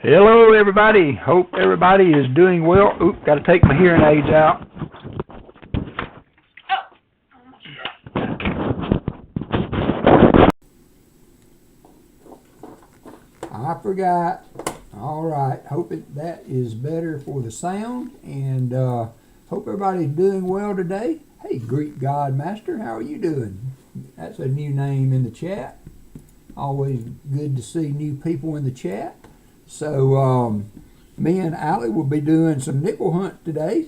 Hello, everybody. Hope everybody is doing well. Oop, got to take my hearing aids out. I forgot. All right. Hope that is better for the sound, and hope everybody's doing well today. Hey, Greek God Master, how are you doing? That's a new name in the chat. Always good to see new people in the chat. So me and Allie will be doing some nickel hunt today,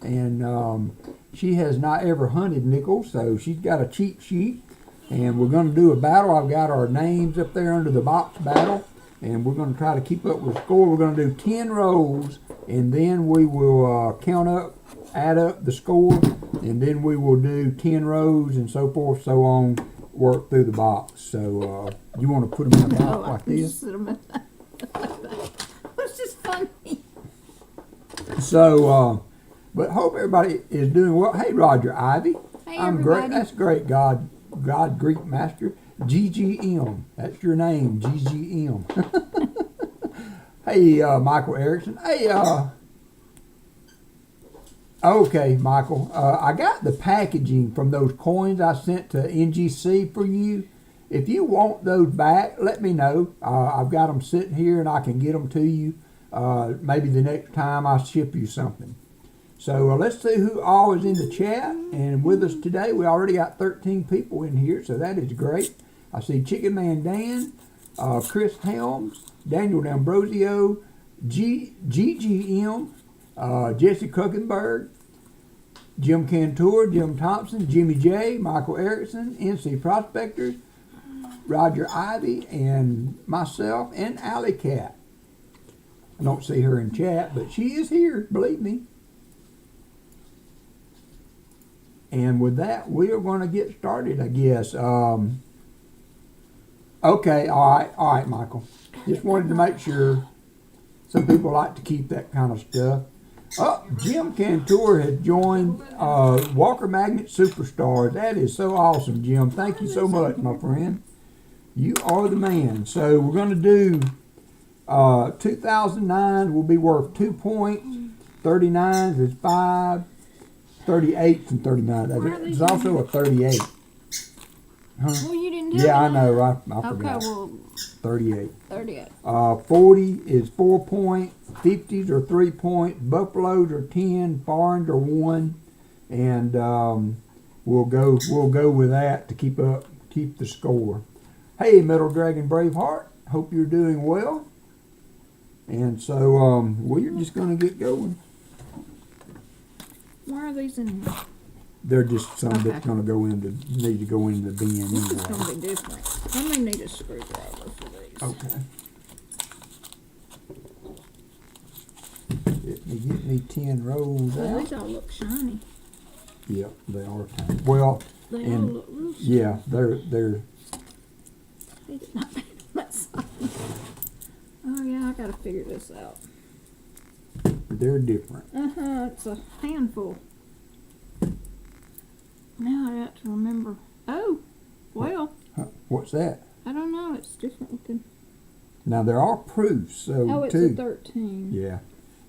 and she has not ever hunted nickel, so she's got a cheat sheet, and we're going to do a battle. I've got our names up there under the box battle, and we're going to try to keep up with score. We're going to do 10 rolls, and then we will count up, add up the score, and then we will do 10 rows and so forth, so on, work through the box. So you want to put them in a box like this? It's just funny. So, but hope everybody is doing well. Hey, Roger Ivy. Hey, I'm everybody. great. That's great, God Greek Master. GGM. That's your name, GGM. Hey, Michael Erickson. Hey, okay, Michael. I got the packaging from those coins I sent to NGC for you. If you want those back, let me know. I've got them sitting here, and I can get them to you maybe the next time I ship you something. So let's see who all is in the chat and with us today. We already got 13 people in here, so that is great. I see Chicken Man Dan, Chris Helms, Daniel D'Ambrosio, GGM, Jesse Kruckenberg, Jim Cantor, Jim Thompson, Jimmy J, Michael Erickson, NC Prospectors, Roger Ivy, and myself, and Allycat. I don't see her in chat, but she is here, believe me. And with that, we are going to get started, I guess. Okay, all right, Michael. Just wanted to make sure. Some people like to keep that kind of stuff. Oh, Jim Cantor has joined WalkerMagnet Superstars. That is so awesome, Jim. Thank you so much, my friend. You are the man. So we're going to do 2009 will be worth 2 points. 39s is 5. 38s and 39. There's also a 38. Huh? Well, you didn't do Yeah, I that. know. I Okay, forgot. well, 38. 38. 40 is 4 points. 50s are 3 points. Buffaloes are 10. Foreigns are 1. And we'll go with that to keep the score. Hey, Metal Dragon Braveheart. Hope you're doing well. And so we're just going to get going. Why are these in here? They're just some Okay. that's going to need to go into the bin This is anyway. going to be different. I may need a screwdriver for these. Okay. Get me 10 rolls Well, out. these all look shiny. Yeah, they are tiny. Well, They all and look real shiny. yeah, they're They did not make that sign. Oh, yeah, I got to figure this out. different. It's a handful. Now I got to remember. Oh, well, What's that? I don't know. It's different looking. Now there are proofs, so Oh, it's too. a 13. Yeah,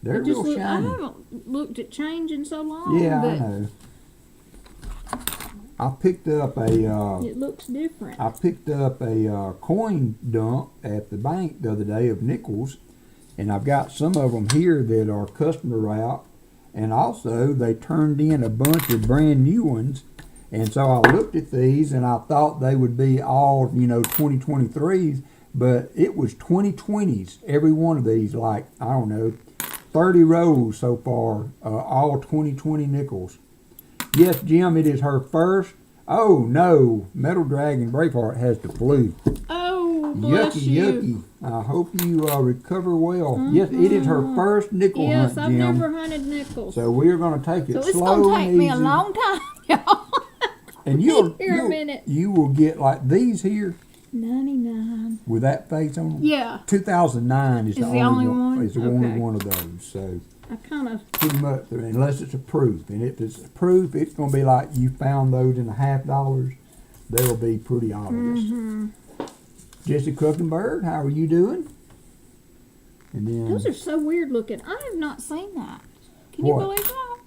they're I just real I shiny. haven't looked at change in so long. Yeah, but I know. I picked up a. It looks different. I picked up a coin dump at the bank the other day of nickels, and I've got some of them here that are customer route, and also they turned in a bunch of brand new ones, and so I looked at these and I thought they would be all 2023s, but it was 2020s. Every one of these, like I don't know, 30 rows so far, all 2020 nickels. Yes, Jim, it is her first. Oh, no. Metal Dragon Braveheart has the flu. Oh, bless Yucky, you. yucky. I hope you recover well. Yes, it is her first nickel Yes, hunt, I've Jim. never hunted nickels. So we're going to take it So it's slow going to and take me easy. a long time, y'all. And Here a minute. you will get like these here 99. with that face on them. Yeah. 2009 is the only one. Is the only Okay. one of those. So I kind of, pretty much, unless it's a proof. And if it's a proof, it's going to be like you found those in the $50. They'll be pretty obvious. Jesse Kruckenberg, how are you doing? And then Those are so weird looking. I have not seen that. Can What? you believe that?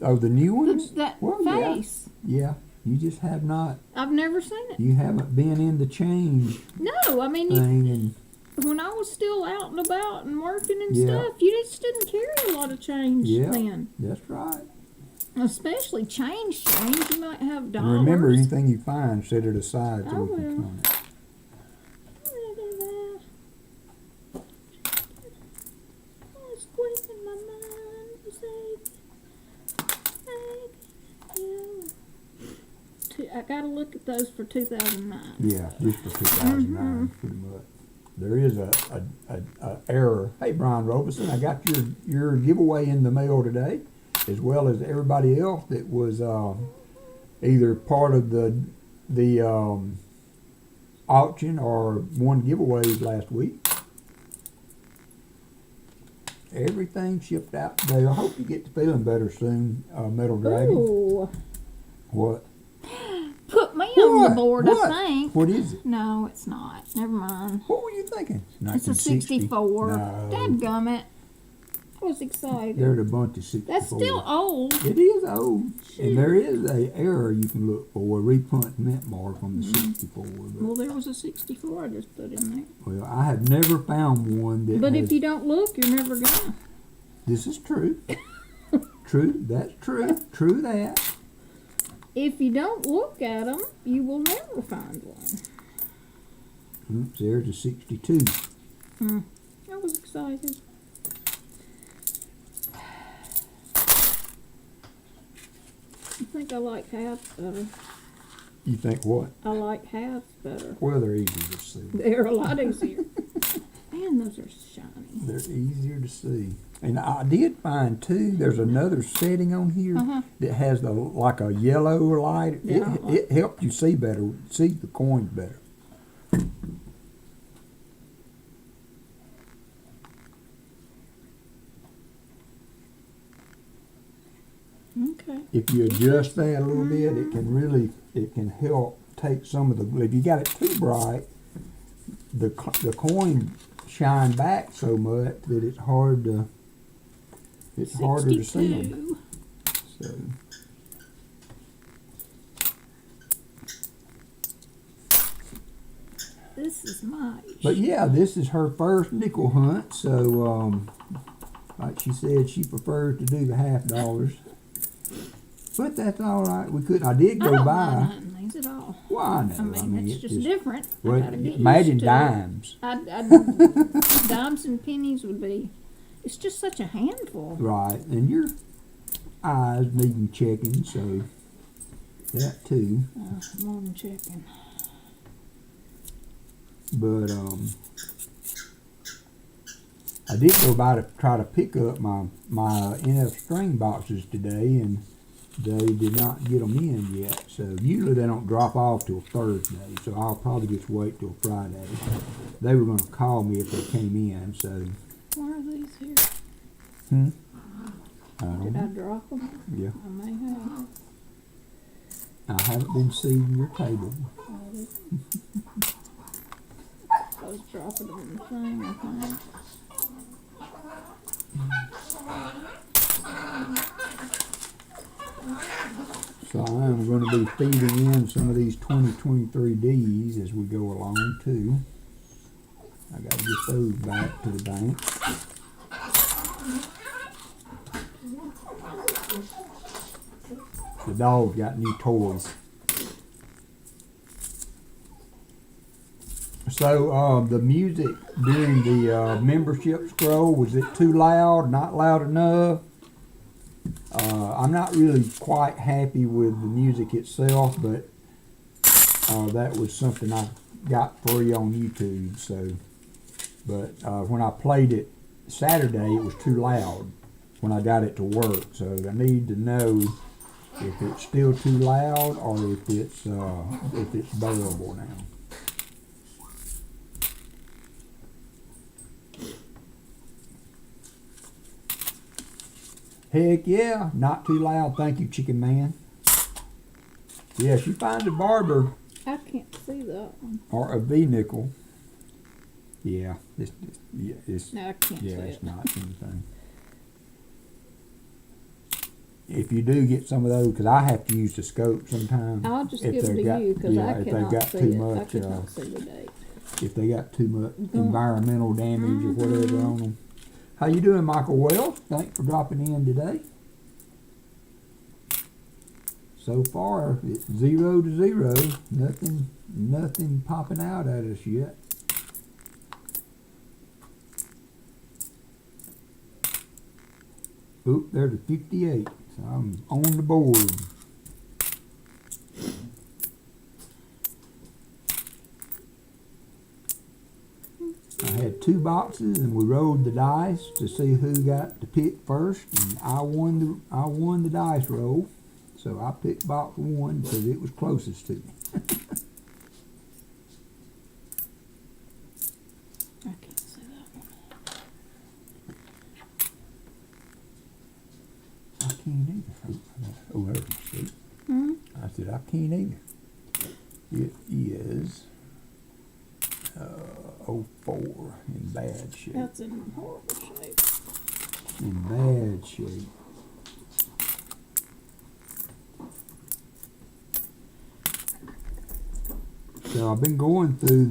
oh, the new ones. That Well, yeah. face. Yeah, you just have not. I've never seen it. You haven't been in the change No, I mean, thing, and when I was still out and about and working and Yeah. stuff, you just didn't carry a lot of change Yeah. then. that's right. Especially change. You might have And dollars. remember, anything you find, set it aside so I we can will. count it. Look at that. Oh, it's quick in my mind to say thank you. I gotta look at those for 2009. Yeah, just for 2009, pretty much. There is a error. Hey, Brian Robeson, I got your giveaway in the mail today, as well as everybody else that was either part of the auction or won giveaways last week. Everything shipped out today. I hope you get to feeling better soon, Metal Dragon. Ooh, What? put me on the What? board, What? I think. What is it? No, it's not. Never mind. What were you thinking? It's a 1960? 64. No. Dadgummit. I was excited. There's a bunch of 64. That's still old. It is old. Shit. And there is a error you can look for, a repunt mint mark on the 64. Well, there was a 64 I just put in there. Well, I have never found one that But has, if you don't look, you're never gonna. This is true. True, that's true. True that. If you don't look at them, you will never find one. Oops, there's a 62. I was excited. I think I like halves better. You think what? I like halves better. Well, they're easier to see. They're a lot easier. Man, those are shiny. They're easier to see. And I did find too, there's another setting on here that has like a yellow light. Yeah. It helps you see better, see the coins better. Okay. If you adjust that a little bit, it can help take some of the, if you got it too bright, the coin shine back so much that it's hard to, it's harder to see them. 62. So, This is my. but yeah, this is her first nickel hunt, so like she said, she prefers to do the $half. But that's all right. We couldn't. I did I go don't mind by. hunting these at all. Well, I know. I mean, it's just different. I Well, gotta get imagine used to dimes. it. Dimes and pennies would be. It's just such a handful. Right, and your eyes needing checking, so that too. More than checking. But I did go by to try to pick up my NF string boxes today, and they did not get them in yet. So usually they don't drop off till Thursday, so I'll probably just wait till Friday. They were going to call me if they came in, so. Where are these here? I don't Did I know. drop them? Yeah, I may have. I haven't been seeing your table. I was dropping them in the thing, I think. So I am going to be feeding in some of these 2023Ds as we go along too. I got to get those back to the bank. The dog got new toys. So the music during the membership scroll, was it too loud, not loud enough? I'm not really quite happy with the music itself, but that was something I got free on YouTube. So, but when I played it Saturday, it was too loud when I got it to work. So I need to know if it's still too loud or if it's bearable now. Heck yeah, not too loud. Thank you, Chicken Man. Yeah, she finds a barber I can't see that one. or a V-nickel. Yeah, it's No, I can't yeah, see it's it. not anything. If you do get some of those, because I have to use the scope sometimes. I'll just if give them they've to got- you because yeah, I if they've cannot got see too it. I much, could not see the date. if they got too much Don't- environmental damage or whatever on them. How you doing, Michael? Well, thanks for dropping in today. So far, it's 0 to 0. Nothing popping out at us yet. Oop, there's a 58. So I'm on the board. I had 2 boxes and we rolled the dice to see who got to pick first, and I won the dice roll. So I picked box 1 because it was closest to me. I can't see that one. I can't either. Oh, there's my sheet. Hmm? I said I can't either. It is 04 in bad shape. That's in horrible shape. In bad shape. So I've been going through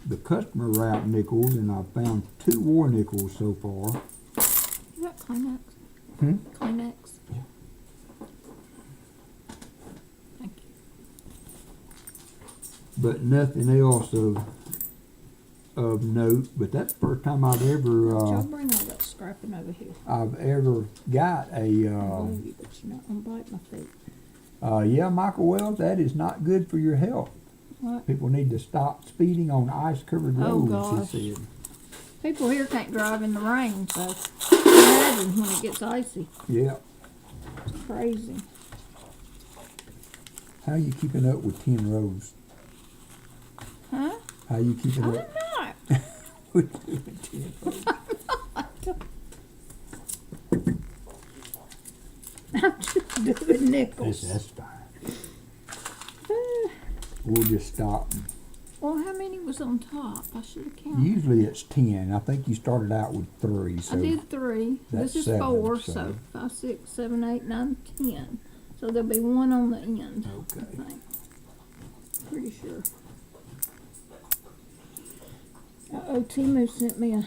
the customer route nickels, and I've found 2 war nickels so far. You got Kleenex? Hmm? Kleenex? Yeah. Thank you. But nothing else of note. But that's the first time I've Y'all ever bring all that scrapping over here. got I a believe you, but you're not gonna bite my feet. yeah, Michael Wells, that is not good for your health. What? People need to stop speeding on ice-covered Oh, roads, gosh. he said. People here can't drive in the rain, so imagine when it gets icy. Yeah. It's crazy. How you keeping up with 10 rows? Huh? How you keeping I'm up not. with doing 10 rows? I'm just doing nickels. That's fine. We'll just stop. Well, how many was on top? I should have counted. Usually it's 10. I think you started out with 3. So I did 3. that's This is 7, 4, so- so 5, 6, 7, 8, 9, 10. So there'll be 1 on the end. Okay. I think. Pretty sure. Timu sent me a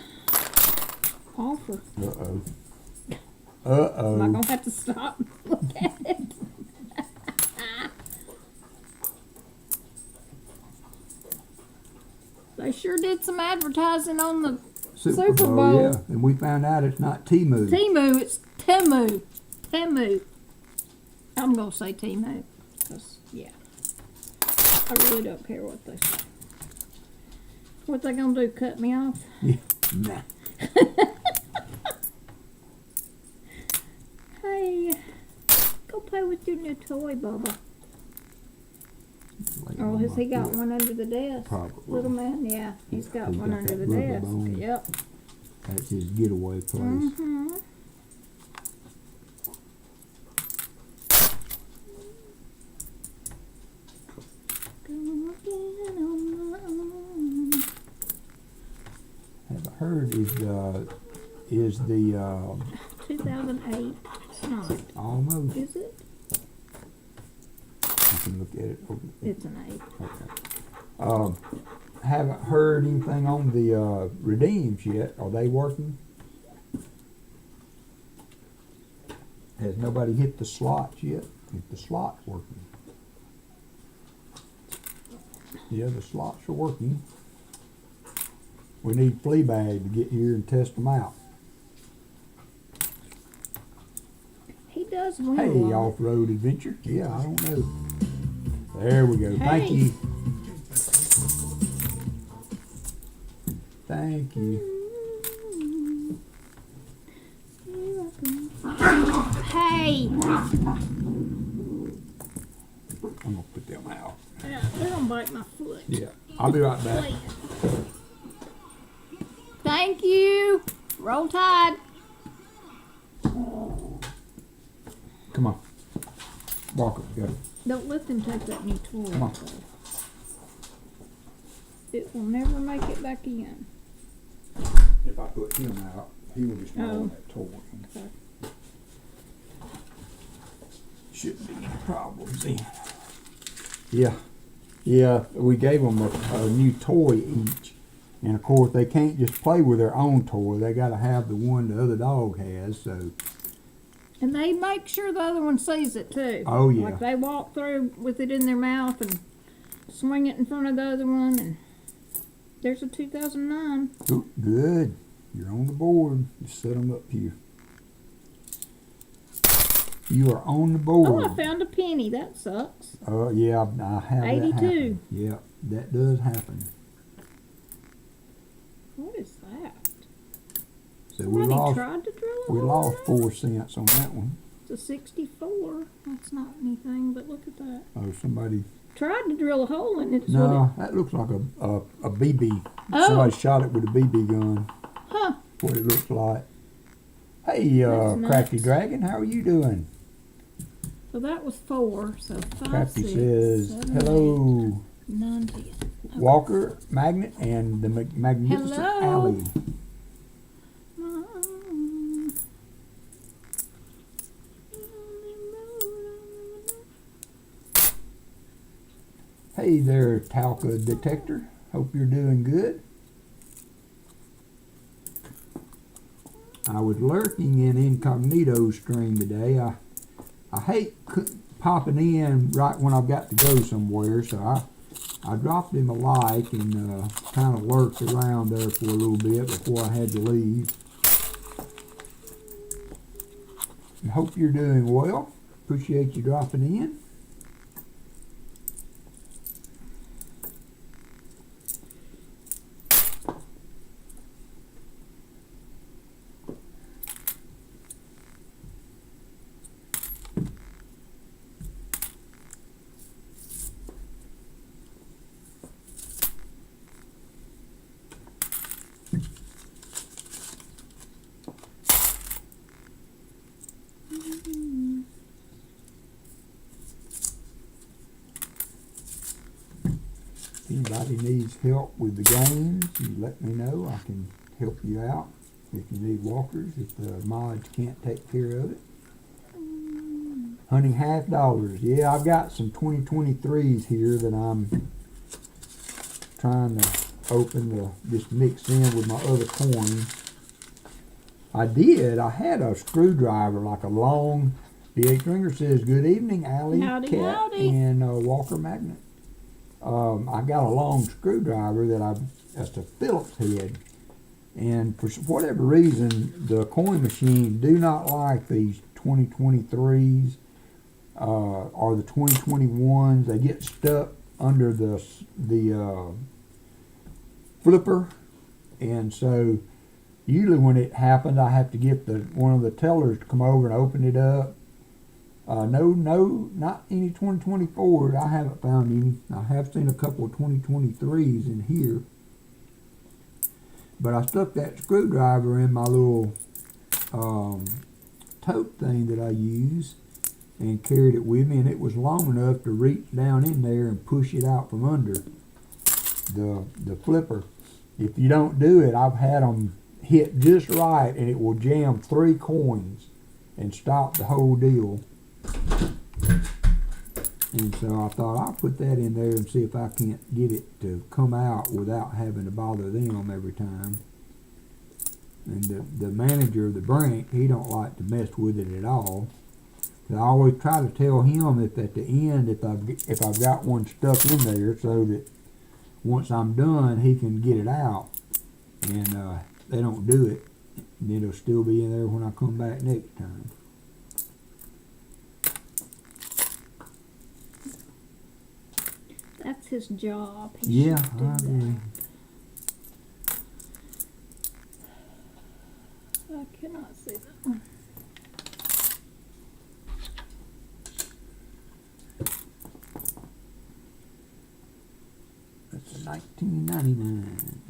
offer. Uh-oh. Am I Uh-oh. gonna have to stop and look at it? They sure did some advertising on the Super Bowl. Yeah. And we found out it's not Timu. Timu. It's Temu. Temu. I'm gonna say Timu. 'Cause, yeah. I really don't care what they say. What they gonna do? Cut me off? Yeah. Nah. Hey, go play with your new toy, Bubba. Oh, has he got one under the desk? Probably. Little man, yeah, he's got He's one got under that the rubber desk. bone. Yep. That's his getaway place. Mm-hmm. Have I heard is the 2008. It's not. almost? Is it? You can look at it. It's an 8. Okay. Haven't heard anything on the redeems yet. Are they working? Has nobody hit the slots yet? If the slots working? Yeah, the slots are working. We need Fleabag to get here and test them out. He does win a Hey, lot. off-road adventure. Yeah, I don't know. There we go. Thank Hey. you. Thank you. Hey! I'm gonna put them out. Yeah, they're gonna bite my foot. Yeah, I'll be right back. Thank you. Roll Tide. Come on. Walker, go. Don't let them take that new toy. Come on. it will never make it back in. If I put him out, he will just roll Oh. that toy. Okay. Shouldn't be any problems then. Yeah. Yeah, we gave them a new toy each. And of course, they can't just play with their own toy. They got to have the one the other dog has. So, And they make sure the other one sees it too. oh yeah. Like they walk through with it in their mouth and swing it in front of the other one. And there's a 2009. Ooh, good. You're on the board. Just set them up here. You are on the board. Oh, I found a penny. That sucks. Yeah, I have 82. that happen. Yeah, that does happen. What is that? So Somebody tried to drill a we hole lost in it? 4 cents on that one. It's a 64. That's not anything, but look at that. Oh, somebody. Tried to drill a hole in it. is No, that looks like a BB. Oh. Somebody shot it with a BB gun. Huh. What it looks like. Hey, That's Crafty nuts. Dragon, how are you doing? So that was 4. So 5, Crafty 6, says, 7, hello, 8, 9, 10. Walker Magnet and the Magnificent Hello. Ally. Hey there, Talca Detector. Hope you're doing good. I was lurking in Incognito stream today. I hate popping in right when I've got to go somewhere, so I dropped him a like and kind of lurked around there for a little bit before I had to leave. I hope you're doing well. Appreciate you dropping in. If anybody needs help with the games, you let me know. I can help you out. If you need walkers, if the mods can't take care of it. Hunting $50. Yeah, I've got some 2023s here that I'm trying to open to just mix in with my other coins. I had a screwdriver, like a long, D.H. Ringer says, good evening, Allycat howdy. and WalkerMagnet. I got a long screwdriver that's a Phillips head. And for whatever reason, the coin machines do not like these 2023s or the 2021s. They get stuck under the flipper. And so usually when it happens, I have to get one of the tellers to come over and open it up. No, not any 2024s. I haven't found any. I have seen a couple of 2023s in here. But I stuck that screwdriver in my little tote thing that I use and carried it with me, and it was long enough to reach down in there and push it out from under the flipper. If you don't do it, I've had them hit just right and it will jam 3 coins and stop the whole deal. And so I thought I'll put that in there and see if I can't get it to come out without having to bother them every time. And the manager of the branch, he don't like to mess with it at all. I always try to tell him if at the end, if I've got one stuck in there, so that once I'm done, he can get it out. And they don't do it, and it'll still be in there when I come back next time. That's his job. Yeah, should do I agree. I cannot see that one. That's 1999.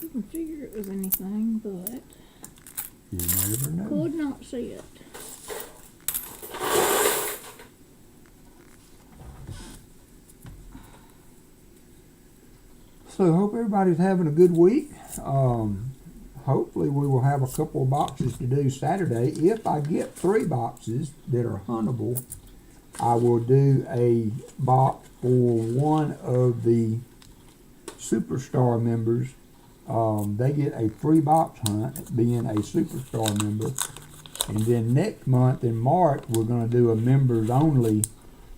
Didn't figure it was anything, but You never know. could not see it. so hope everybody's having a good week. Hopefully we will have a couple of boxes to do Saturday. If I get 3 boxes that are huntable, I will do a box for one of the Superstar members. They get a free box hunt being a Superstar member. And then next month in March, we're going to do a members only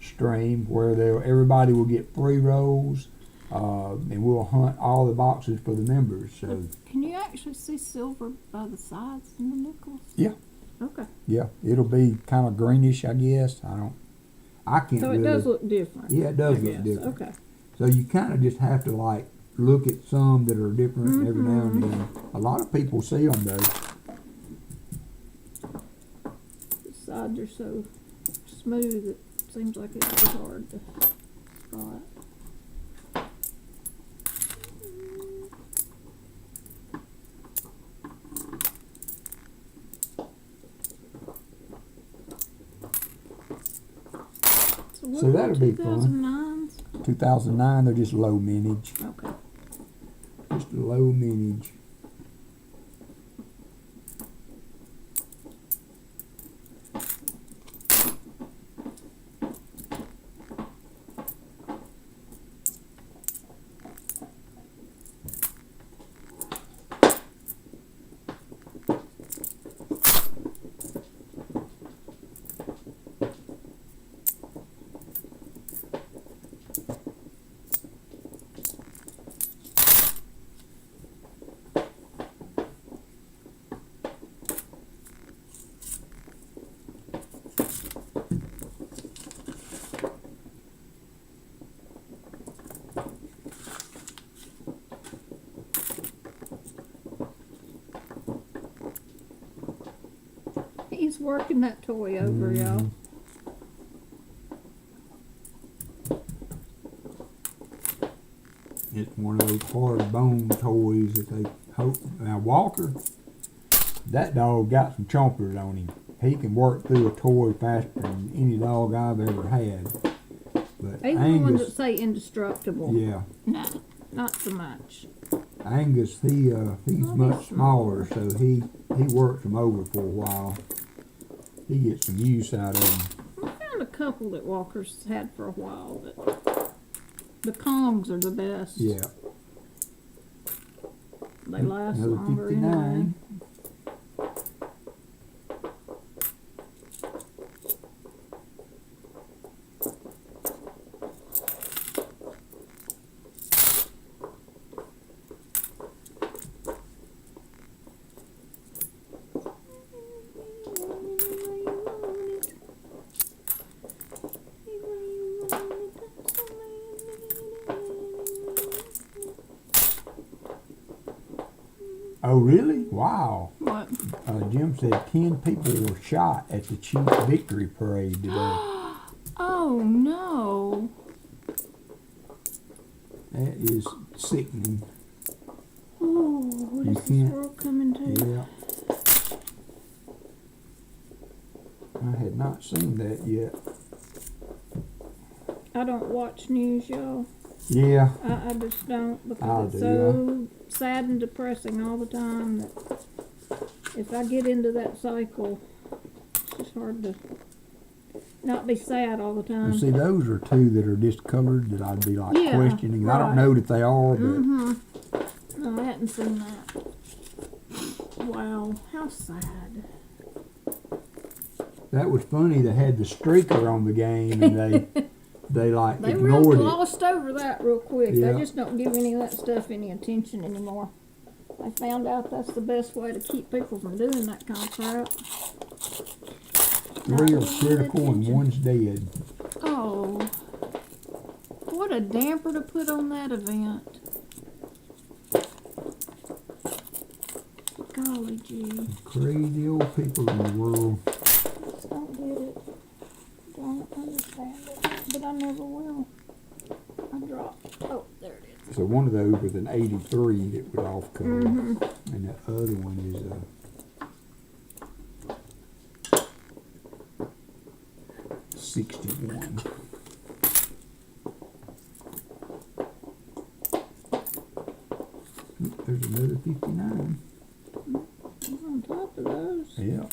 stream where everybody will get free rolls. And we'll hunt all the boxes for the members. So can you actually see silver by the sides in the nickels? Yeah. Okay. Yeah, it'll be kind of greenish, I guess. I can't So it really. does look different. Yeah, it does I look guess. different. Okay. So you kind of just have to like look at some that are different every now and then. A lot of people see them though. The sides are so smooth it seems like it's really hard to spot. So that'll be fun. 2009s? 2009, they're just low mintage. Okay. Just low mintage. He's working that toy over, y'all. It's one of those hard bone toys that they hope. Now Walker, that dog got some chompers on him. He can work through a toy faster than any dog I've ever had. But He's the one that say indestructible. Yeah. Nah, not so much. Angus, he's much smaller, so he works them over for a while. He gets some use out of them. I found a couple that Walker's had for a while, but the Kongs are the best. Yeah. They last Another longer 59. anyway. Oh, really? Wow. What? Jim said 10 people were shot at the Chief Victory Parade today. Oh, no. That is sickening. Oh, what is this world coming to? Yeah. I had not seen that yet. I don't watch news, y'all. Yeah. I just don't, because I it's do, so sad and depressing all the time that if I get into that cycle, it's just hard to not be sad all the time. And see, those are two that are discolored that I'd be like Yeah, questioning. I don't right. know that they are, but No, I hadn't seen that. Wow, how sad. that was funny. They had the streaker on the game, and they like They real ignored it. glossed over that real quick. Yeah. They just don't give any of that stuff any attention anymore. They found out that's the best way to keep people from doing that kind of crap. 3 are critical and 1's dead. Oh, what a damper to put on that event. Golly gee. Crazy old people in the world. Just don't get it. Don't understand it. But I never will. I dropped. Oh, there it is. So one of those was an 83 that was off color, and the other one is a 61. another 59. On top of those. Yeah.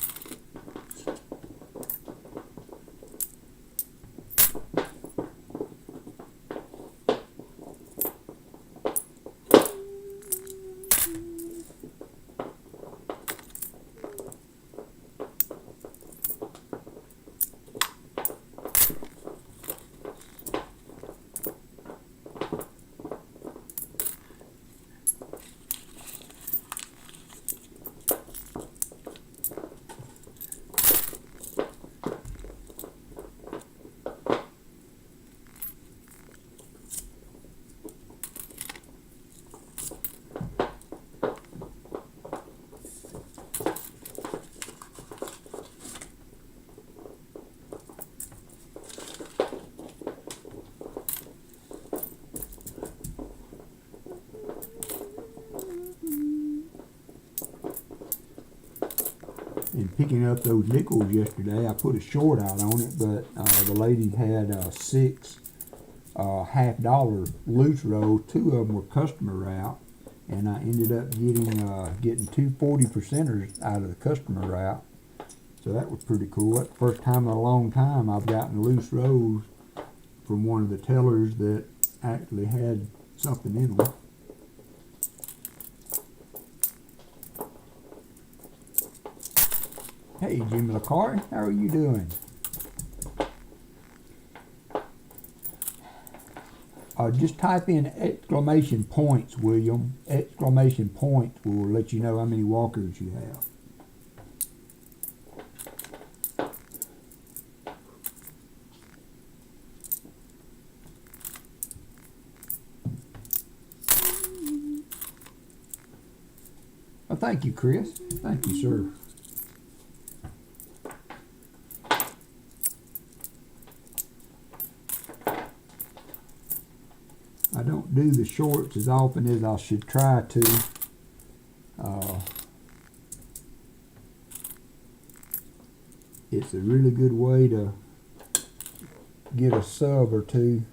In picking up those nickels yesterday, I put a short out on it, but the lady had 6 $half loose rolls. 2 of them were customer route, and I ended up getting 2 40%ers out of the customer route. So that was pretty cool. That's the first time in a long time I've gotten loose rolls from one of the tellers that actually had something in them. Hey, Jimmy LaCar, how are you doing? Just type in exclamation points, William. Exclamation points will let you know how many walkers you have. Oh, thank you, Chris. Thank you, sir. I don't do the shorts as often as I should try to. It's a really good way to get a sub or two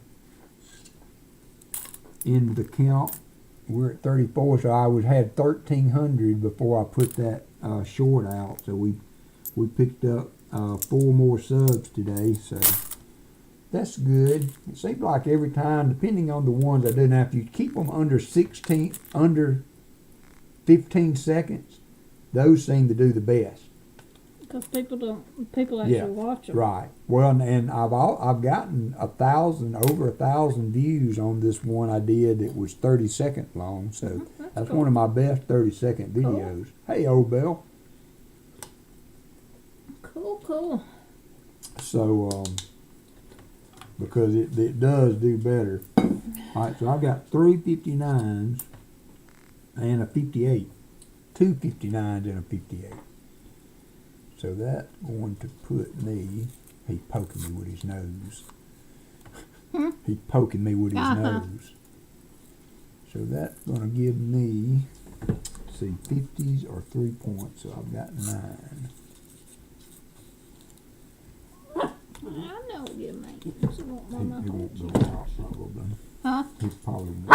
into the count. We're at 34, so I had 1,300 before I put that short out. So we picked up 4 more subs today. So that's good. It seems like every time, depending on the ones I do, now if you keep them under 15 seconds, those seem to do the best. Because people actually watch them. Right. Well, and I've gotten over 1,000 views on this one I did that was 30 seconds long. So that's cool. One of my best 30-second videos. Cool. Hey, old Bell. Cool. So, because it does do better. All right, so I've got 3 59s and a 58. 2 59s and a 58. So that's going to put me, he's poking me with his nose. He's poking me with his nose. So that's going to give me, let's see, 50s or 3 points. So I've got 9. I know you make it. He won't go out probably. Huh? He probably won't go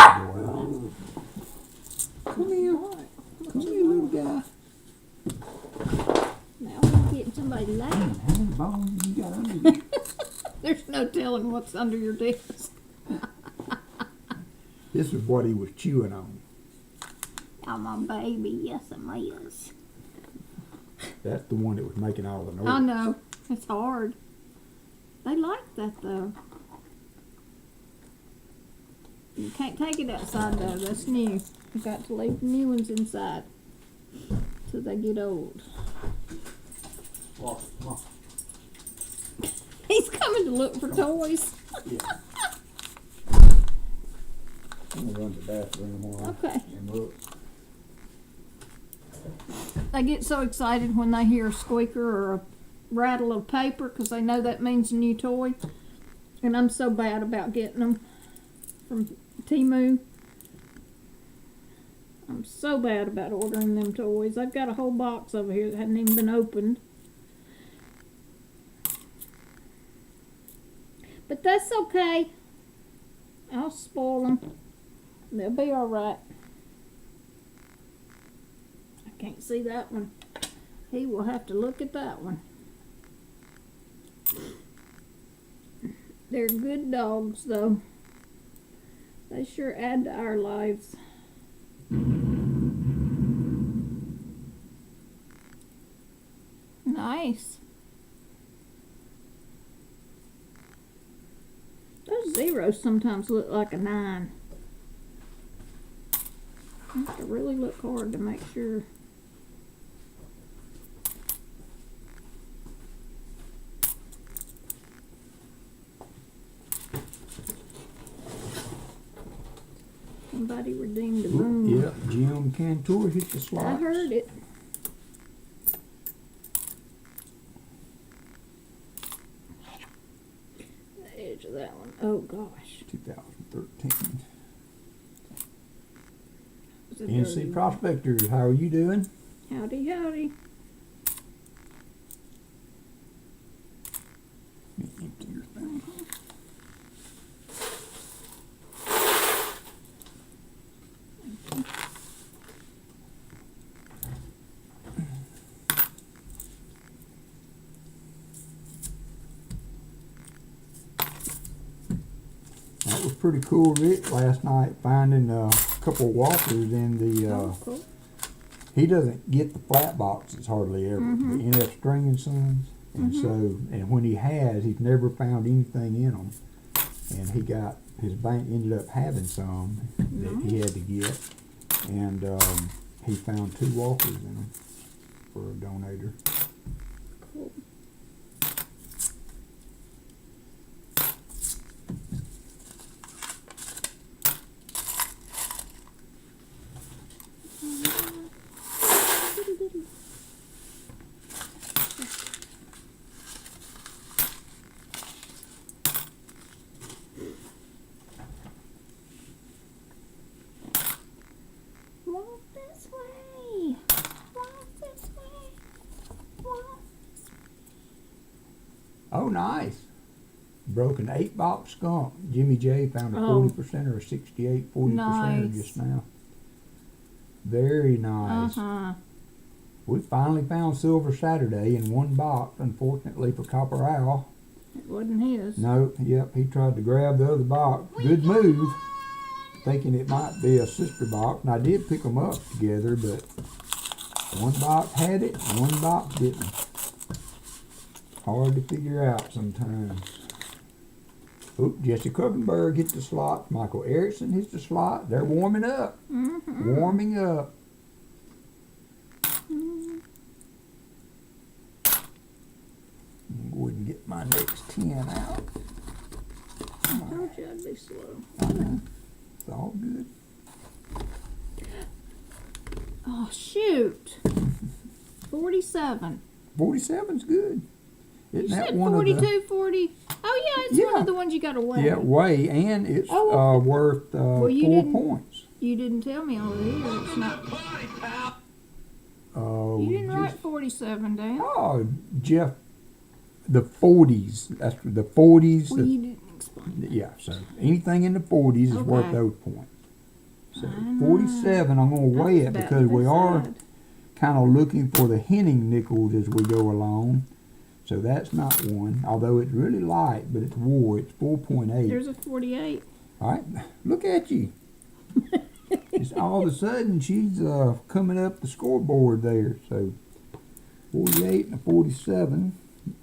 out. Come here. Come here, little guy. Now we're getting somebody laughing. How many bones you got under you? There's no telling what's under your desk. This is what he was chewing on. Oh, my baby. Yes, it is. That's the one that was making all the noise. I know. It's hard. They like that, though. You can't take it outside, though. That's new. You've got to leave the new ones inside till they get old. Walker, come on. He's coming to look for toys. Yeah. I'm going to run to the bathroom while Okay. and look. They get so excited when they hear a squeaker or a rattle of paper because they know that means a new toy. And I'm so bad about getting them from Temu. I'm so bad about ordering them toys. I've got a whole box over here that hasn't even been opened. But that's okay. I'll spoil them. They'll be alright. can't see that one. He will have to look at that one. They're good dogs, though. They sure add to our lives. Nice. Those zeros sometimes look like a 9. I have to really look hard to make sure. Somebody redeemed the moon. Yep, Jim Cantor hit the slots. I heard it. The edge of that one. Oh gosh. 2013. It's a NC dirty one. Prospectors, how are you doing? Howdy, howdy. Empty your thing. That was pretty cool, Rick, last night, finding a couple of walkers in the, Oh, cool. he doesn't get the flat boxes hardly ever, Mhm. the NF String and Sons. And so, and when he has, he's never found anything in them. And he got, his bank ended up having some that he had to get. And he found 2 walkers in them for a donator. Cool. Walk this way. Walk this way. Walk. Oh, nice. Broke an 8-box skunk. Jimmy J found a Oh. 40% or a 68, 40% Nice. just now. Very nice. Uh-huh. We finally found Silver Saturday in 1 box, unfortunately for Copper Owl. It wasn't his. No, yep, he tried to grab the other box. Good move, thinking it might be a sister box. And I did pick them up together, but 1 box had it, and 1 box didn't. Hard to figure out sometimes. Oop, Jesse Kuckenberg hit the slot. Michael Erickson hits the slot. They're warming up. Mm-hmm. Warming up. Go ahead and get my next 10 out. I told you I'd be slow. It's all good. Oh, shoot. 47. 47's good. Isn't You that said one 42, of the... 40. Oh, yeah, it's one Yeah. of the ones you got to weigh. Yeah, weigh, and it's Oh. worth Well, you 4 didn't- points. You didn't tell me over here. It's not. You didn't write 47 down. Oh, Jeff, the 40s. That's the 40s. Well, you didn't explain. Yeah, so anything in the 40s is worth Okay. those points. So I know. 47, I'm going to I weigh was it about because we this are side. kind of looking for the Henning nickels as we go along. So that's not one, although it's really light, but it's war. It's 4.8. There's a 48. All right, look at you. It's all of a sudden she's coming up the scoreboard there. So 48 and a 47.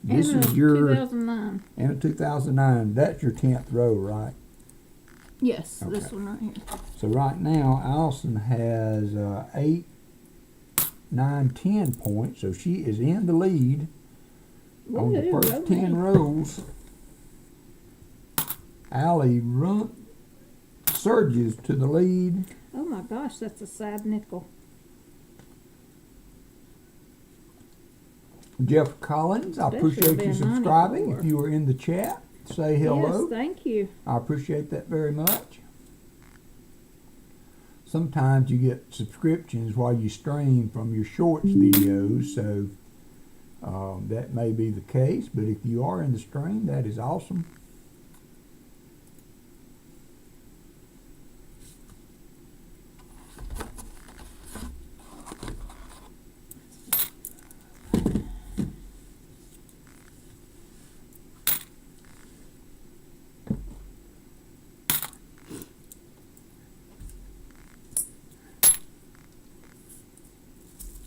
This And is a your 2009. and a 2009. That's your 10th row, right? Yes, this Okay. one right here. So right now, Alyson has 8, 9, 10 points. So she is in the lead on the Woohoo, first go 10 me. rows. Allie surges to the lead. Oh my gosh, that's a sad nickel. Jeff Collins, I Especially appreciate you being subscribing. 94. If you were in the chat, say hello. Yes, thank you. I appreciate that very much. Sometimes you get subscriptions while you stream from your shorts videos, so that may be the case, but if you are in the stream, that is awesome.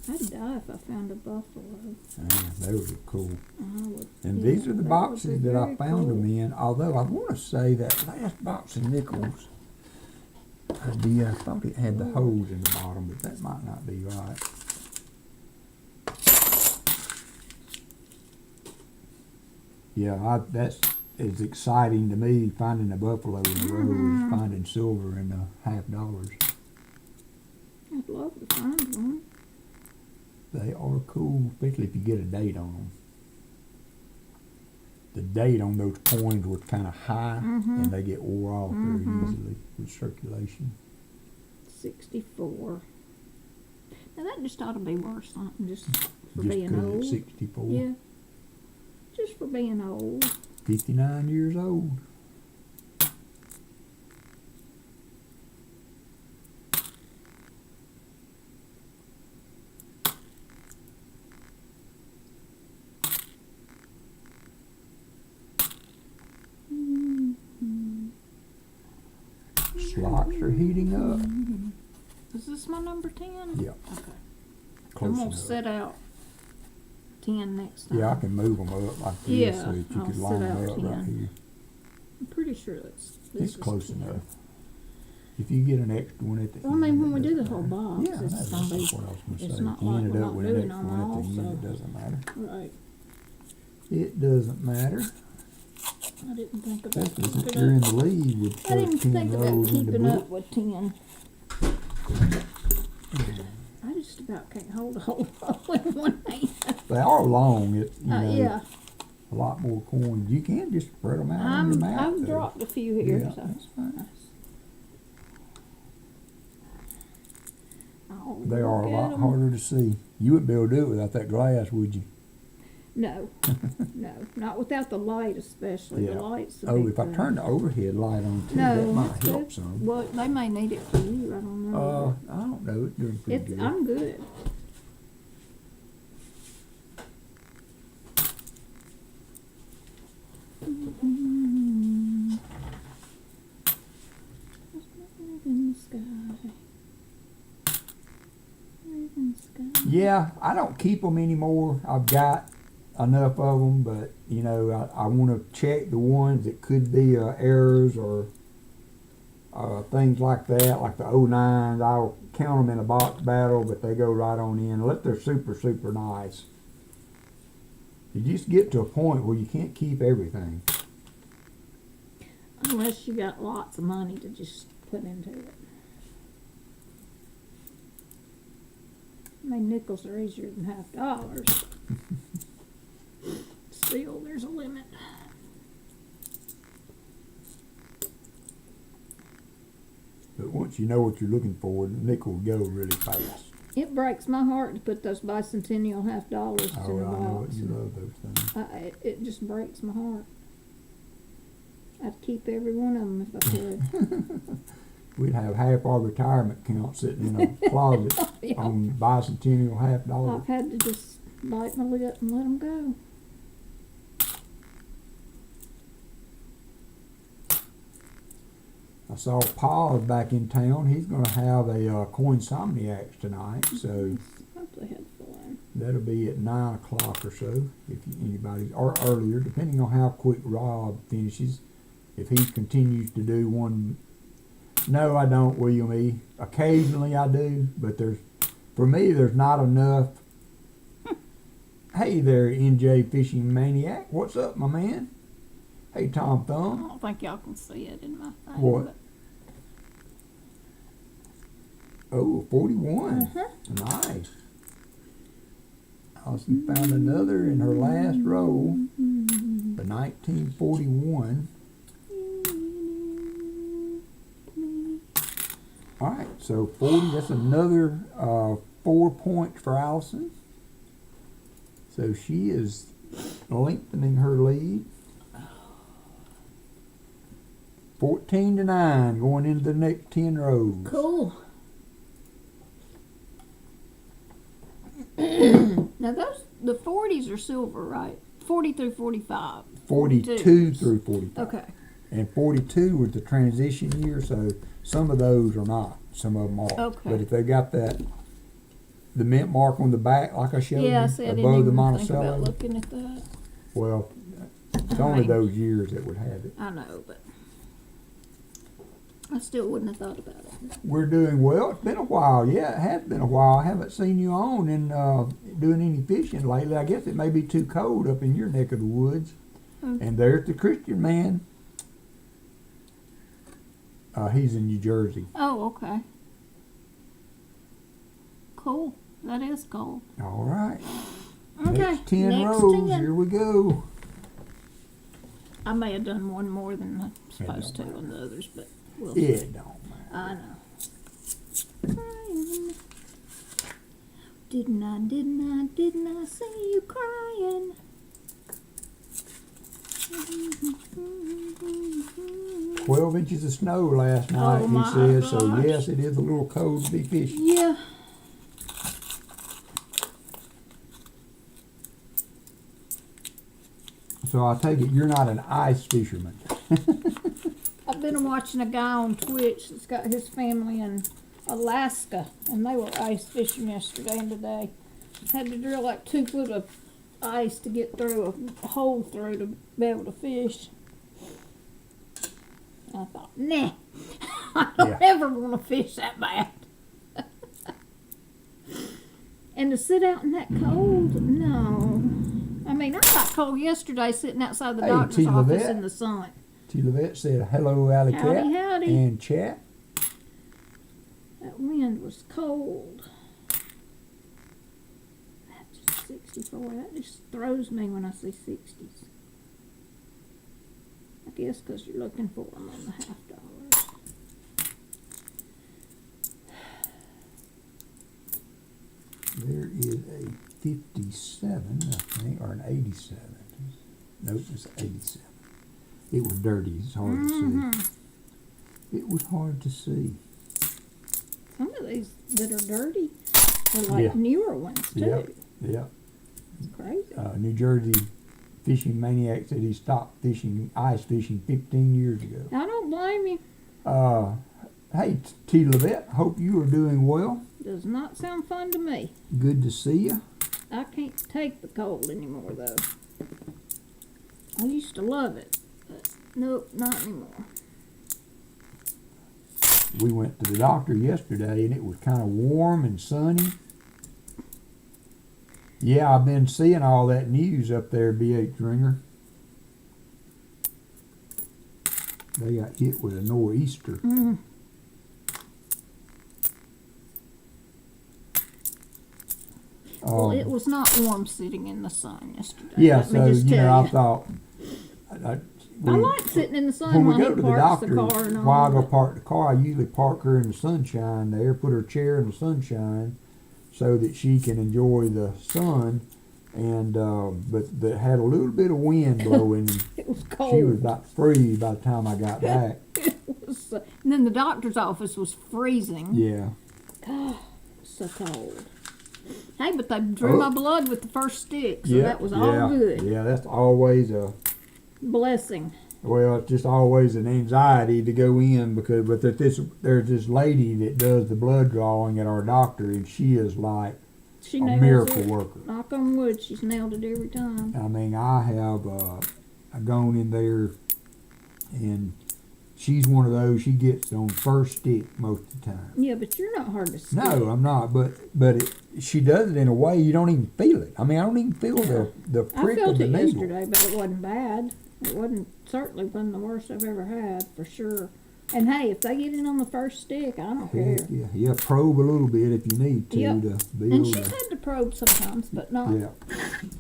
I'd die if I found a buffalo. Those are cool. I would. And Yeah, these are the that would boxes be that I very found cool. them in. Although I want to say that last box of nickels, I thought it had the holes in the bottom, but that might not be right. Yeah, that's as exciting to me finding a buffalo in a row as finding silver in $50. I'd love to find one. They are cool, especially if you get a date on them. The date on those coins was kind of high, and they get wore off very easily with circulation. 64. Now that just ought to be worth something, just for Just being 'cause old. it's 64. Yeah. Just for being old. 59 years old. Slots are heating up. Is this my number 10? Yeah. Okay. Close I'm gonna enough. set out 10 next time. Yeah, I can move them up like this Yeah, so that you I'll could set line out them up 10. right here. I'm pretty sure this It's is close 10. enough. If you get an extra one at the Well, I end, mean, when it we do the doesn't whole matter. box, Yeah, it's that's gonna be- what I was gonna it's say. not If you like ended we're up not with an doing extra one them at the all, end, so- it doesn't matter. Right. It doesn't matter. I didn't think about Especially since keeping you're in up. the lead with I didn't 13 think about rows in the keeping book. up with 10. I just about can't hold a whole roll in one hand. They are long. It, you know, Yeah. a lot more coins. You can just spread them out on your map. I've though. dropped a few here. Yeah, So. that's fine. Oh, They are a look lot at 'em. harder to see. You wouldn't be able to do it without that glass, would you? No, no, not without the light, especially. Yeah. The light's the Oh, big if I thing. turned the overhead light on too, No, that might that's help good. some. Well, they may need it for you. I don't know. I don't know. It's doing pretty It's good. I'm good. In the sky. In the sky. Yeah, I don't keep them anymore. I've got enough of them, but you know, I want to check the ones that could be errors or things like that, like the 09s. I'll count them in a box battle, but they go right on in, unless they're super, super nice. You just get to a point where you can't keep everything. Unless you got lots of money to just put into it. I mean, nickels are easier than $50. Still, there's a limit. But once you know what you're looking for, the nickel will go really fast. It breaks my heart to put those bicentennial $50 Oh, in the I know box. you love those things. It just breaks my heart. I'd keep every one of them if I could. We'd have half our retirement account sitting in a closet Yeah. on bicentennial $50. I've had to just bite my lip and let them go. I saw Paul back in town. He's going to have a Coinsomniacs tonight, so Hope they had fun. that'll be at 9 o'clock or so, if anybody, or earlier, depending on how quick Rob finishes. If he continues to do one, no, I don't, William E. Occasionally I do, but for me, there's not enough. Hey there, NJ Fishing Maniac. What's up, my man? Hey, Tom I Thumb. don't think y'all can see it in my thing. What? but- Oh, 41. Uh-huh. Nice. Allison found another in her last roll, the 1941. All right, so 40, that's another 4 points for Allison. So she is lengthening her lead. 14-9 going into the next 10 rows. Cool. Now the 40s are silver, right? 40 through 45. 42 through 45. Okay. And 42 was the transition year, so some of those are not. Some of them are. Okay. But if they got that the mint mark on the back, like I showed Yeah, I you, said I didn't above the even think about Monticello. looking at that. Well, it's I only mean- those years that would have it. I know, but I still wouldn't have thought about it. We're doing well. It's been a while. Yeah, it has been a while. I haven't seen you on and doing any fishing lately. I guess it may be too cold up in your neck of the woods. And there's the Christian man. He's in New Jersey. Oh, okay. Cool. That is cool. All right. Okay. Next 10 next rows. 10. Here we go. I may have done one more than I'm supposed to on the others, but we'll see. It don't matter. I know. Crying. Didn't I see you crying? 12 inches of snow last night, Oh he my says. So gosh. yes, it is a little cold to be fishing. Yeah. So I take it you're not an ice fisherman. I've been watching a guy on Twitch that's got his family in Alaska, and they were ice fishing yesterday and today. Had to drill like 2 foot of ice to get through a hole through to be able to fish. I thought, nah, I don't Yeah. ever want to fish that bad. And to sit out in that cold, no. I mean, I got cold yesterday sitting outside the Hey, doctor's T. office Levette. in the sun. T. Levette said, hello, Allycat. Howdy, howdy. And chat. That wind was cold. That's 64. That just throws me when I see 60s. I guess because you're looking for them on the $50. There is a 57, I think, or an 87. Nope, it's 87. It was dirty. It's hard to see. It was hard to see. Some of these that are dirty are like Yeah. newer ones too. Yep. Yep. It's crazy. New Jersey fishing maniac said he stopped fishing, ice fishing 15 years ago. I don't blame you. Hey, T. Levette, hope you are doing well. Does not sound fun to me. Good to see you. I can't take the cold anymore though. I used to love it, but nope, not anymore. We went to the doctor yesterday and it was kind of warm and sunny. Yeah, I've been seeing all that news up there, BH Ringer. They got hit with a nor'easter. Well, it was not warm sitting in the sun yesterday. Yeah, let me so, just you know, tell I you. thought... I like sitting in the sun when we while go he to the parks the doctor, car and all. while I go but- park the car, I usually park her in the sunshine there, put her chair in the sunshine so that she can enjoy the sun. And but that had a little bit of wind blowing. And It was cold. she was about to freeze by the time I got back. It was, and then the doctor's office was freezing. Yeah. So cold. Hey, but they drew my blood with the first stick, so Yeah, that was all good. Yeah, that's always a Blessing. well, it's just always an anxiety to go in because but there's this lady that does the blood drawing at our doctor and she is like She a nails miracle it. worker. Knock on wood, she's nailed it every time. I mean, I have gone in there, and she's one of those. She gets on first stick most of the time. Yeah, but you're not hard to stick. No, I'm not. But she does it in a way you don't even feel it. I mean, I don't even feel the I prick felt of the it needle. yesterday, but it wasn't bad. It certainly wasn't the worst I've ever had, for sure. And hey, if they get in on the first stick, I don't care. Heck yeah, yeah. Probe a little bit if you need to Yep. to be And able she's to. had to probe sometimes, but not. Yeah.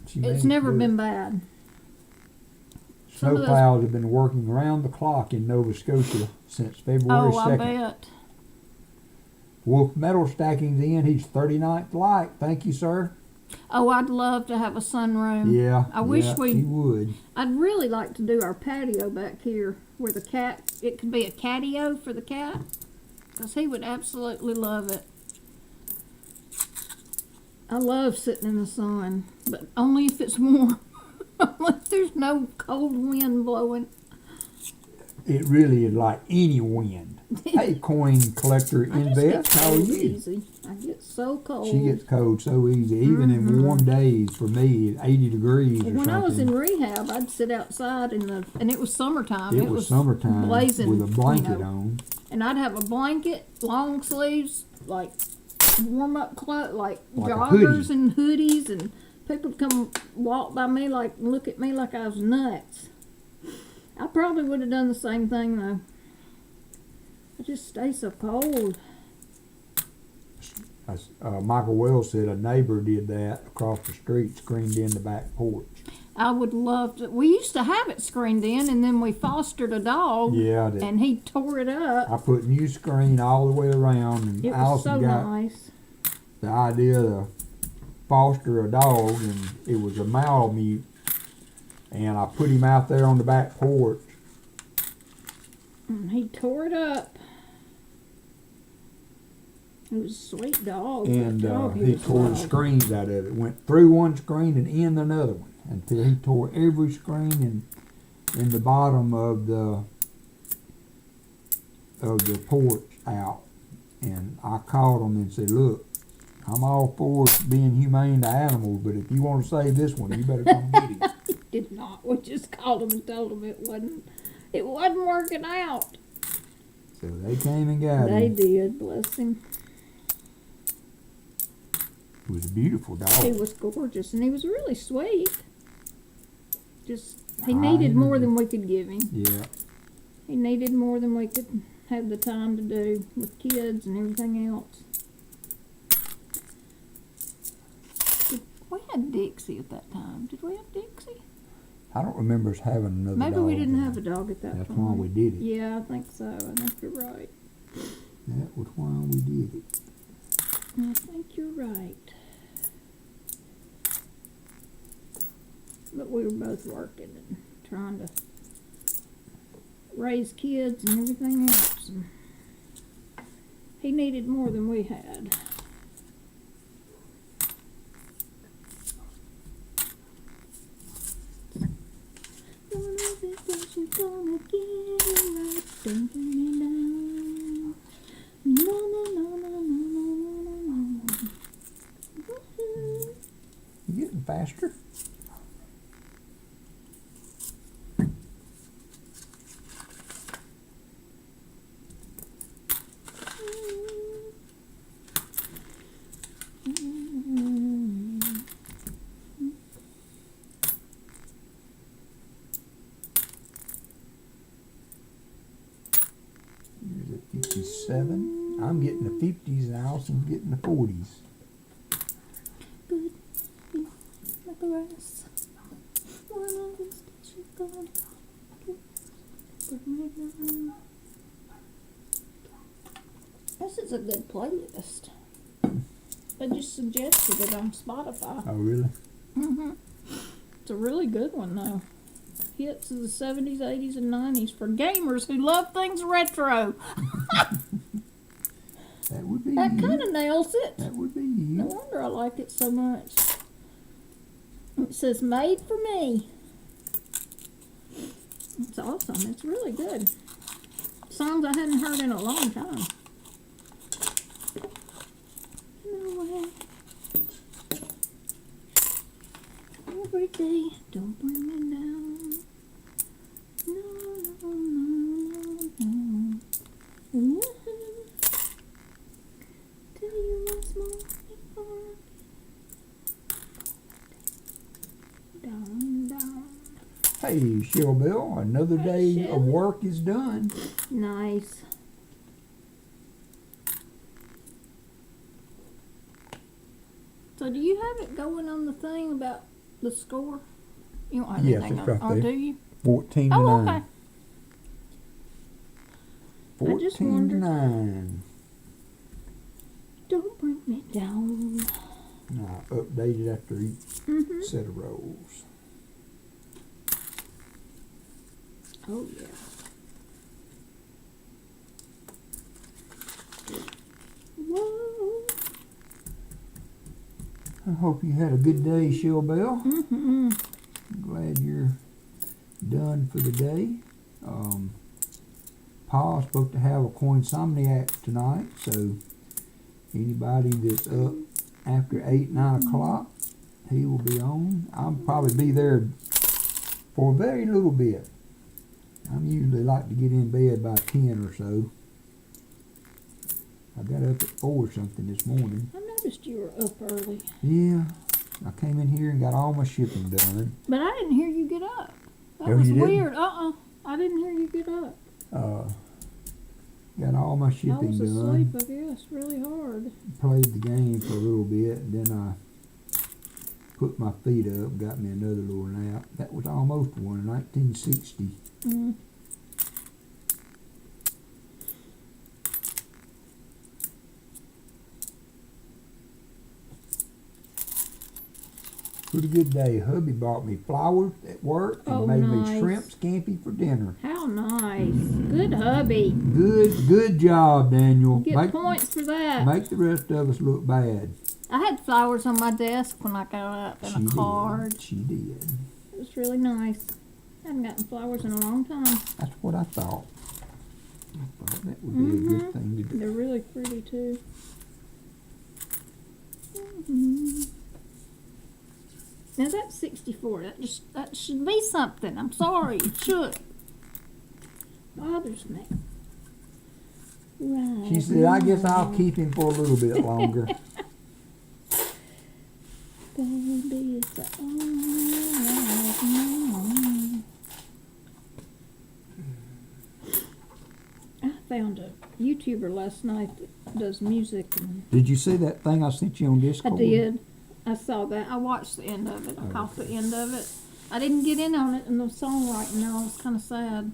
She It's managed never to do been it. bad. Some of those- Snowplows have been working around the clock in Nova Scotia since February Oh, I 2nd. bet. Wolf Metal Stacking's in. He's 39th light. Thank you, sir. Oh, I'd love to have a sunroom. Yeah. I wish yeah, we- he would. I'd really like to do our patio back here where the cat, it could be a catio for the cat, because he would absolutely love it. I love sitting in the sun, but only if it's warm. Unless there's no cold wind blowing. it really is like any wind. Hey, coin collector invest, how are you? Easy. I get so cold. She gets cold so easy, even in warm days. For me, 80 degrees or when something. I was in rehab, I'd sit outside and it was summertime. It was summertime blazing, with a blanket on. And I'd have a blanket, long sleeves, like warm up clothes, like joggers and hoodies, and people would come walk by me look at me like I was nuts. I probably would have done the same thing though. I just stay so cold. Michael Wells said a neighbor did that across the street, screened in the back porch. I would love to. We used to have it screened in, and then we fostered a dog. Yeah, and he tore it up. I put new screen all the way around, and it was Allison so got nice. the idea to foster a dog, and it was a Malamute, and I put him out there on the back porch. And he tore it up. It was a sweet dog. And he tore the screens out of it. Went through one screen and in another one until he tore every screen in the bottom of the porch out. And I called him and said, "Look, I'm all for being humane to animals, but if you want to save this one, you better come get him." He did not. We just called him and told him it wasn't working out. So they came and got him. They did, bless him. It was a beautiful dog. He was gorgeous, and he was really sweet. He needed more than we could give him. Yeah. He needed more than we could have the time to do with kids and everything else. We had Dixie at that time. Did we have Dixie? I don't remember us having another dog. Maybe we didn't have a dog at that time. That's why we did it. Yeah, I think so. I think you're right. That was why we did it. I think you're right. But we were both working and trying to raise kids and everything else. And he needed more than we had. One of the things you're gonna get right, don't bring me down. No, no, no, no, no, no, no, no. You getting faster? Here's a 57. I'm getting the 50s and Allison's getting the 40s. Good, like the rest. One of these days you're gonna put me down. This is a good playlist. I just suggested it on Spotify. Oh, really? It's a really good one, though. Hits of the 70s, 80s, and 90s for gamers who love things retro. That would be That you. kind of nails it. That would be you. No wonder I like it so much. It says made for me. It's awesome. It's really good. Songs I hadn't heard in a long time. No way. Every day, don't bring me down. No, no, no, no, no. Tell you once more before down, down. Hey, Shell Bill, another day Shell. of work is done. Nice. So do you have it going on the thing about the score? You don't have Yes, anything it's on, right or there. do you? 14 to Oh, 9. okay. I just 14 to wondered. 9. Don't bring me down. Now, updated after each set of rolls. Oh, yeah. Whoa. I hope you had a good day, Shell Bell. Mm-hmm. Glad you're done for the day. Pa's supposed to have a coinsomniac tonight, so anybody that's up after 8, 9 o'clock, he will be on. I'll probably be there for a very little bit. I'm usually like to get in bed by 10 or so. I got up at 4 or something this morning. I noticed you were up early. Yeah, I came in here and got all my shipping done. But I didn't hear you get up. That Oh, was you didn't? weird. I didn't hear you get up. Got all my I shipping was done. asleep, I guess, really hard. Played the game for a little bit, and then I put my feet up, got me another little nap. That was almost one, 1960. Mm. Pretty good day. Hubby bought me flowers at work and made me nice. shrimp scampi for dinner. How nice. Good hubby. Good job, Daniel. You get points for that. Make the rest of us look bad. I had flowers on my desk when I got up and a card. She did. It was really nice. I haven't gotten flowers in a long time. That's what I thought. I thought that would be a good thing to do. They're really pretty too. Mm-hmm. Now that's 64. That should be something. I'm sorry. It should. Bothers me. Right. She said, I guess I'll keep him for a little bit longer. Baby, it's alright now. I found a YouTuber last night that does music. And Did you see that thing I sent you on Discord? I did. I saw that. I watched the end of it. I caught the end of it. I didn't get in on it in the songwriting now. I was kind of sad.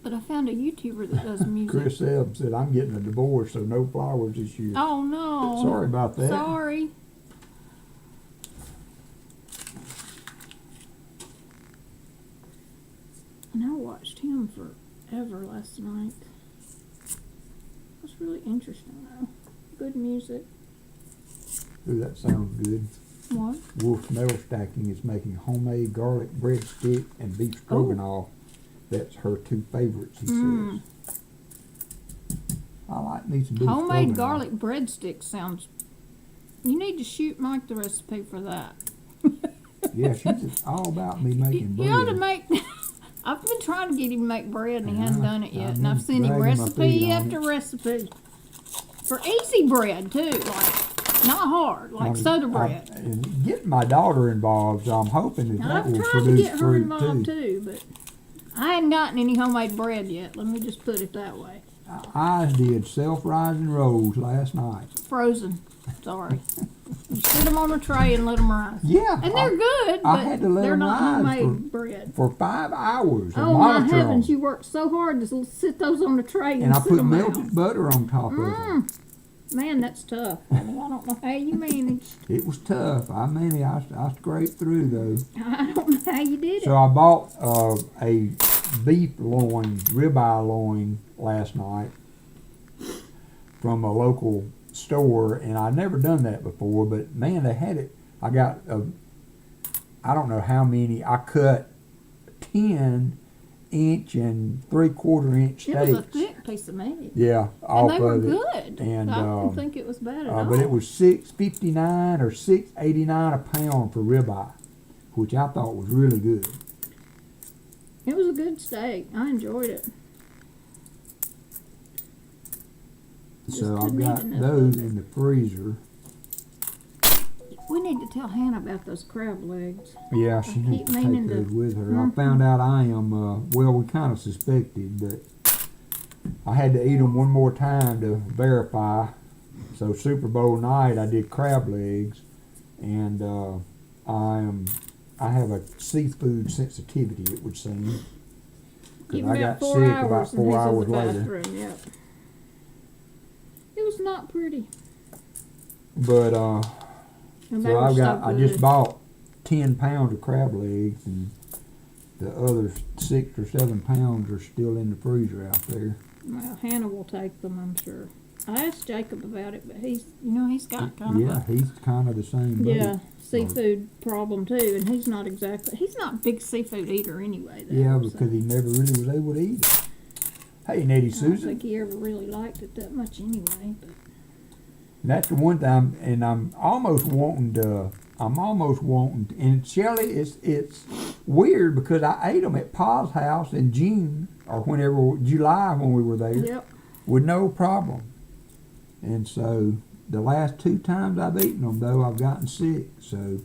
But I found a YouTuber that does music. Chris Ebb said, I'm getting a divorce, so no flowers this year. Oh no. Sorry about that. Sorry. And I watched him forever last night. It was really interesting though. Good music. Ooh, that sounds good. What? Wolf Metal Stacking is making homemade garlic breadstick and beef stroganoff. That's her 2 favorites, he says. I like me some beef Homemade stroganoff. garlic breadstick sounds. You need to shoot Mike the recipe for that. Yeah, she's all about me making bread. You ought to make. I've been trying to get him to make bread and he hasn't done it yet. I've And I've been sent him dragging my recipe feet on after it. recipe. For easy bread too, like not hard, like soda bread. And getting my daughter involved, so I'm hoping that Now, that I've will tried to produce get her fruit involved too. too, but I hadn't gotten any homemade bread yet. Let me just put it that way. I did self-rising rolls last night. Frozen. Sorry. You sit them on a tray and let them rise. Yeah. And they're good, I but had to let they're them not rise homemade bread. for 5 hours. Oh my monitor 'em. heavens! You worked so hard to sit those on the tray and, And I sit put them melted out. butter on top of them. Man, that's tough. I don't know how you managed. It was tough. I scraped through though. I don't know how you did it. So I bought a beef loin, ribeye loin last night from a local store, and I'd never done that before, but man, they had it. I got, I don't know how many, I cut 10-inch and 3/4-inch steaks. It was a thick piece of meat. Yeah, And off they were of it. good. And, I didn't think it was bad at all. But it was $6.59 or $6.89 a pound for ribeye, which I thought was really good. It was a good steak. I enjoyed it. So Just I've couldn't eat got enough those of it. in the freezer. We need to tell Hannah about those crab legs. Yeah, she keep needs to take meaning to- those with her. I found out I am, well, we kind of suspected, but I had to eat them one more time to verify. So Super Bowl night, I did crab legs, and I have a seafood sensitivity, it would seem. 'Cause Even I about got 4 sick hours about and 4 he's hours in the later. bathroom. Yep. It was not pretty. But And they so were I've so got, I good. just bought 10 pounds of crab legs, and the other 6 or 7 pounds are still in the freezer out there. Well, Hannah will take them, I'm sure. I asked Jacob about it, but he's got kind Yeah, of he's kind of the same boat. a seafood problem too, and he's not a big seafood eater anyway. Though, Yeah, because he never really was able to eat it. Hey, Nettie I don't Susan. think he ever really liked it that much anyway. But And that's the one thing, and I'm almost wanting, and Shelley, it's weird because I ate them at Pa's house in June, or July when we were there, yep. with no problem. And so, the last 2 times I've eaten them, though, I've gotten sick, so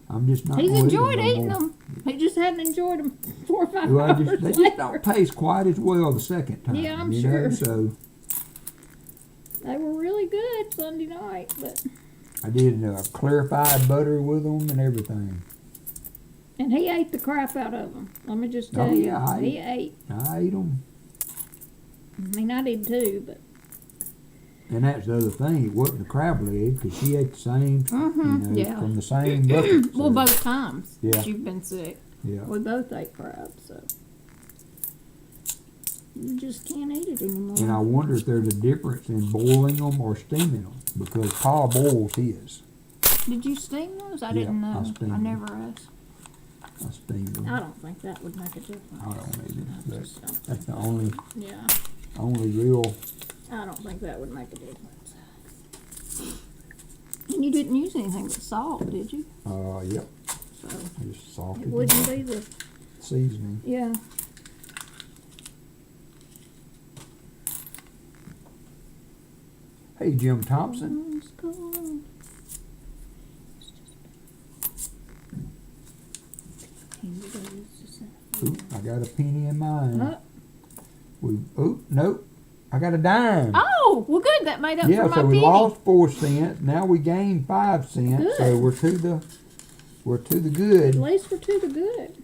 I'm just not He's gonna enjoyed eat eating them. He just hadn't enjoyed them 4 or 5 Well, hours they later. just don't taste quite as well the second time. Yeah, I'm you sure. know, so They were really good Sunday night, but I did clarified butter with them and everything. and he ate the crap out of them. Let me just tell Oh, you, yeah, he ate. I ate them. I mean, I did too, but And that's the other thing. It wasn't the crab leg because she ate the same, yeah. from the same bucket. well, both times Yeah. that you've been sick, Yeah. we both ate crab, so you just can't eat it anymore. And I wonder if there's a difference in boiling them or steaming them because Pa boils his. Did you steam those? I Yeah, didn't I know. steamed I them. never asked. I steamed them. I don't think that would make a difference. I don't either. I But just don't that's the think yeah, only real. I don't think that would make a difference. And you didn't use anything but salt, did you? Yep. So Just salted it them, wouldn't be the seasoning. yeah. Hey, Jim Thompson. It's cold. Oop, I got a penny in mine. Uh, Nope. I got a dime. oh, well, good. That made up Yeah, for my so we penny. lost 4 cents. Now we gained 5 cents. Good. So we're to the At good. least we're to the good.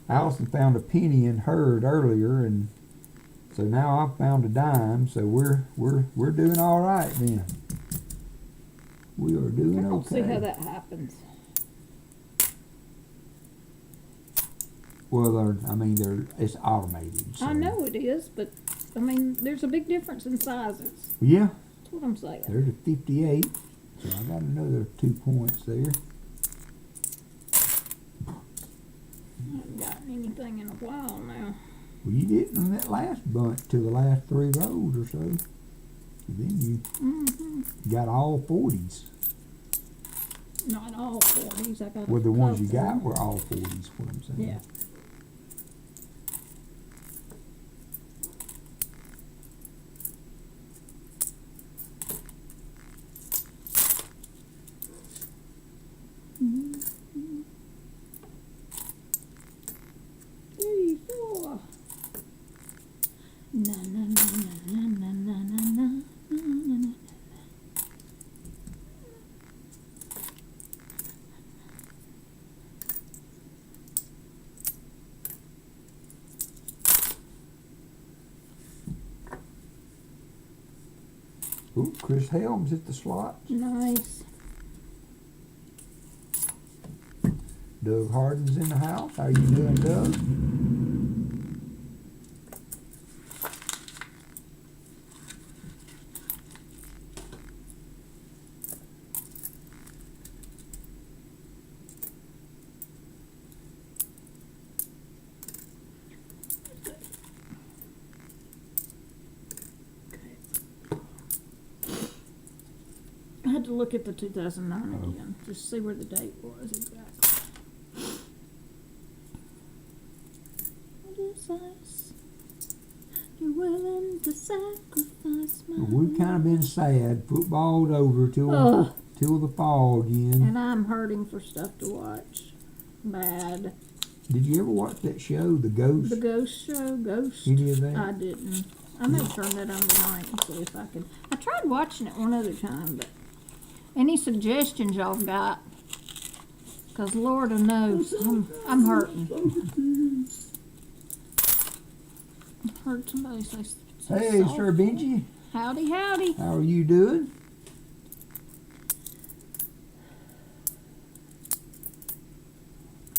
Allison found a penny in hers earlier, and so now I found a dime. So we're doing all right then. We are doing I don't okay. see how that happens. Well, it's automated. So. I know it is, but I mean, there's a big difference in sizes. Yeah, That's what I'm saying. there's a 58. So I got another 2 points there. I haven't gotten anything in a while now. Well, you didn't on that last bunch till the last 3 rows or so. And then you got all 40s. Not all 40s. I got Well, the a ones you couple. got were all 40s, what I'm saying. Yeah. Three, four. Na na na na na na na na na na. Ooh, Chris Helms hit the slot. Nice. Doug Harden's in the house. How you doing, Doug? I had to look at the 2009 again, just see where the date was exactly. What is this? You're willing to sacrifice my We've kind of been sad. Football's over till Ugh. the fall again. And I'm hurting for stuff to watch. Bad. Did you ever watch that show, The Ghost? The Ghost Show, Ghost. Any of that? I didn't. I may turn that on tonight and see if I can. I tried watching it one other time, but any suggestions y'all got? Cause Lord knows I'm hurting. I heard somebody say. Hey, Sir Benji. Howdy, howdy. How are you doing?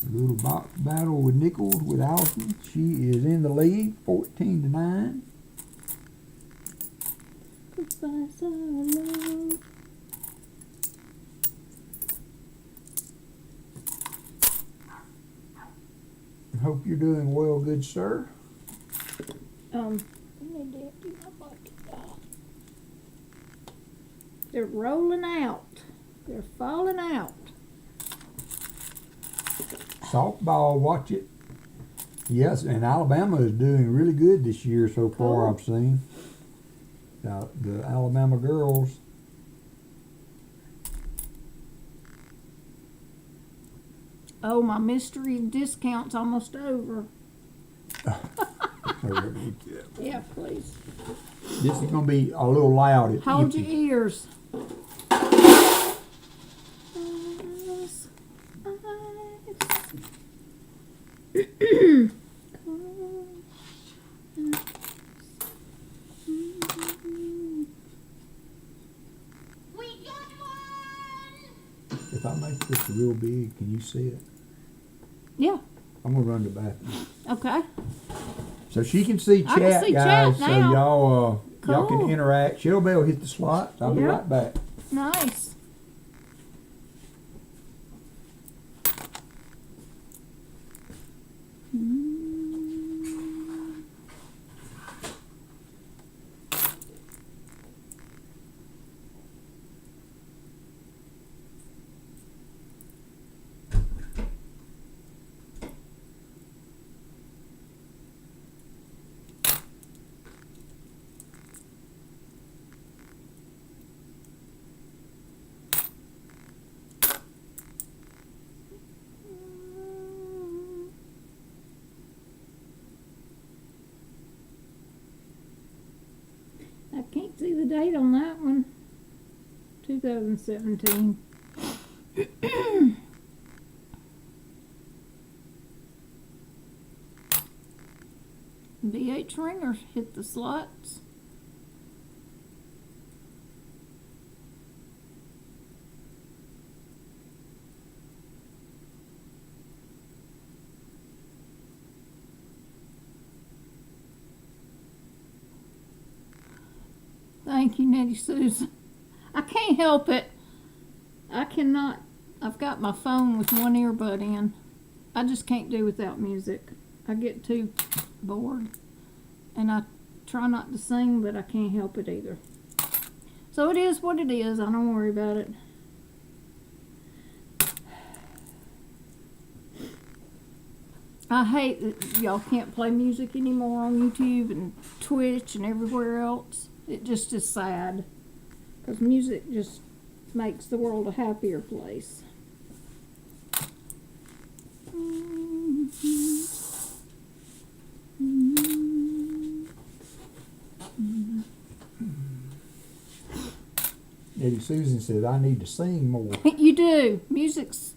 A little box battle with Nichols with Alyson. She is in the lead, 14-9. spice of love. Hope you're doing well, good sir. I need to empty my bucket. They're rolling out. They're falling out. Softball, watch it. Yes, and Alabama is doing really good this year so far, Cool. I've seen. The Alabama girls. Oh, my mystery discount's almost over. Yeah, please. This is going to be a little loud. It's Hold empty. your ears. If I make this real big, can you see it? Yeah, I'm going to run to the bathroom. okay. So she can see I can chat, see guys. chat So now. y'all can Cool. interact. She'll be able to hit the slots. I'll be Yeah. right back. Nice. I can't see the date on that one. 2017. BH Ringer hit the slots. Thank you, Nettie Susan. I can't help it. I cannot. I've got my phone with one earbud in. I just can't do without music. I get too bored. And I try not to sing, but I can't help it either. So it is what it is. I don't worry about it. I hate that y'all can't play music anymore on YouTube and Twitch and everywhere else. It just is sad. Because music just makes the world a happier place. Eddie Susan said, I need to sing more. You do. Music's...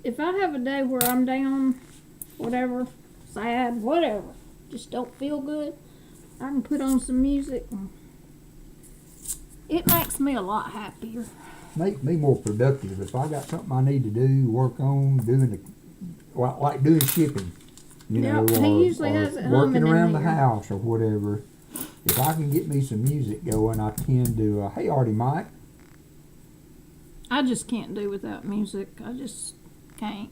If I have a day where I'm down, whatever, sad, whatever, just don't feel good, I can put on some music and it makes me a lot happier. Make me more productive. If I got something I need to do, work on, like doing shipping, you know, Yep, he usually has it humming working in around the there. house or whatever. If I can get me some music going, I tend to, hey Artie Mike. I just can't do without music. I just can't.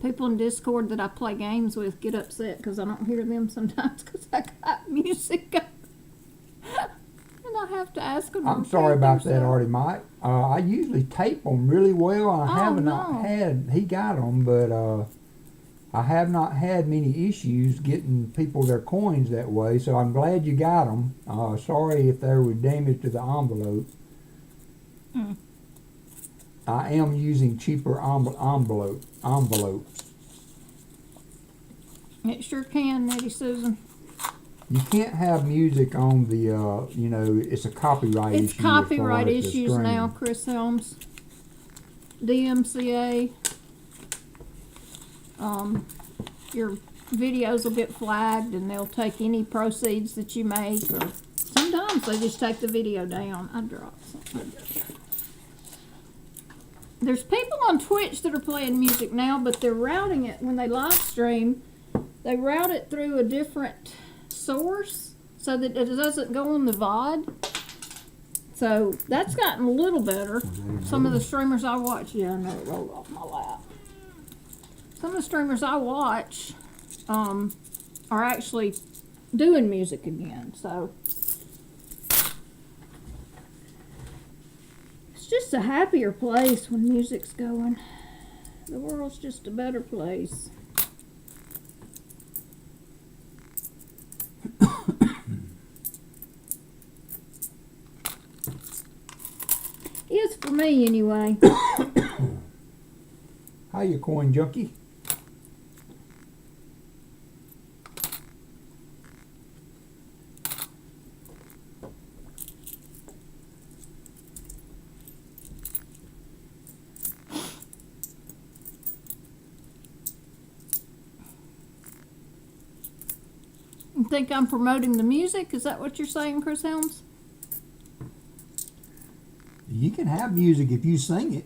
People in Discord that I play games with get upset because I don't hear them sometimes because I got music up. And I have to ask them. to I'm sorry repeat about that, themselves. Artie Mike. I usually tape them really well. I have not no. had, he got them, but I have not had many issues getting people their coins that way, so I'm glad you got them. Sorry if there was damage to the envelope. Mm. I am using cheaper envelopes. It sure can, Nettie Susan. You can't have music on the, you know, it's a copyright issue. It's as far copyright as the issues stream. now, Chris Helms. DMCA. Your videos will get flagged and they'll take any proceeds that you make, or sometimes they just take the video down. I dropped something. There's people on Twitch that are playing music now, but they're routing it when they live stream. They route it through a different source, so that it doesn't go on the VOD. So that's gotten a little better. Some of the streamers I watch, yeah, I know it rolled off my lap. Some of the streamers I watch are actually doing music again. So it's just a happier place when music's going. The world's just a better place. Is for me anyway. How you, coin junkie? You think I'm promoting the music? Is that what you're saying, Chris Helms? You can have music if you sing it.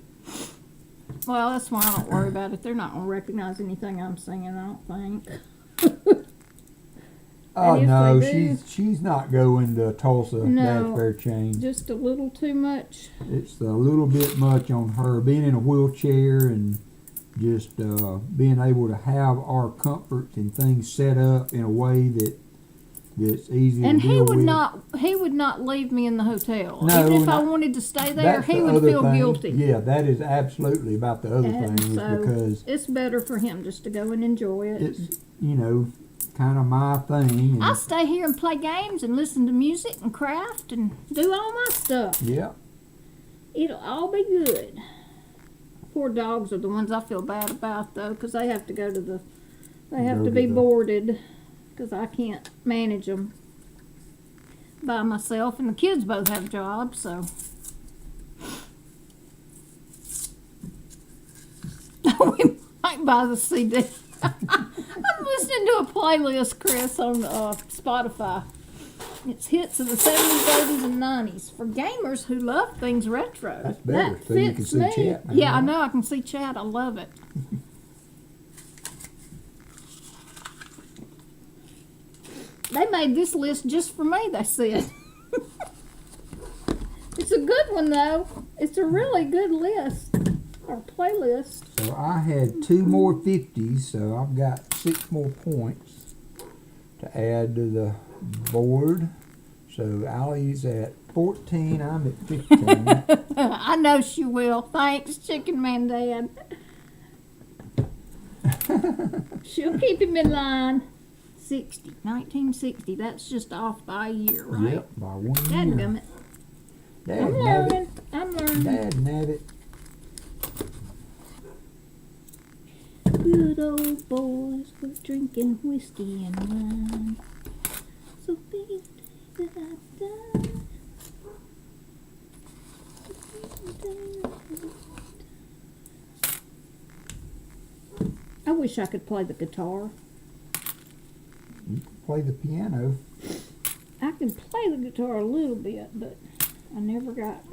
Well, that's why I don't worry about it. They're not going to recognize anything I'm singing, I don't think. Oh And if no, they do- she's not going to Tulsa. No. That's fair change. Just a little too much. It's a little bit much on her being in a wheelchair and just being able to have our comforts and things set up in a way that's easy And to deal with. he would not leave me in the hotel. No, Even if I not- wanted to stay there, That's he the would other feel thing. guilty. Yeah, that is absolutely about the other And thing, is so because it's better for him just to go and enjoy it. it's, kind of my thing. And I'll stay here and play games and listen to music and craft and do all my stuff. yeah, It'll all be good. Poor dogs are the ones I feel bad about, though, because they have to go to the, they have Go to to be the- boarded, because I can't manage them by myself, and the kids both have jobs, so. We might buy the CD. I'm listening to a playlist, Chris, on Spotify. It's hits of the 70s, 80s, and 90s for gamers who love things retro. That's better, That so you can fits see me. chat now. Yeah, I know. I can see chat. I love it. They made this list just for me, they said. It's a good one, though. It's a really good list, or playlist. so I had 2 more 50s, so I've got 6 more points to add to the board. So Ally's at 14, I'm at 15. I know she will. Thanks, Chicken Man Dad. She'll keep him in line. 1960. That's just off by a year, right? Yep, by 1 year. Dadgummit. Dad I'm nabbit. learning. I'm learning. Dad nabbit. Good old boys were drinking whiskey and wine. So big that I died. I wish I could play the guitar. You can play the piano. I can play the guitar a little bit, but I never got.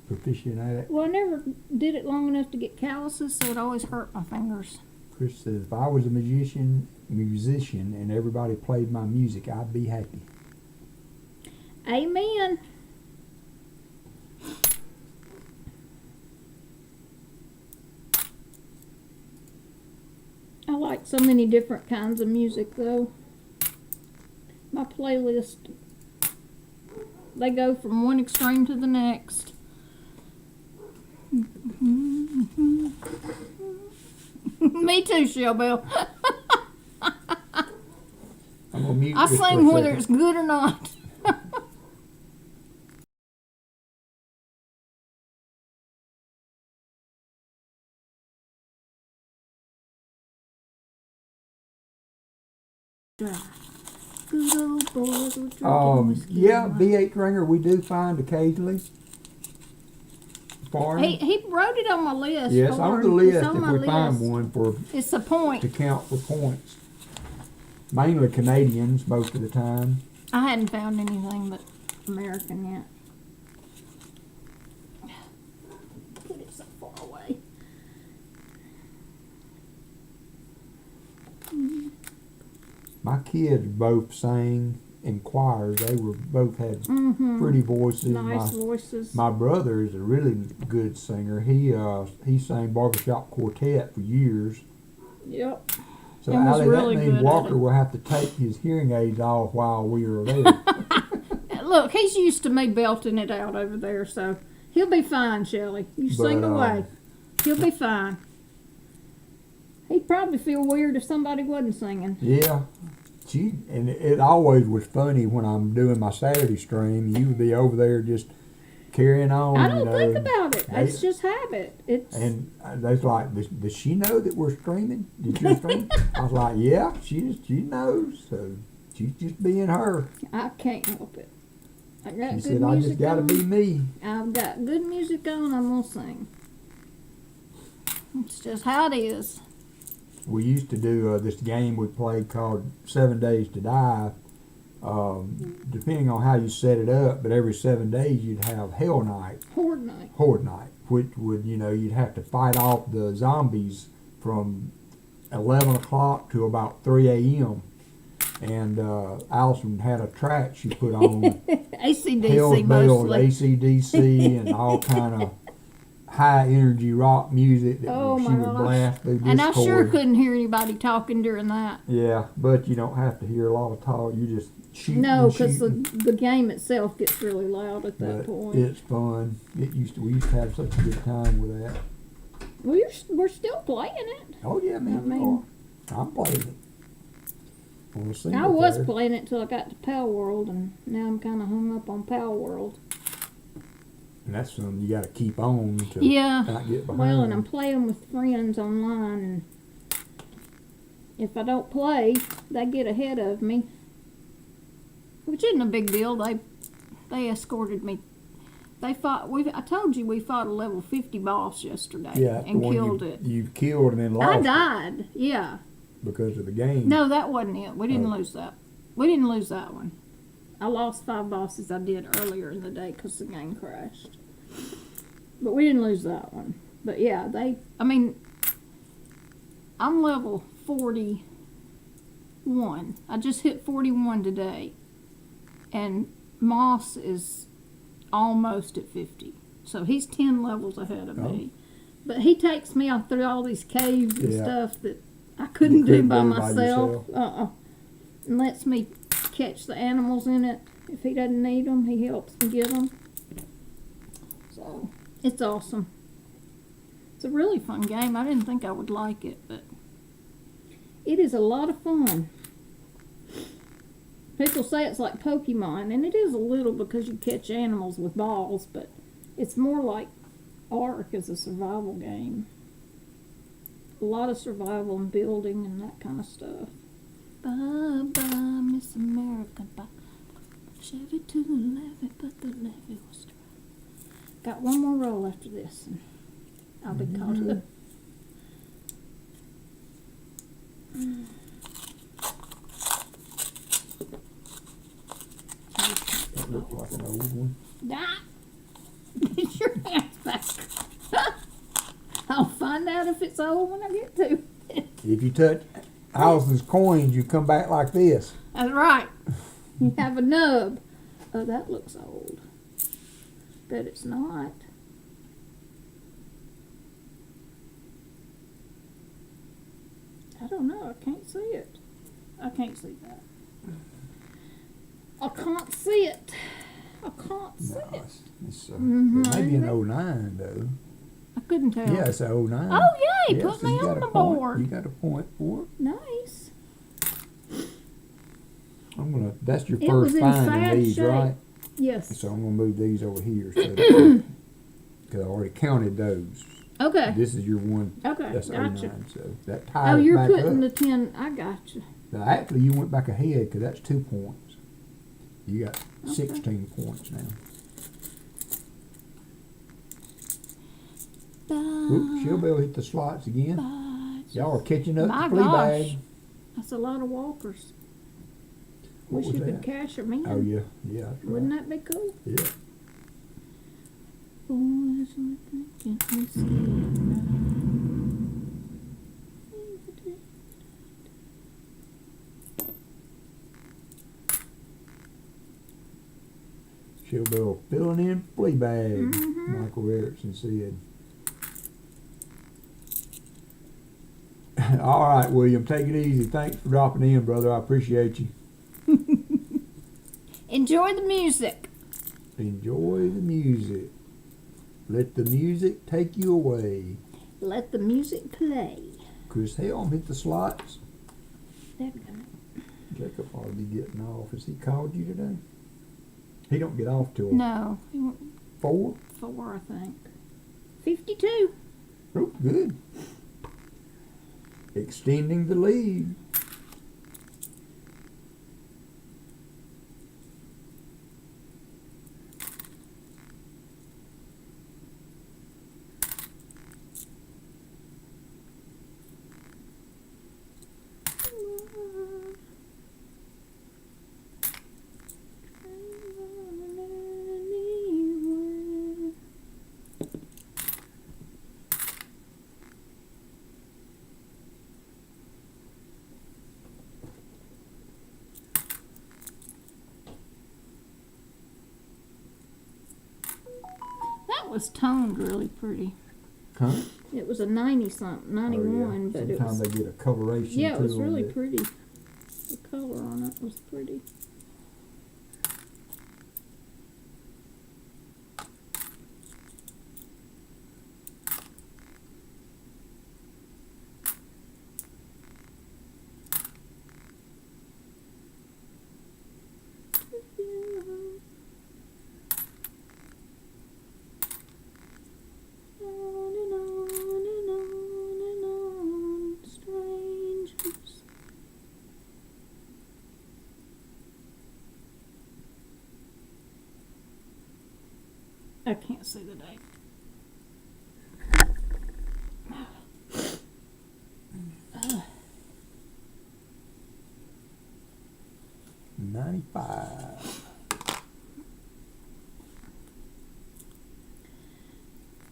Proficient at it. Well, I never did it long enough to get calluses, so it always hurt my fingers. Chris says, if I was a musician, and everybody played my music, I'd be happy. Amen. I like so many different kinds of music, though. My playlist, they go from one extreme to the next. Me too, Shellbell. I'm gonna mute I this for a sing whether second. it's good or not. Good old boys were drinking whiskey. Yeah, and wine. V8 ringer we do find occasionally. Farm. He wrote it on my list. Yes, on Farm. the list It's on if my we find list. one for It's a point. to count for points. Mainly Canadians most of the time. I hadn't found anything but American yet. Put it so far away. My kids both sang in choirs. They were both had Mm-hmm. pretty voices. Nice voices. My brother is a really good singer. He sang barbershop quartet for years. Yep. So And was Allie, really that good means at Walker it. will have to take his hearing aids off while we are there. Look, he's used to me belting it out over there, so he'll be fine, Shelley. You sing But, away. He'll be fine. He'd probably feel weird if somebody wasn't singing. Yeah. And it always was funny when I'm doing my Saturday stream. You would be over there just carrying on. I don't think about it. They- It's just habit. It's And they's like, does she know that we're streaming? Did you stream? I was like, yeah, she knows. So she's just being her. I can't help it. I got She good said, I just music got to on. be me. I've got good music on. I'm gonna sing. It's just how it is. We used to do this game we played called 7 Days to Die. Depending on how you set it up, but every 7 days you'd have Hell Night. Horde night. Which would, you'd have to fight off the zombies from 11 o'clock to about 3 a.m. And Alyson had a track she put on Hell's ACDC Bells, mostly. AC/DC, and all kind of high energy rock music that Oh she my would gosh. blast through Discord. And I sure couldn't hear anybody talking during that. Yeah, but you don't have to hear a lot of talk. You just shoot. No, because the game itself gets really loud at that But point. it's fun. We used to have such a good time with that. We're still playing it. Oh yeah, man. I mean- I'm playing it. On a single I was player. playing it till I got to Pal World, and now I'm kind of hung up on Pal World. And that's something you got to keep on to Yeah. not get behind. Well, and I'm playing with friends online, and if I don't play, they get ahead of me, which isn't a big deal. They escorted me. They fought. I told you we fought a level 50 boss yesterday yeah, and the one killed it. You killed and then lost I it died. Yeah. because of the game. No, that wasn't it. We didn't Oh. lose that. We didn't lose that one. I lost 5 bosses I did earlier in the day because the game crashed. But we didn't lose that one. But yeah, I'm level 41. I just hit 41 today. And Moss is almost at 50. So he's 10 levels ahead of me. But he takes me off through all these caves and Yeah. stuff that I couldn't do couldn't by do by myself. yourself. And lets me catch the animals in it. If he doesn't need them, he helps me get them. So, it's awesome. It's a really fun game. I didn't think I would like it, but it is a lot of fun. People say it's like Pokemon, and it is a little because you catch animals with balls, but it's more like Ark as a survival game. A lot of survival and building and that kind of stuff. Bye bye, Miss America, bye. Chevy to the levee, but the levee was dry. Got one more roll after this, and I'll be caught up. That looks like an old one. Ah! Get your hands back. I'll find out if it's old when I get to it. If you touch Alyson's coins, you come back like this. That's right. You have a nub. Oh, that looks old. Bet it's not. I don't know. I can't see it. I can't see that. I can't see it. I can't see No, it. it's Mhm. maybe an 09 though. I couldn't tell. Yeah, it's an 09. Oh, yay! Yeah, Put so me you got on a the point. board. You got a point for it. Nice. That's your It was first in find sad in these, shape. right? Yes. So I'm gonna move these over here because I already counted those. Okay. This is your one. Okay. That's Gotcha. 09. So that ties Oh, you're back putting up. the 10. I gotcha. Now, actually, you went back ahead because that's 2 points. You got 16 points now. Oops, Shellbell hit the slots again. Y'all are catching up My to Fleabag. gosh. That's a lot of walkers. What Wish was you could that? cash them in. Oh yeah, yeah. That's right. Wouldn't that be cool? Yeah. Boys are thinking we see Michael Erickson said. All right, William, take it easy. Thanks for dropping in, brother. I appreciate you. Enjoy the music. Enjoy the music. Let the music take you away. Let the music play. Chris Helm hit the slots. Dadgummit. Jacob ought to be getting off. Has he called you today? He don't get off till No, he went 4? 4, I think. 52. Oh, good. Extending the lead. That was toned really pretty. Huh? It was a 90-something, 91, but it Sometimes was... they get a coloration Yeah, it was to 'em really that- pretty. The color on it was pretty. On and on and on and on, strangers. I can't see the date. Ugh. 95.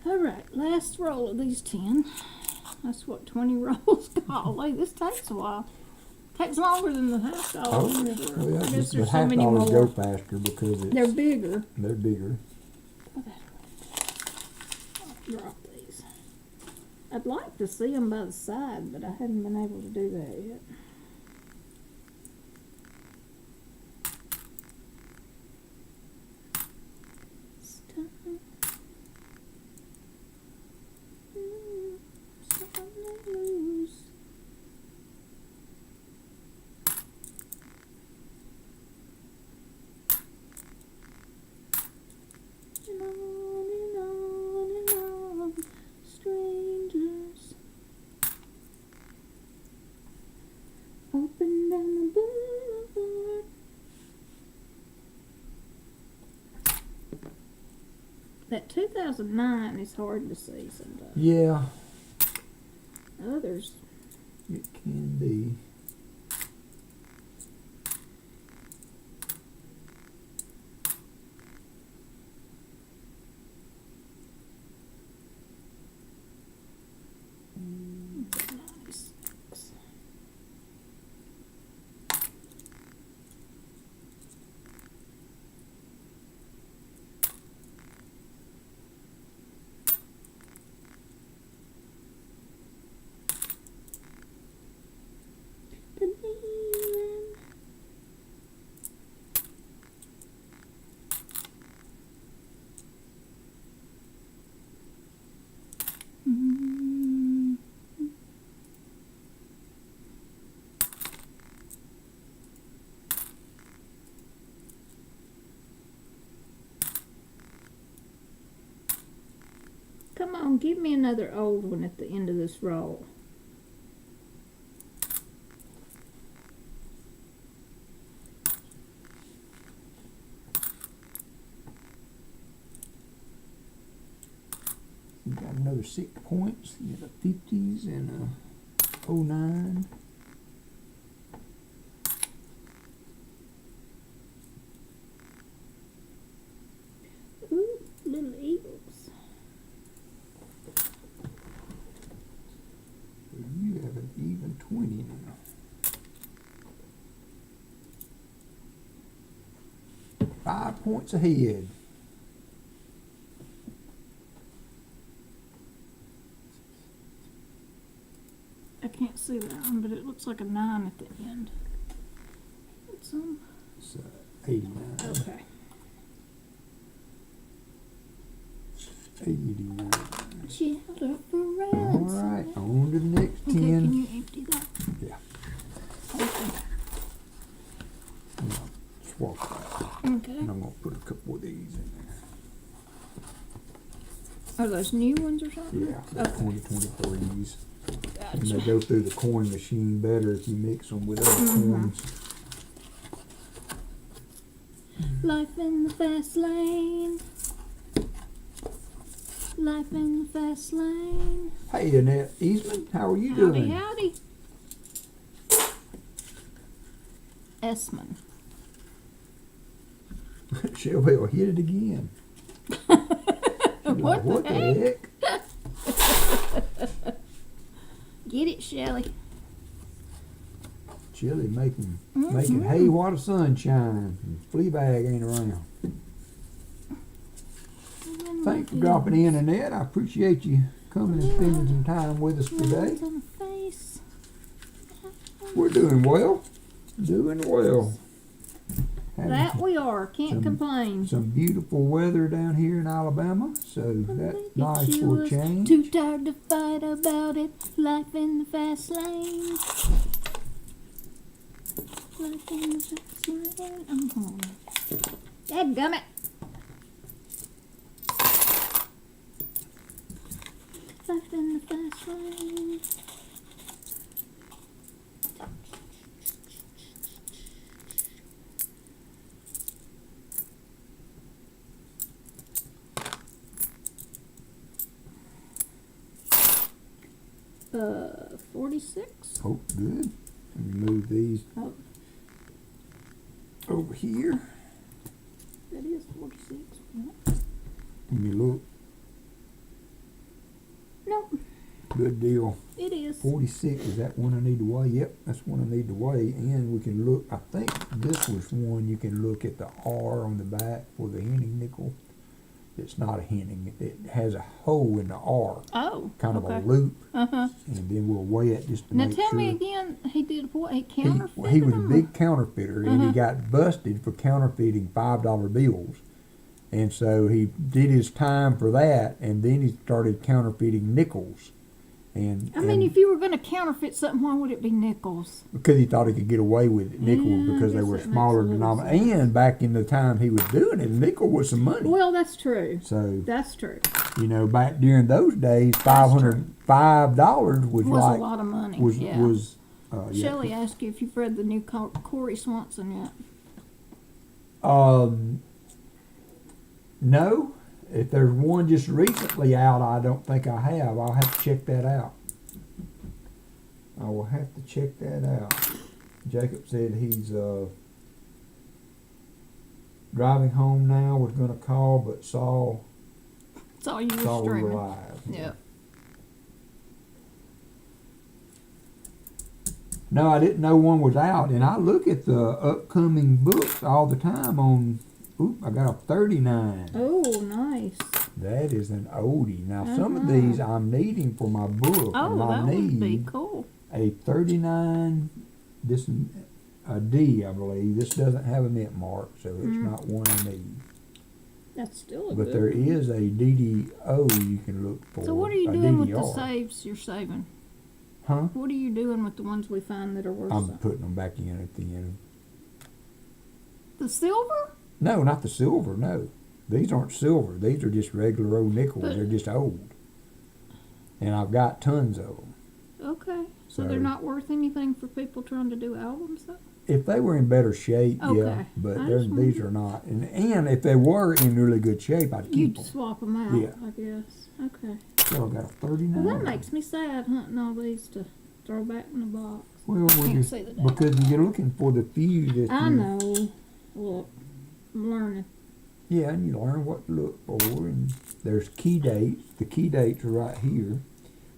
All right, last roll of these 10. That's what 20 rolls. Golly, this takes a while. Takes longer than the half Oh, dollars. yeah. for sure. Well, yeah, I guess just the there's so half many dollars more. go faster because it's, They're bigger. they're bigger. I'll drop these. I'd like to see them by the side, but I haven't been able to do that yet. Stop. Stop loose. And on and on and on, strangers. Open down the boulevard. That 2009 is hard to see sometimes. Yeah, Others, it can be. nice. Believing. Mm. Come on, give me another old one at the end of this roll. You got another 6 points. You got a 50s and a 09. Ooh, little eagles. So you have an even 20 now. $5 points ahead. can't see that one, but it looks like a 9 at the end. It's It's 89. okay. 89. Shelter for All ransom. right, on to the next Okay, 10. can you empty that? Yeah. Okay. I'm gonna swap that. Okay. And I'm gonna put a couple of these in Are those new ones or something? there. Yeah, Okay. 2023s. And they Gotcha. go through the coin machine better if you mix them with other coins. Life in the fast lane. Life in the fast lane. Hey, Annette Eastman, how are you Howdy, doing? howdy. Esman. Shelby will hit it again. She's like, What the heck? heck? Get it, Shelly. Chili making hay while the sun shines. And Fleabag ain't around. Thanks for dropping in, Annette. I appreciate you coming and spending some time with us today. Face. We're doing well. Doing well. Having That we are. Can't some- complain. some beautiful weather down here in Alabama, so that's nice for a change. Too tired to fight about it. Life in the fast lane. Life in the fast lane. I'm home. Dadgummit. Life in the fast lane. Uh, 46. Oh, good. Let me move these Oh, over here. that is 46. When you look, Nope, good deal. it is. 46, is that one I need to weigh? Yep, that's one I need to weigh. And we can look, I think this was one you can look at the R on the back for the henning nickel. It's not a henning, it has a hole in the R, Oh, kind of okay. a loop, Uh-huh. and then we'll weigh it just to Now make tell sure. me again, he did what? He He, counterfeited he was a them? big counterfeiter, and he Uh-huh. got busted for counterfeiting $5 bills. And so he did his time for that, and then he started counterfeiting nickels. And, I mean, and if you were going to counterfeit something, why would it be nickels? because he thought he could get away with it, nickels, Yeah, I because they guess were that makes smaller a little denominations. sense. And back in the time he was doing it, a nickel was some money. Well, that's true. So, That's true. you know, back during those days, $505 was Was like, a lot of money. was, yeah. yeah. Shelley asked you if you've read the new Corey Swanson yet. No. If there's one just recently out, I don't think I have. I'll have to check that out. I will have to check that out. Jacob said he's driving home now, was going to call, but saw Saw you were we were streaming. live. Yeah. No, I didn't know one was out, and I look at the upcoming books all the time on, I got a 39. Oh, nice. That is an oldie. Now, some of Uh-huh. these I'm needing for my book, Oh, and I that would be need cool. a 39, this a D, I believe. This doesn't have a mint mark, so it's not one I need. That's still a But good there one. is a DDO you can look for. So what are you a doing with the DDR. saves you're saving? Huh? What are you doing with the ones we find that are worth I'm something? putting them back in at the end. The silver? No, not the silver, no. These aren't silver. These are just regular old nickels. But- They're just old. And I've got tons of them. Okay. So So- they're not worth anything for people trying to do albums, though? If they were in better shape, yeah, Okay. but I they're, just these wondered. are not. And if they were in really good shape, I'd keep You'd them. swap them out, Yeah. I guess. Okay. So I've got a 39. Well, that makes me sad hunting all these to throw back in the box. Well, we're Can't just, see the date. because you're looking for the few that I you, know. Look, I'm learning. yeah, and you learn what to look for. And there's key dates. The key dates are right here.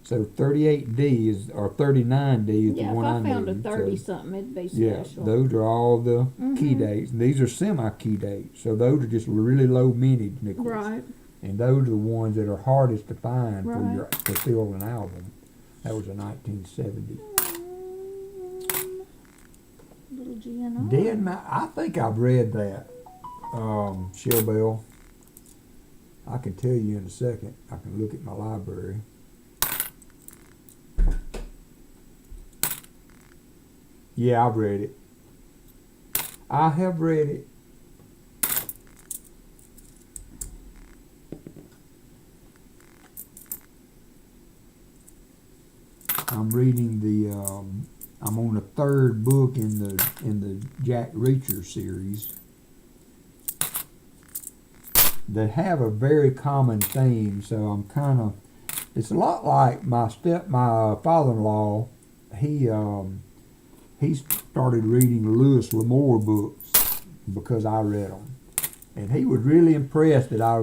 So 38D is, or 39D is Yeah, the if one I I found a need. 30-something, it'd be Yeah, special. those are all the key Mhm. dates. And these are semi-key dates. So those are just really low mintage nickels. Right. And those are the ones that are hardest to find Right. to fill an album. That was a 1970. Little GNR. Dead Mouse. I think I've read that. Shell Bell. I can tell you in a second. I can look at my library. Yeah, I've read it. I have read it. I'm reading the. I'm on the third book in the Jack Reacher series. They have a very common theme, so I'm kind of. It's a lot like my father-in-law. He started reading Lewis L'Amour books because I read them, and he was really impressed that I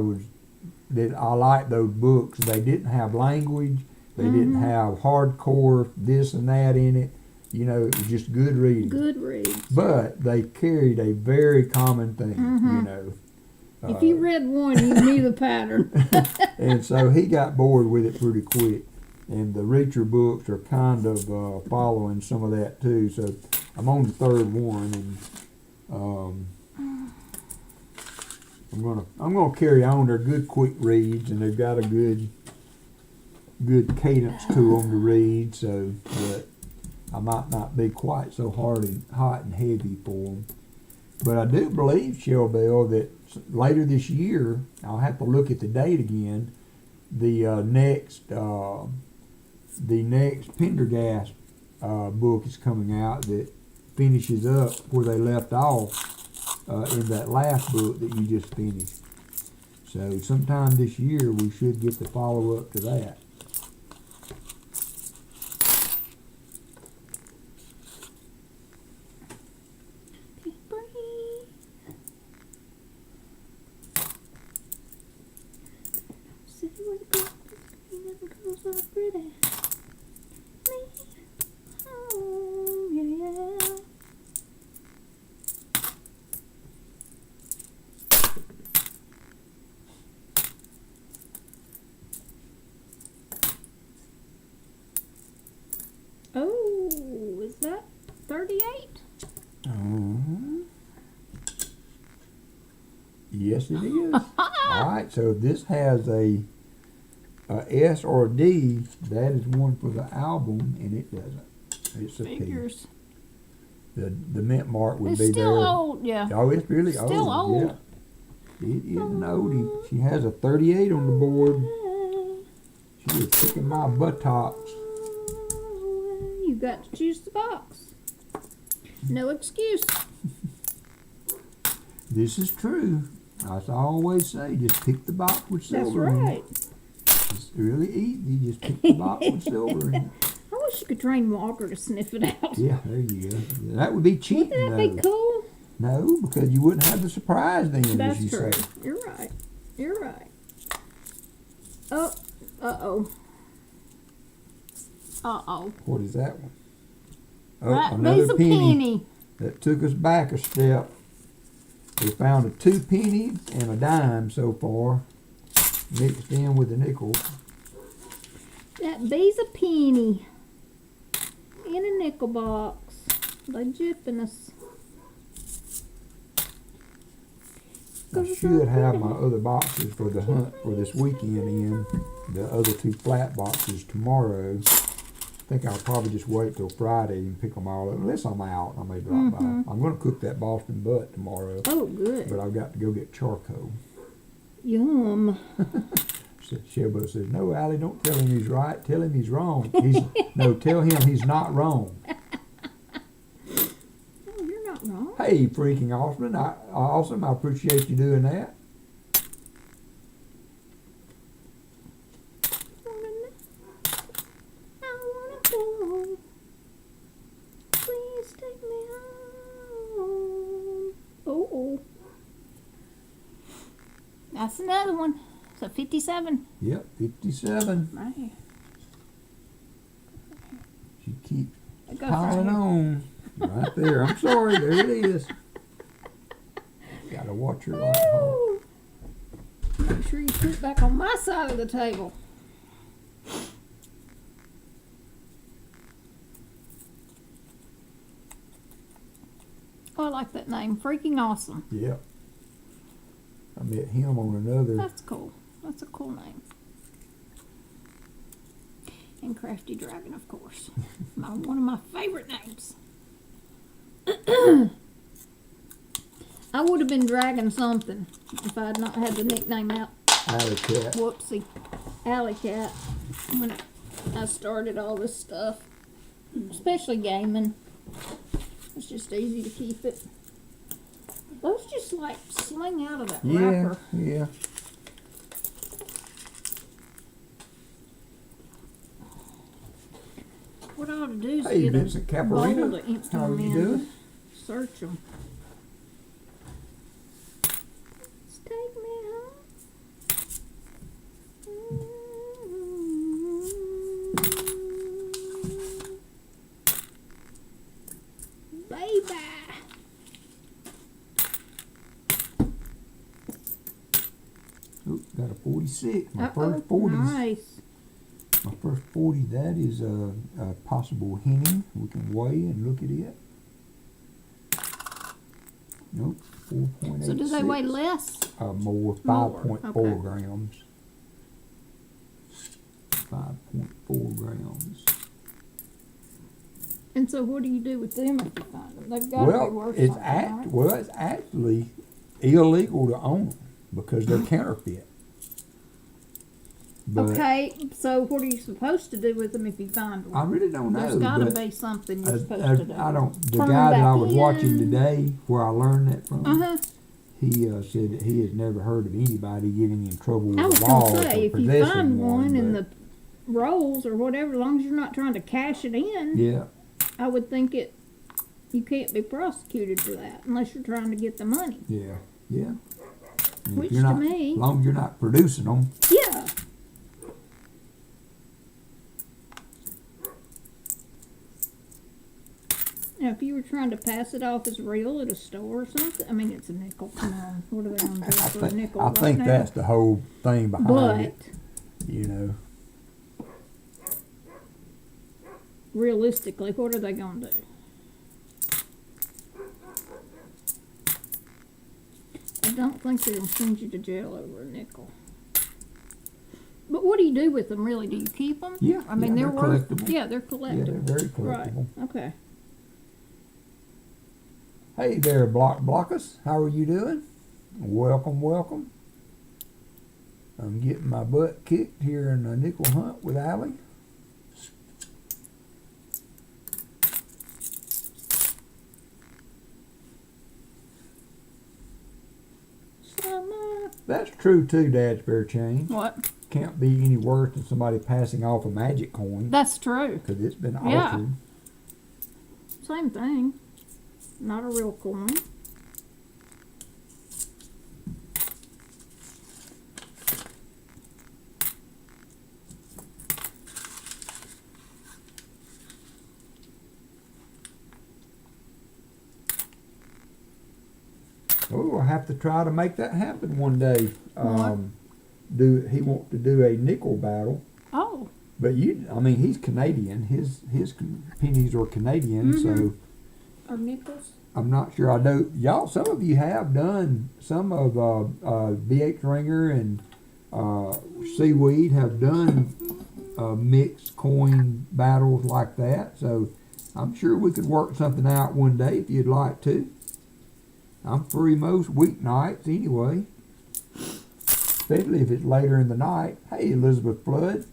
liked those books. They didn't have language. They didn't have hardcore this and that in it. You know, it was just good reading. Good reads. But they carried a very common thing, you know. If you read one, you knew the pattern. And so he got bored with it pretty quick. And the Reacher books are kind of following some of that too. So I'm on the third one, and I'm gonna carry on. They're good quick reads, and they've got a good cadence to them to read. So, but I might not be quite so hot and heavy for them. But I do believe, Shell Bell, that later this year, I'll have to look at the date again. The next Pendergast book is coming out that finishes up where they left off in that last book that you just finished. So sometime this year we should get the follow-up to that. Oh, is that 38? Yes, it is. All right, so this has a S or a D. That is one for the album, and it doesn't. It's a Figures. P. The mint mark would It's be still there. old, yeah. Oh, it's really old. Still old. Yeah. It is an oldie. She has a 38 on the board. She was kicking my buttocks. You got to choose the box. No excuse. This is true. As I always say, just pick the box with That's silver in it. right. It's really easy. Just pick the box with silver in it. I wish you could train Walker to sniff it out. Yeah, there you go. That would be cheating, Wouldn't that be though. cool? No, because you wouldn't have the surprise then, as That's you true. say. You're right. You're right. Oh, uh-oh. Uh-oh. What is that one? Oh, Right, another there's a penny. That took us back a step. We found a 2 penny and a dime so far, mixed in with the nickel. That be's a penny. In a nickel box. They jipping us. I should have my other boxes for the hunt for this weekend in. The other 2 flat boxes tomorrow. I think I'll probably just wait till Friday and pick them all up. Unless I'm out, I may drop by. I'm going to cook that Boston butt tomorrow. Oh, good. But I've got to go get charcoal. Yum. Shellbell says, "No, Allie, don't tell him he's right. Tell him he's wrong. No, tell him he's not wrong." Oh, you're not wrong. Hey, freaking Austin! Awesome. I appreciate you doing that. I wanna go. Please take me home. Oh. That's another one. So 57. Yep, 57. Right here. She keeps It goes piling right here. on. Right there. I'm sorry. There it is. Gotta watch her like a hawk. Ooh. Make sure you put it back on my side of the table. Oh, I like that name. Freaking awesome. Yeah. I met him on another. That's cool. That's a cool name. And Crafty Dragon, of course. One of my favorite names. I would have been Dragon something if I had not had the nickname out. Allycat. Whoopsie. Allycat. When I started all this stuff. Especially gaming. It's just easy to keep it. Those just like sling out of that wrapper. Yeah. What I ought to do is Hey, get Vincent a bowl Caparino. to empty How are them you in. doing? Search them. Let's take me home. Baby. Oop, got a 46. My Uh-oh, first 40s. nice. My first 40. That is a possible henning. We can weigh and look at it. Nope, 4.86. So do they weigh less? More, More, 5.4 okay. grams. 5.4 grams. And so what do you do with them if you find them? They've got to be Well, worth it's something, right? it's actually illegal to own them because they're counterfeit. But Okay, so what are you supposed to do with them if you find one? I really don't know. There's got to but be something you're supposed to do. I don't. The Turn guy that I back was watching in. today, where I learned that from, Uh-huh. he said that he has never heard of anybody getting in trouble with I was the law going to for say, if you possessing find one in but the rolls or whatever, as long as you're not trying to cash it in, yeah, I would think you can't be prosecuted for that unless you're trying to get the money. yeah. And if Which you're to not, me- as long as you're not producing them, Yeah. Now, if you were trying to pass it off as real at a store or something, I mean, it's a nickel. Come on, what are they going to do for a nickel I right think now? that's the whole thing behind But it. You know, realistically, what are they going to do? I don't think they're going to send you to jail over a nickel. But what do you do with them, really? Do you keep them? Yeah, I mean, yeah, they're they're worth. collectible. Yeah, they're yeah, collectible. they're very collectible. Right. Okay. Hey there, Blockers. How are you doing? Welcome. I'm getting my butt kicked here in a nickel hunt with Ally. Summer. That's true too, Dad's Bear Chain. What? Can't be any worse than somebody passing off a magic coin That's true. because it's been Yeah. altered. Same thing. Not a real coin. Oh, I have to try to make that happen one day. What? He wants to do a nickel battle, Oh. but I mean, he's Canadian. His pennies are Canadian, so Or nickels? I'm not sure. I know y'all. Some of you have done some of BH Ringer and Seaweed have done mixed coin battles like that. So I'm sure we could work something out one day if you'd like to. I'm free most weeknights anyway, especially if it's later in the night. Hey, Elizabeth Flood.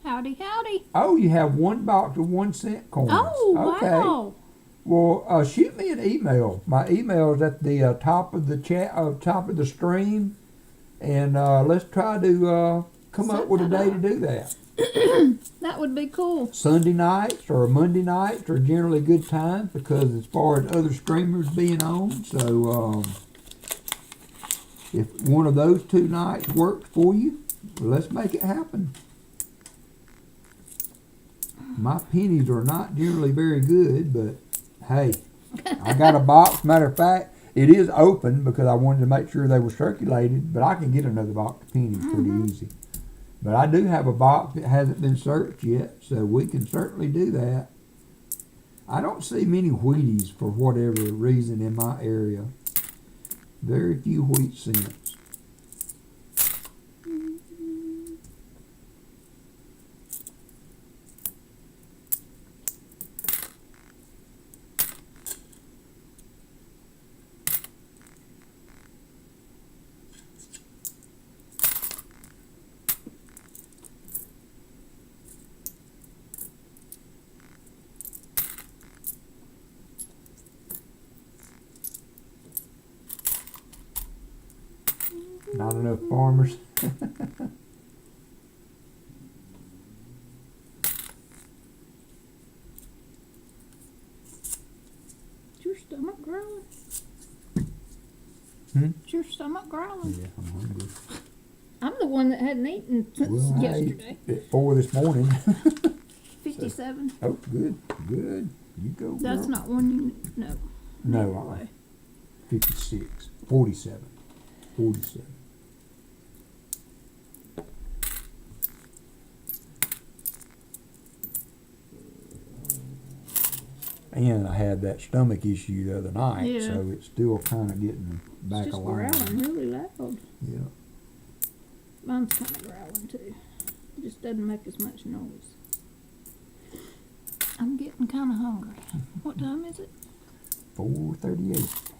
Howdy, howdy. Oh, you have one box of 1 cent coins. Oh, Okay. wow. Well, shoot me an email. My email is at the top of the top of the stream, and let's try to come up with a day to do that. That would be cool. Sunday nights or Monday nights are generally good times because as far as other streamers being on, so if one of those 2 nights works for you, let's make it happen. My pennies are not generally very good, but hey, I got a box. Matter of fact, it is open because I wanted to make sure they were circulated, but I can get another box of pennies pretty easy. But I do have a box that hasn't been searched yet, so we can certainly do that. I don't see many Wheaties for whatever reason in my area. Very few wheat cents. Not enough farmers. Is your stomach growling? Hmm? Is your stomach growling? Yeah, I'm hungry. I'm the one that hadn't eaten since Well, I yesterday. ate at 4 this morning. 57. Oh, good, good. You go, girl. That's not one you know. No, 56. 47. 47. And I had that stomach issue the other night, Yeah. so it's still kind of getting back It's just aligned. growling really loud. Yeah. Mine's kind of growling too. It just doesn't make as much noise. I'm getting kind of hungry. What time is it? 4:38.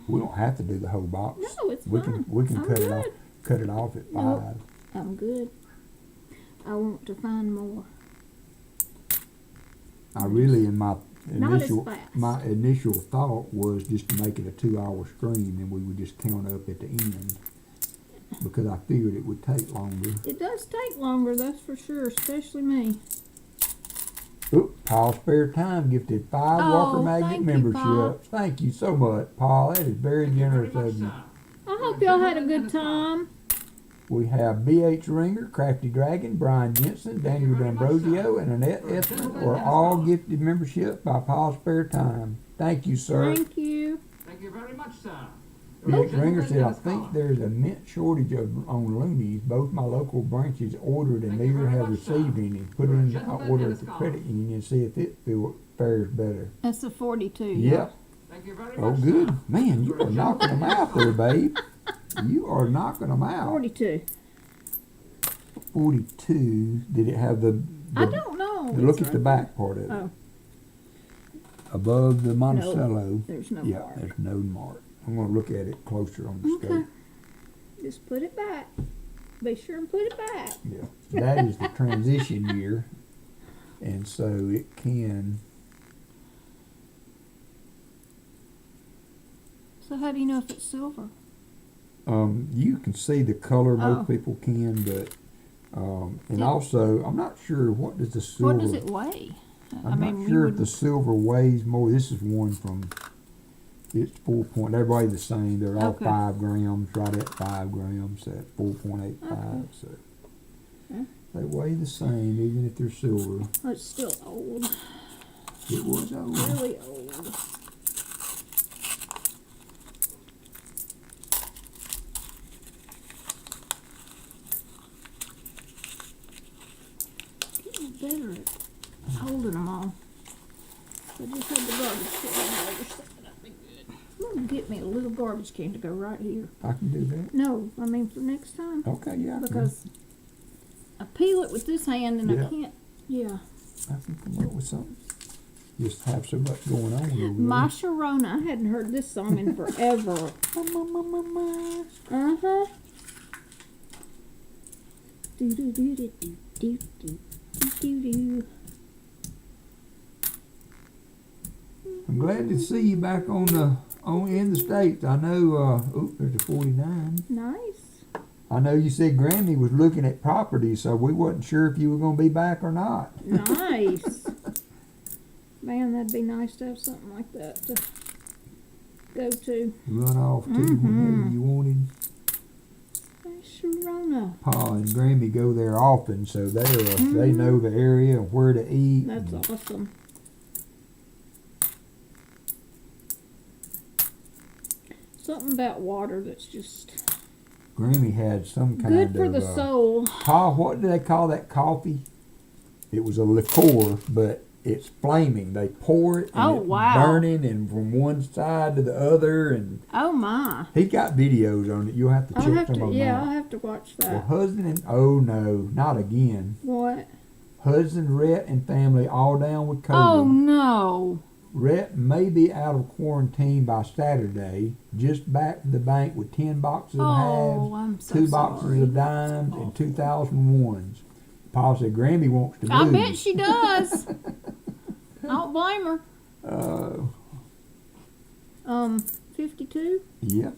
We don't have to do the whole box. No, it's we fine. can we can I'm cut it good. off. Cut it off at Nope. 5. I'm good. I want to find more. I really, in my Not as initial fast. my initial thought was just to make it a 2-hour stream, and we would just count up at the end because I figured it would take longer. It does take longer, that's for sure, especially me. Oop, Paul Spare Time gifted 5 Oh, WalkerMagnet thank you, memberships. Paul. Thank you so much, Paul. That is very generous of you. I hope y'all had a good time. We have B.H. Ringer, Crafty Dragon, Brian Jensen, Daniel D'Ambrosio, and Annette Esmond were all gifted membership by Paul Spare Time. Thank you, sir. Thank you. Thank you very much, sir. B.H. Ringer said, I think there's a mint shortage on loonies. Both my local branches ordered and neither have received any. Put in an order at the credit union and see if it fares better. That's a 42. Yep. Thank you very Oh, much, good. sir. Man, you are knocking them out there, babe. You are knocking them out. 42. 42. Did it have the I don't know. look It's at the right back part of it. Oh. Above the Monticello. there. There's no Yeah, mark. there's no mark. I'm going to look at it closer on the Okay. scope. Just put it back. Be sure and put it back. Yeah. That is the transition year. And so it can. So how do you know if it's silver? You can see the color. Oh. Most people can, but and Yeah. also I'm not sure what does the silver. What does it weigh? I'm not sure if the silver weighs more. This is one from. It's 4 point. They're probably the same. They're all Okay. 5 grams, right at 5 grams at 4.85. Okay. So Okay. they weigh the same, even if they're silver. Oh, it's still old. It was old. Really old. Getting better at holding them all. I just had the garbage can on the other side. That'd be good. I'm gonna get me a little garbage can to go right here. I can do that. No, I mean for next time. Okay, yeah. Because I peel it with this hand and Yeah. I can't. Yeah. I can come up with something. Just have so much going on over there. My Sharona. I hadn't heard this song in forever. Uh-huh. Do do do do do do do do do. I'm glad to see you back in the States. I know there's a 49. Nice. I know you said Granny was looking at property, so we wasn't sure if you were gonna be back or not. Nice. Man, that'd be nice to have something like that to go to. Run off to whenever you wanted. Hey, Sharona. Pa and Grammy go there often, so they know the area and where to eat. That's and awesome. Something about water that's just Grammy had some kind good of for the soul. Pa, what do they call that coffee? It was a liqueur, but it's flaming. They pour it and Oh, it's wow. burning, and from one side to the other, and Oh my. he's got videos on it. You'll have to check I'll have some to, of them yeah, out. I'll have to watch Well, that. husband and oh no, not again. What? Husband, Rhett, and family all down with COVID. Oh no. Rhett may be out of quarantine by Saturday. Just back to the bank with 10 boxes of Oh, halves, I'm so 2 sorry. boxes of dimes, and 2001s. Pa said Grammy wants to I move. bet she does. I don't blame her. 52? Yep,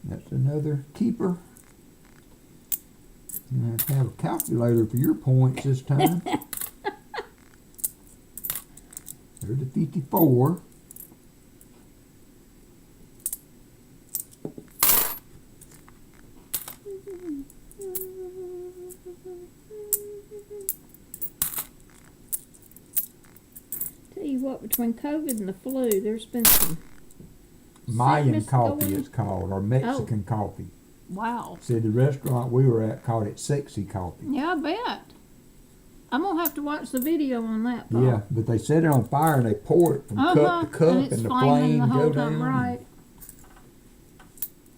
that's another keeper. You have to have a calculator for your points this time. There's the 54. Tell you what, between COVID and the flu, there's been some. Mayan sickness coffee going- it's called, or Mexican coffee. Wow. Said the restaurant we were at called it sexy coffee. Yeah, I bet. I'm gonna have to watch the video on that. Paul. Yeah, but they set it on fire and they pour it from cup to cup, and and, it's the flaming flame the go whole down. time, right?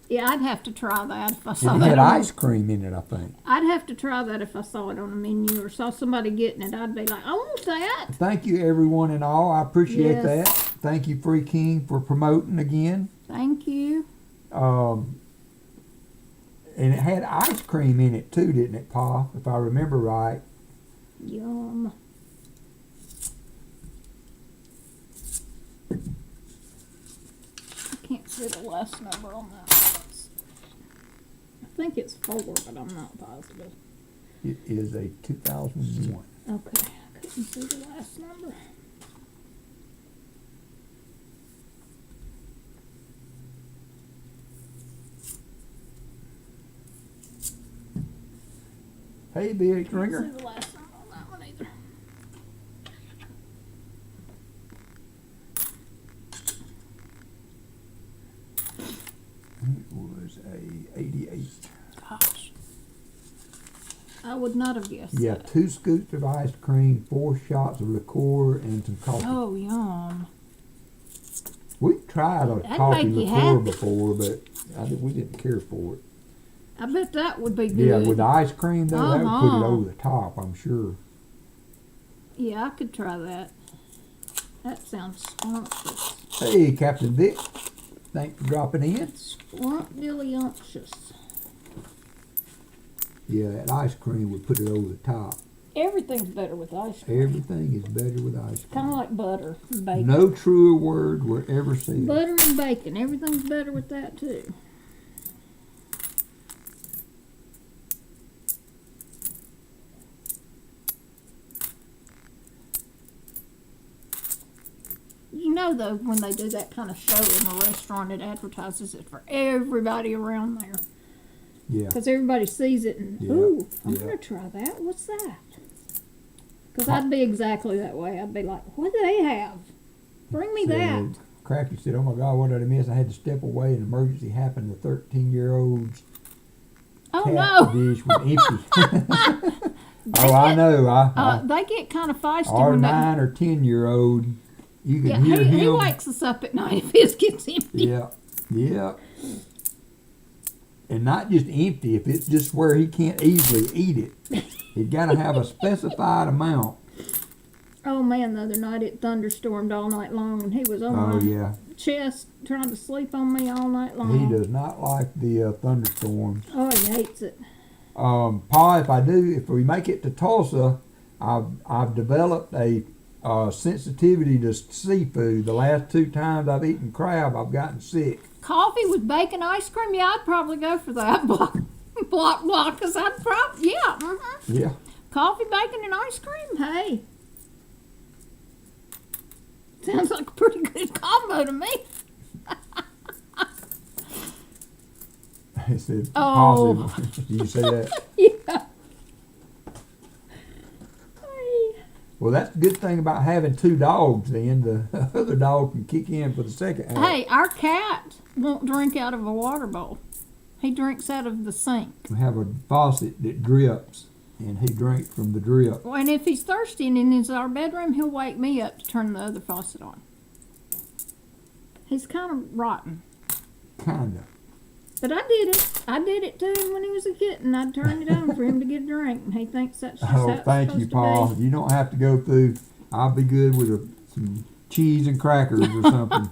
Yeah, I'd have to try that if I saw And it that. had on- ice cream in it, I think. I'd have to try that if I saw it on a menu or saw somebody getting it. I'd be like, I want that. Thank you, everyone, and all. I appreciate Yes. that. Thank you, Free King, for promoting again. Thank you. And it had ice cream in it too, didn't it, Pa? If I remember right. Yum. I can't see the last number on that. I think it's 4, but I'm not positive. It is a 2001. Okay, I couldn't see the last number. Hey, BH Can't Ringer. see the last number on that one either. It was a 88. Gosh. I would not have guessed Yeah, that. 2 scoops of ice cream, 4 shots of liqueur, and some coffee. Oh, yum. We've tried a That'd coffee make you liqueur happy. before, but we didn't care for it. I bet that would be good. Yeah, with the ice cream, though, that would put it Uh-huh. over the top, I'm sure. Yeah, I could try that. That sounds scrumptious. Hey, Captain Vic. Thanks for dropping in. Scrumptious. Yeah, that ice cream would put it over the top. Everything's better with ice cream. Everything is better with ice cream. Kind of like butter and bacon. No truer word were ever said. Butter and bacon. Everything's better with that too. You know, though, when they do that kind of show in a restaurant, it advertises it for everybody around there. Yeah. Because everybody sees it and, Yeah, ooh, I'm yeah. going to try that. What's that? Because I'd be exactly that way. I'd be like, what do they have? Bring me that. Crafty said, oh my God, what did I miss? I had to step away. An emergency happened. The 13-year-old's Oh, cat no. dish was empty. Oh, I know. They get kind of feisty Our when 9 or 10-year-old, you can yeah, hear he him. wakes us up at night if his gets empty. Yeah, yeah. And not just empty, if it's just where he can't easily eat it. He's got to have a specified amount. Oh man, the other night it thunderstormed all night long and he was on Oh, my yeah. chest trying to sleep on me all night long. He does not like the thunderstorms. Oh, he hates it. Pa, if we make it to Tulsa, I've developed a sensitivity to seafood. The last 2 times I've eaten crab, I've gotten sick. Coffee with bacon ice cream? Yeah, I'd probably go for that. Block, because I'd probably, yeah. Mm-hmm. Yeah. Coffee, bacon, and ice cream? Hey. Sounds like a pretty good combo to me. He said, Oh. possible. Do you see that? Yeah. Hey. Well, that's the good thing about having 2 dogs then. The other dog can kick in for the second half. Hey, our cat won't drink out of a water bowl. He drinks out of the sink. We have a faucet that drips. and he drank from the drip. Well, and if he's thirsty and in our bedroom, he'll wake me up to turn the other faucet on. He's kind of rotten. Kinda. But I did it. I did it to him when he was a kitten. I turned it on for him to get a drink, and he thinks that's just how Oh, it's thank you, supposed to Paul. be. You don't have to go through. I'll be good with some cheese and crackers or something.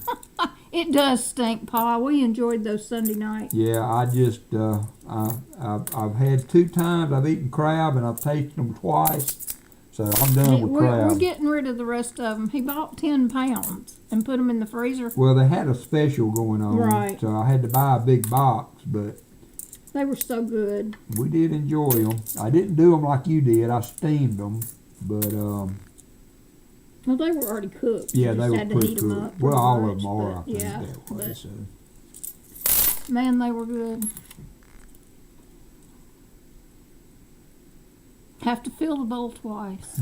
It does stink, Pa. We enjoyed those Sunday nights. Yeah, I just I've had 2 times. I've eaten crab and I've tasted them twice, so I'm done with crab. We're getting rid of the rest of them. He bought 10 pounds and put them in the freezer. Well, they had a special going on, Right. so I had to buy a big box, but They were so good. we did enjoy them. I didn't do them like you did. I steamed them, but Well, they were already cooked. yeah, You they just were had to pretty heat 'em cool. up Well, pretty all of much, them are, I but think, yeah, that way. but- So. Man, they were good. Have to fill the bowl twice.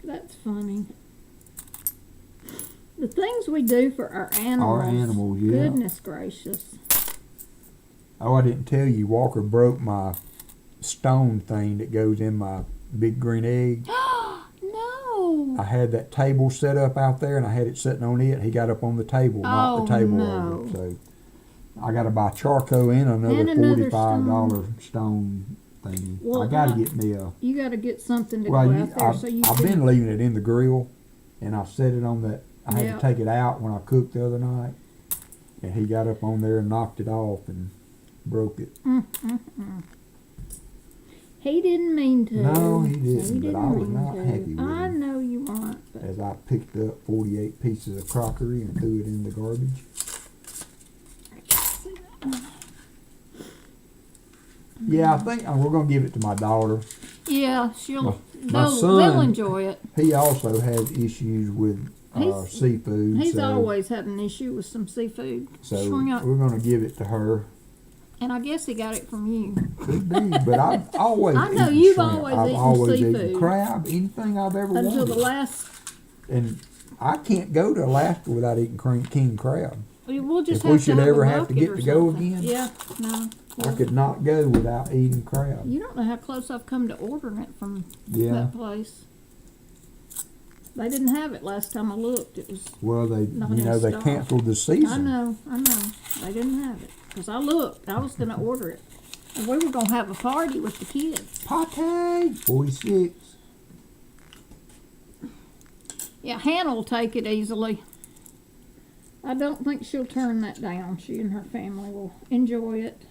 That's funny. The things we do for our animals. Our animals, yeah. Goodness gracious. Oh, I didn't tell you, Walker broke my stone thing that goes in my big green egg. No. I had that table set up out there, and I had it sitting on it. He got up on the table, knocked the Oh, table no. over. So I got to buy charcoal and another And another $45 stone thingy. Well, I got to get me a. You got to get something to Well, go out there so you I've can. been leaving it in the grill, and I set it on that. I had Yeah. to take it out when I cooked the other night, and he got up on there and knocked it off and broke it. He didn't mean to. No, he didn't, He but I was mean not to. happy with I him. know you weren't. But As I picked up 48 pieces of crockery and threw it in the garbage. Yeah, I think we're going to give it to my daughter. yeah, My they'll son- enjoy it. He also has issues with He's- seafood. He's so, always had an issue with some seafood. So Shrimp. we're going to give it to her. And I guess he got it from you. Could be, but I've always I know eaten you've shrimp. always I've eaten always seafood. eaten crab, anything I've ever Until wanted. the last. And I can't go to Alaska without eating king crab. We'll just If have we to should have ever a have to bucket get or to go something. again. Yeah, no. I could not go without eating crab. You don't know how close I've come to ordering it from Yeah. that place. They didn't have it last time I looked. It was. Well, they Not in they stock. canceled the season. I know. They didn't have it. Because I looked. I was going to order it. And we were going to have a party with the kids. Pate 46. Yeah, Hannah will take it easily. I don't think she'll turn that down. She and her family will enjoy it.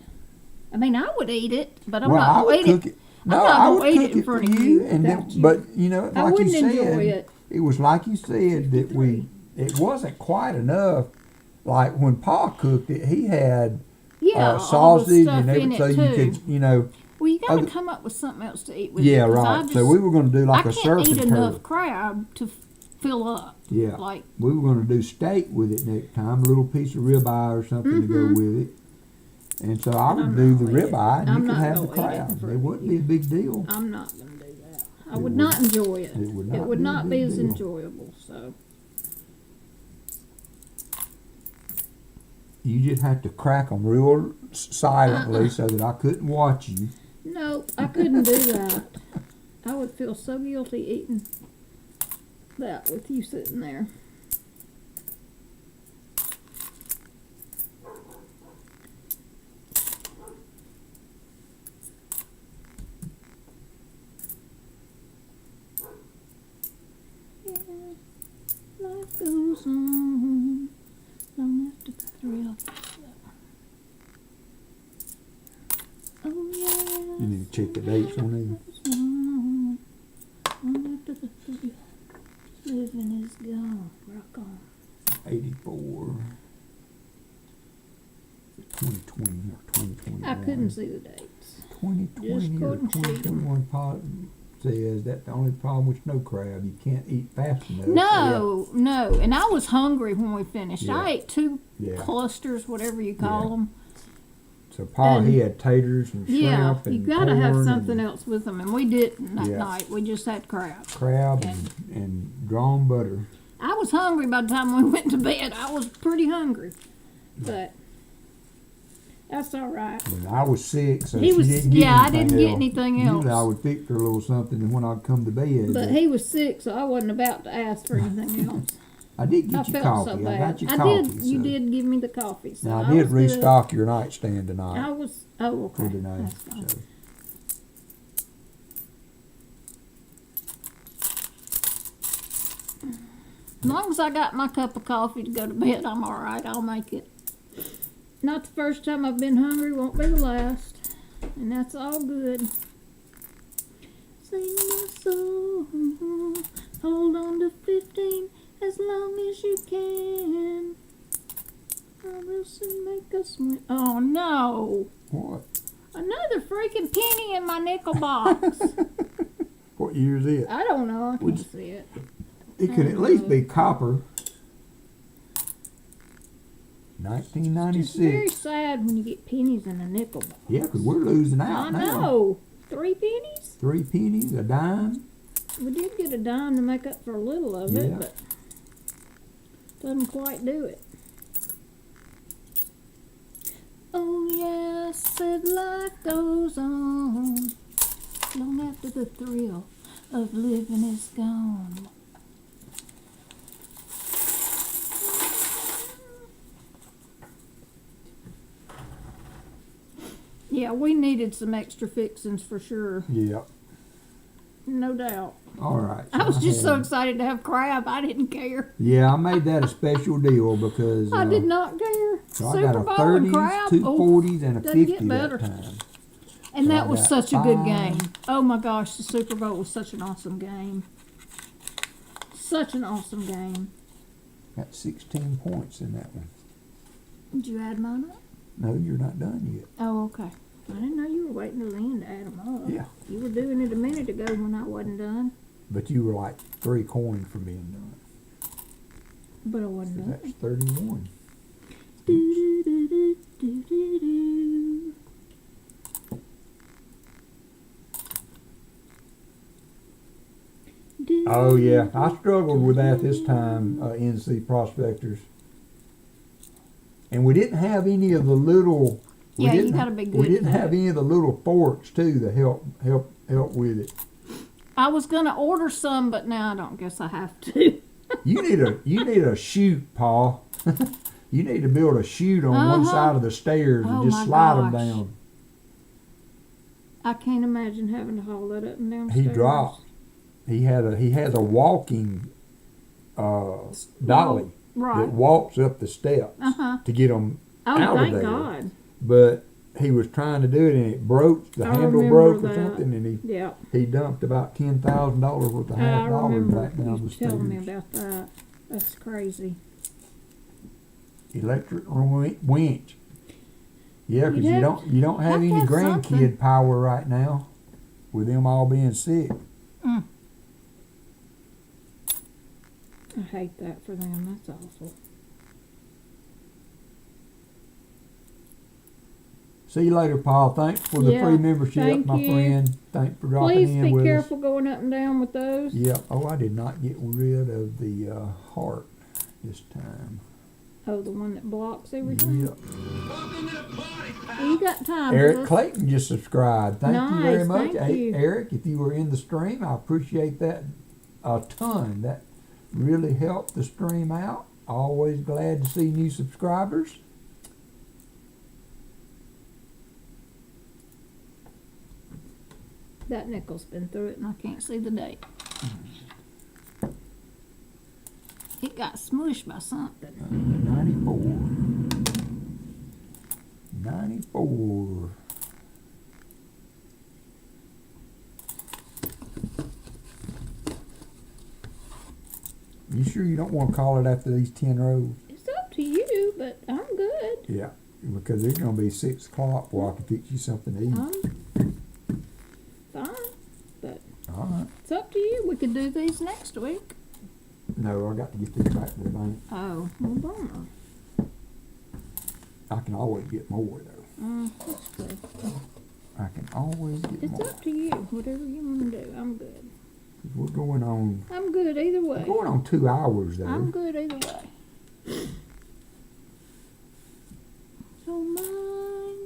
I mean, I would eat it, but I'm Well, I not would going to eat cook it. it. No, not I gonna would eat cook it in it for front of you, you and then, without you. but you know, I like you wouldn't enjoy said, it. it was like you said that it wasn't quite enough. Like when Pa cooked it, he had Yeah, all the sausage stuff and in everything, so it you too. could, Well, you got to other- come up with something else to eat with yeah, it. 'Cause right. I So we were going to do like I a can't surf eat and enough turf. crab to fill up. Yeah, Like, we were going to do steak with it next time, a little piece of ribeye or something to go with it. And so I would I'm do not the gonna eat it. ribeye, and I'm you could not have the gonna eat it crab. for It wouldn't you. be a big deal. I'm not going to do that. I It would would- not enjoy it. It would not. It would be a not be big as deal. enjoyable. So, You just have to crack them real silently so that I couldn't watch you. no, I couldn't do that. I would feel so guilty eating that with you sitting there. Yeah, life goes on long after the thrill. Oh yeah. You need to check the dates on these. Long after the thrill. Living is gone. Rock on. 84. 2020 or 2021. I couldn't see the dates. 2020 Just or couldn't see them. 2021 pot says that the only problem with snow crab, you can't eat fast enough. No, no. And I was hungry when we finished. Yeah. I ate two Yeah. clusters, whatever you call Yeah. them. So Pa, And- he had taters and shrimp Yeah, and you gotta have corn something and else with them, and we didn't that Yeah. night. We just had crab. crab and drawn butter. I was hungry by the time we went to bed. I was pretty hungry, but That's all right. And I was sick, so He she was, didn't get yeah, I anything didn't get else. anything Usually I else. would fix her a little something and when I'd come to bed. But he was sick, so I wasn't about to ask for anything else. I did I get you felt coffee. so I bad. got you I coffee. did. You so. did give me the coffee. So Now, I I did was good. restock your nightstand tonight I was. Oh, okay. for tonight. That's fine. So. As long as I got my cup of coffee to go to bed, I'm all right. I'll make it. Not the first time I've been hungry, won't be the last. And that's all good. Sing my soul, hold on to 15 as long as you can. I will soon make us win. Oh no! What? Another freaking penny in my nickel box. What year is it? I don't know. I can't see it. It could at least be copper. It's very 1996. sad when you get pennies in a nickel box. Yeah, because we're losing out I now. know. 3 pennies? 3 pennies, a dime. We did get a dime to make up for a little of Yeah. it, but doesn't quite do it. Oh yeah, said life goes on long after the thrill of living is gone. Yeah, we needed some extra fixings for sure. Yeah. No doubt. All right. I was just so had- excited to have crab, I didn't care. Yeah, I made that a special deal because I did not care. so I Super got a Bowl and 30s, crab. two Oh, 40s, and a doesn't 50 get better. that time. and so that I was got such a good 5. game. Oh my gosh, the Super Bowl was such an awesome game. Such an awesome game. Got 16 points in that one. Did you add mine up? No, you're not done yet. Oh, okay. I didn't know you were waiting till the end to add them up. Yeah. You were doing it a minute ago when I wasn't done. But you were like 3 coins from being done. But I wasn't So done. that's 31. Do-do-do-do-do-do-do. Oh yeah, I struggled with that this time, NC Prospectors. And we didn't have any of the little. Yeah, you didn't- gotta be good We at didn't that. have any of the little forks too to help with it. I was gonna order some, but now I don't guess I have to. You need a chute, Paul. You need to build a chute on one Uh-huh. side of the stairs and Oh, just my slide them gosh. down. I can't imagine having to haul that up and down stairs. He dropped. He has a walking dolly Right. that walks up the steps Uh-huh. to get them Oh, out of thank there. God. But he was trying to do it and it broke. The I handle remember broke or that. something, and Yeah. he dumped about $10,000 worth of I half dollars remember back down you the telling me stairs. about that. That's crazy. Electric winch. Yeah, because You'd you have- don't have have to any have grandkid something. power right now, with them all being sick. I hate that for them. That's awful. See you later, Paul. Thanks for the Yeah, free membership, thank my you. friend. Thanks for dropping Please in be with careful going up and down with those. us. Yeah. Oh, I did not get rid of the heart this time. Oh, the one that blocks everything. Yep. Well, you got time. Eric Buzz. Clayton just subscribed. Thank you very Nice, much. thank Hey, you. Eric, if you were in the stream, I appreciate that a ton. That really helped the stream out. Always glad to see new subscribers. That nickel's been through it and I can't see the date. It got smushed by something. 94. 94. You sure you don't want to call it after these 10 rows? It's up to you, but I'm good. Yeah, because it's going to be 6 o'clock before I can fix you something to eat. I'm fine, but All right. it's up to you. We could do these next week. No, I got to get these back to the bank. Oh, well, bummer. I can always get more, though. That's good. I can always get It's more. up to you. Whatever you want to do, I'm good. We're going on, I'm good either way. we're going on 2 hours, though. I'm good either way. So mind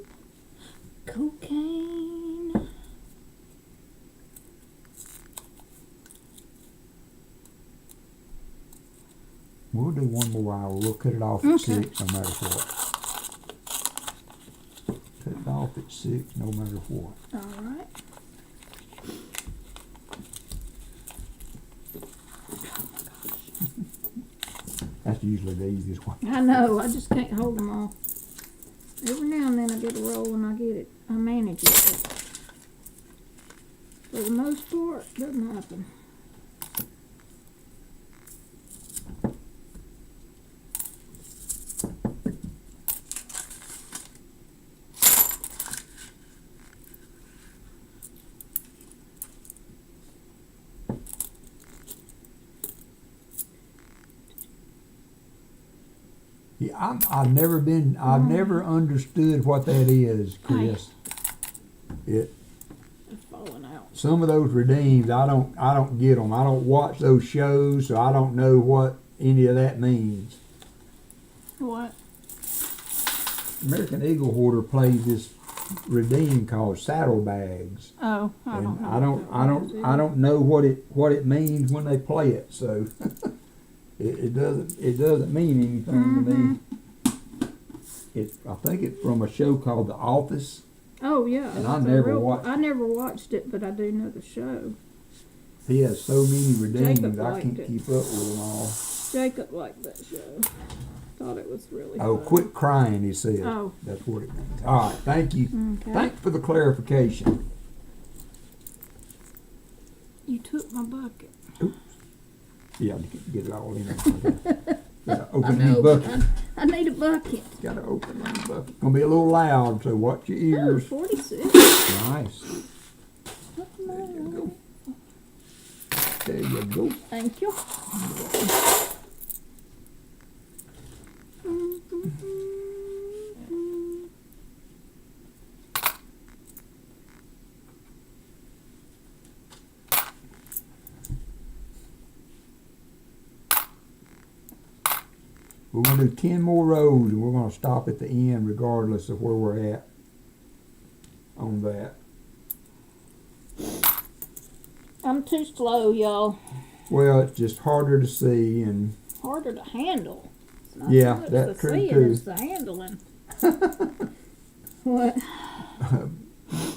We'll do one more hour. We'll cut it off at Okay. 6 no matter what. Cut it off at 6 no matter what. All right. That's usually the easiest one. I know, I just can't hold them all. Every now and then I get a roll and I get it. I manage it. But for the most part, it doesn't happen. Yeah, I've never understood what that is, Chris. It's falling out. Some of those redeems, I don't get them. I don't watch those shows, so I don't know what any of that means. What? American Eagle Hoarder plays this redeem called saddlebags. Oh, I don't know. I don't know what it means when they play it. So it doesn't mean anything to me. I think it's from a show called The Office. Oh yeah. And I never watched it, but I do know the show. He has so many redeems, Jacob I liked can't it. keep up with them all. Jacob liked that show. Thought it was really Oh, fun. quit crying, he said. Oh. That's what it means. All right, thank you. Okay. Thanks for the clarification. You took my bucket. Yeah, get it all in there. Gotta I open know, the but bucket. I need a bucket. Gotta open the bucket. Gonna be a little loud, so watch your Oh, ears. 46. Nice. There you go. There you go. Thank you. We're gonna do 10 more rows, and we're gonna stop at the end, regardless of where we're at on that. I'm too slow, y'all. Well, it's just harder to see, and Harder to handle. It's not Yeah, so much that's the true, seeing, too. it's the handling. What?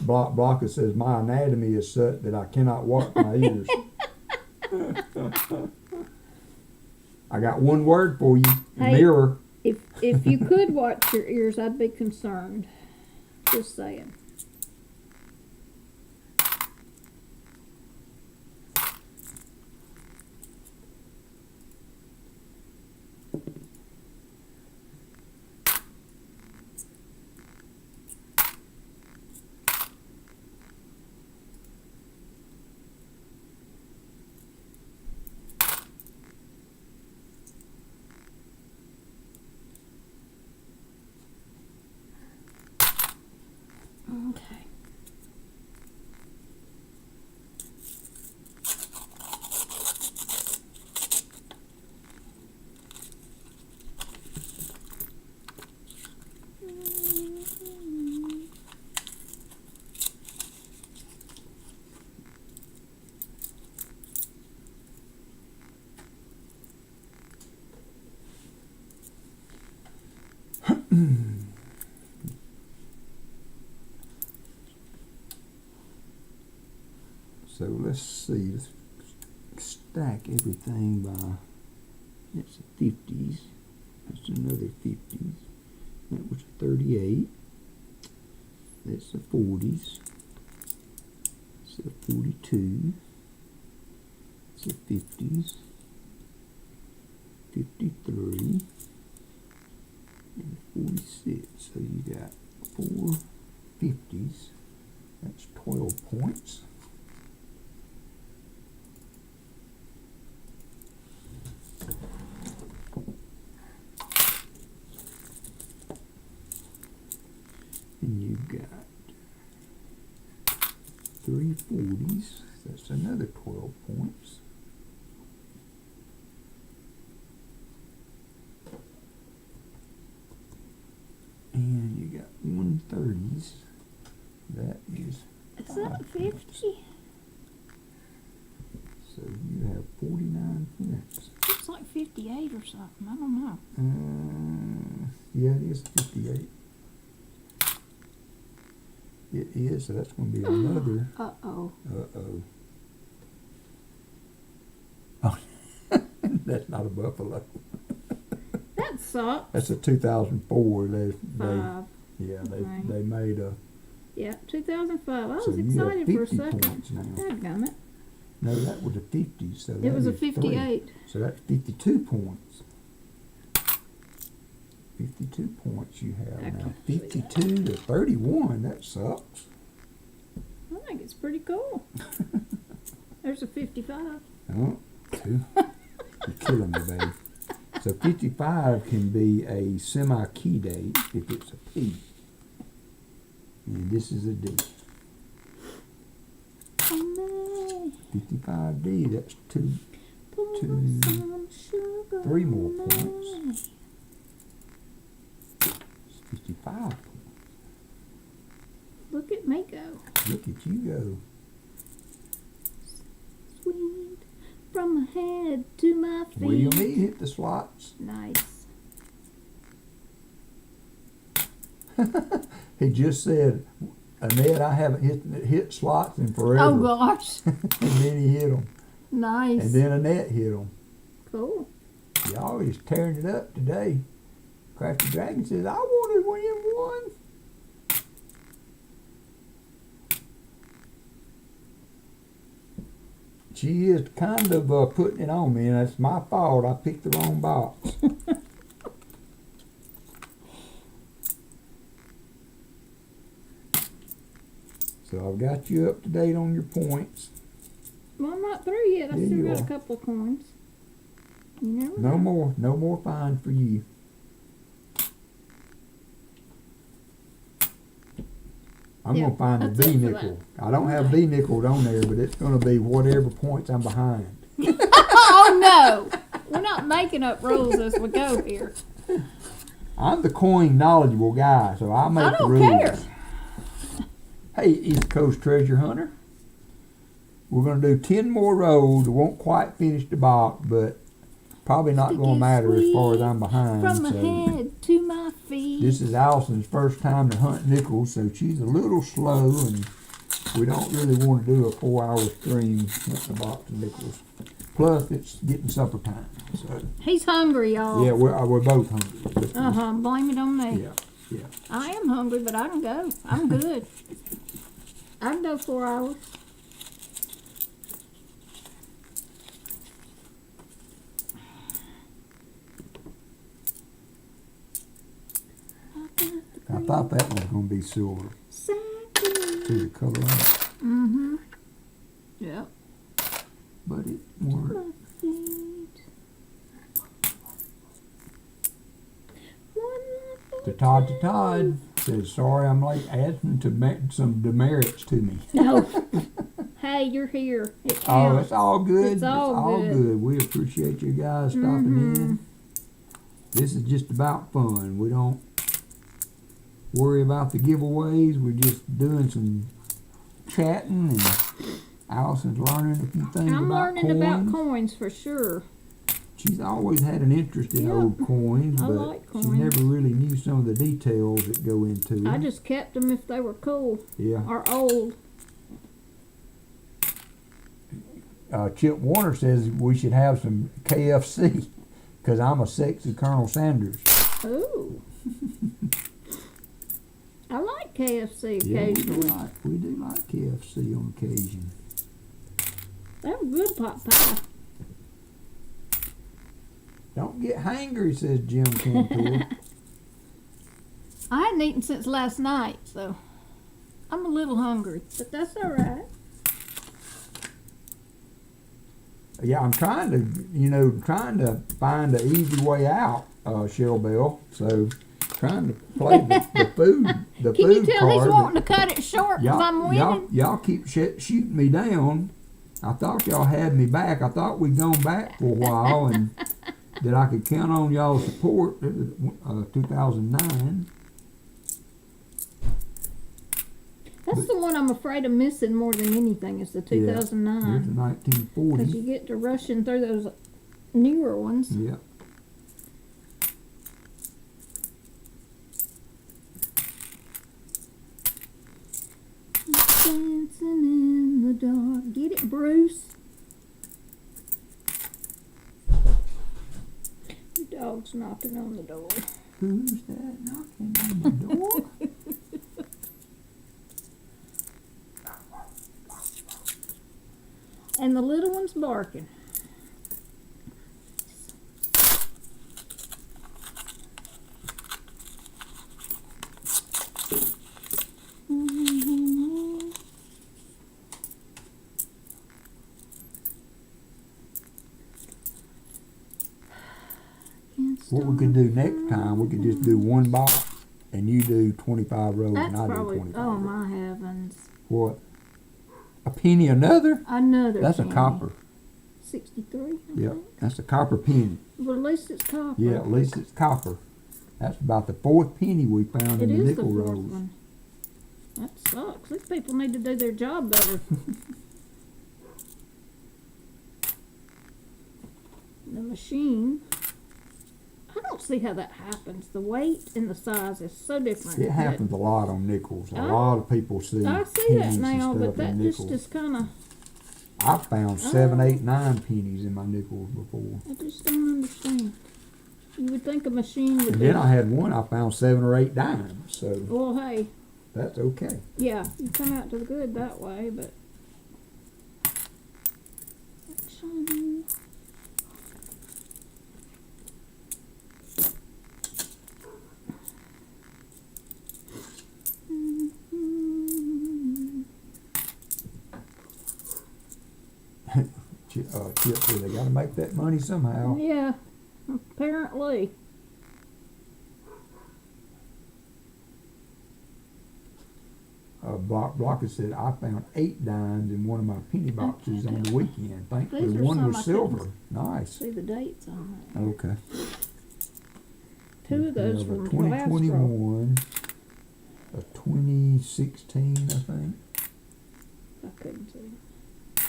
Blocker says my anatomy is such that I cannot watch my ears. I got one word for you: Hey. mirror. If you could watch your ears, I'd be concerned. Just saying. Okay. So let's see. Let's stack everything by. That's the 50s. That's another 50s. That was 38. That's the 40s. That's the 42. That's the 50s. 53. And 46. So you got 4 50s. That's 12 points. And you've got 3 40s. That's another 12 points. And you got 1 30s. That is Is that 50? so you have 49 points. It's like 58 or something. I don't know. Yeah, it is 58. It is, so that's going to be another. Uh-oh. Uh-oh. Oh, that's not a buffalo. That sucks. That's a 2004. Five. They made a. Yeah, 2005. I was So you excited got for a 50 second. points now. Dadgummit. No, that was a 50. So It that was a is 3. 58. So that's 52 points. 52 points you have I now. can't see 52 to 31. That sucks. I think it's pretty cool. There's a 55. Oh, 2. You're killing me, baby. So 55 can be a semi-key date if it's a P. And this is a D. Oh, 55D, that's 2, no. 3 more points. It's 55 points. Look at me go. Look at you go. Sweet. From my head to my feet. William E. hit the slots. Nice. He just said, Annette, I haven't hit slots in forever. Oh, gosh. And then he hit them. Nice. And then Annette hit them. Cool. Y'all is tearing it up today. Crafty Dragon says, I wanted William 1. She is kind of putting it on me, and that's my fault. I picked the wrong box. So I've got you up to date on your points. Well, I'm not through yet. I Yeah, still you got are. a couple of coins. You never No know. more fine for you. I'm Yeah, gonna find the that's B it for nickel. I don't have B nickels on there, but it's gonna be whatever points I'm behind. Oh, no. We're not making up rules as we go here. I'm the coin knowledgeable guy, so I make I the don't rules. care. Hey, East Coast Treasure Hunter. We're gonna do 10 more rolls. We won't quite finish the box, but probably not gonna matter as far as I'm behind. From my So head to my feet. this is Allison's first time to hunt nickels, so she's a little slow, and we don't really want to do a 4-hour stream hunting a box of nickels. Plus, it's getting supper time. So He's hungry, y'all. yeah, we're both hungry. Uh-huh. Blame it on me. Yeah. I am hungry, but I can go. I'm good. I can go 4 hours. I thought that was gonna be silver. See the color on it, Mm-hmm. Yep. but it weren't. My feet. To Todd says, sorry I'm late, adding some demerits to me. No. Hey, you're here. It Oh, counts. it's all good. It's all good. We appreciate you guys stopping in. This is just about fun. We don't worry about the giveaways. We're just doing some chatting, and Allison's learning a few things I'm about learning coins. about coins for sure. She's always had an interest in Yeah. old coins, I but like she coins. never really knew some of the details that go into it. I just kept them if they were cool Yeah. or old. Chip Warner says we should have some KFC because I'm a sexy Colonel Sanders. Ooh. I like KFC Yeah, occasionally. we do like KFC on occasion. They have good pot pie. Don't get hangry, says Jim Cantor. I hadn't eaten since last night, so I'm a little hungry, but that's all right. Yeah, I'm trying to find an easy way out, Shell Bell. So trying to play the food Can you food tell he's card. wanting to cut it short because I'm winning? Y'all keep shooting me down. I thought y'all had me back. I thought we'd gone back for a while and that I could count on y'all's support. It was 2009. That's the one I'm afraid of missing more than anything is the 2009. Here's the 1940. Because you get to rushing through those newer ones. Yeah. Dancing in the dark. Get it, Bruce? Your dog's knocking on the door. Who's that knocking on the door? And the little one's barking. What we could do next time, we could just do one box, and you do 25 rows, That's and I do probably, 25 oh rows. my heavens. What? A penny another? Another That's a penny. copper. 63, I Yep, think. that's a copper penny. But at least it's copper. Yeah, at least it's copper. That's about the fourth penny we found It in the is the nickel fourth rolls. one. That sucks. These people need to do their job better. The machine. I don't see how that happens. The weight and the size is so different. It happens a lot on nickels. A I- lot of people see I see pennies that and now, stuff but that in just nickels. is kind of. I found 7, 8, 9 pennies in my nickels before. I just don't understand. You would think a machine would And be. then I had one I found 7 or 8 dimes, so Well, hey, that's okay. yeah, you come out to the good that way, but. Shiny. Chip said they got to make that money somehow. Yeah, apparently. Blocker said I found 8 dimes in one of my penny boxes on the weekend. Thankfully, These are one some was I silver. Nice. See the dates on that. Okay. Two of those A from 2021, a 2016, I think. I couldn't see.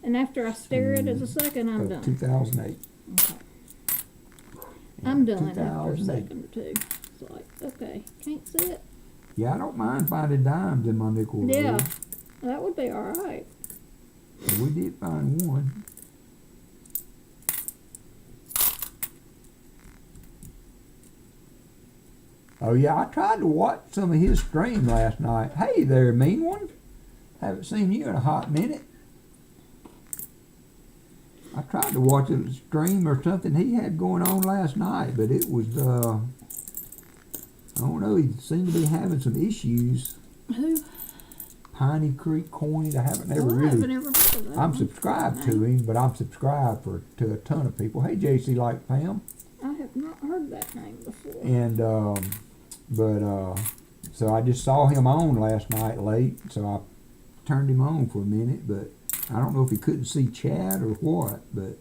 And after I stare at it a second, I'm done. 2008. Okay. I'm Yeah, done after a 2008. second or two. It's like, okay, can't see it. Yeah, I don't mind finding dimes in my nickel roll. Yeah, that would be all right. And we did find one. Oh yeah, I tried to watch some of his stream last night. Hey there, mean one. Haven't seen you in a hot minute. I tried to watch a stream or something he had going on last night, but it was, I don't know, he seemed to be having some issues. Who? Piney Creek Coins, I haven't ever Oh, I really, haven't ever heard of that I'm one. subscribed to him, but I'm subscribed to a ton of people. Hey JC like Pam. I have not heard that name before. And, so I just saw him on last night late, so I turned him on for a minute, but I don't know if he couldn't see chat or what, but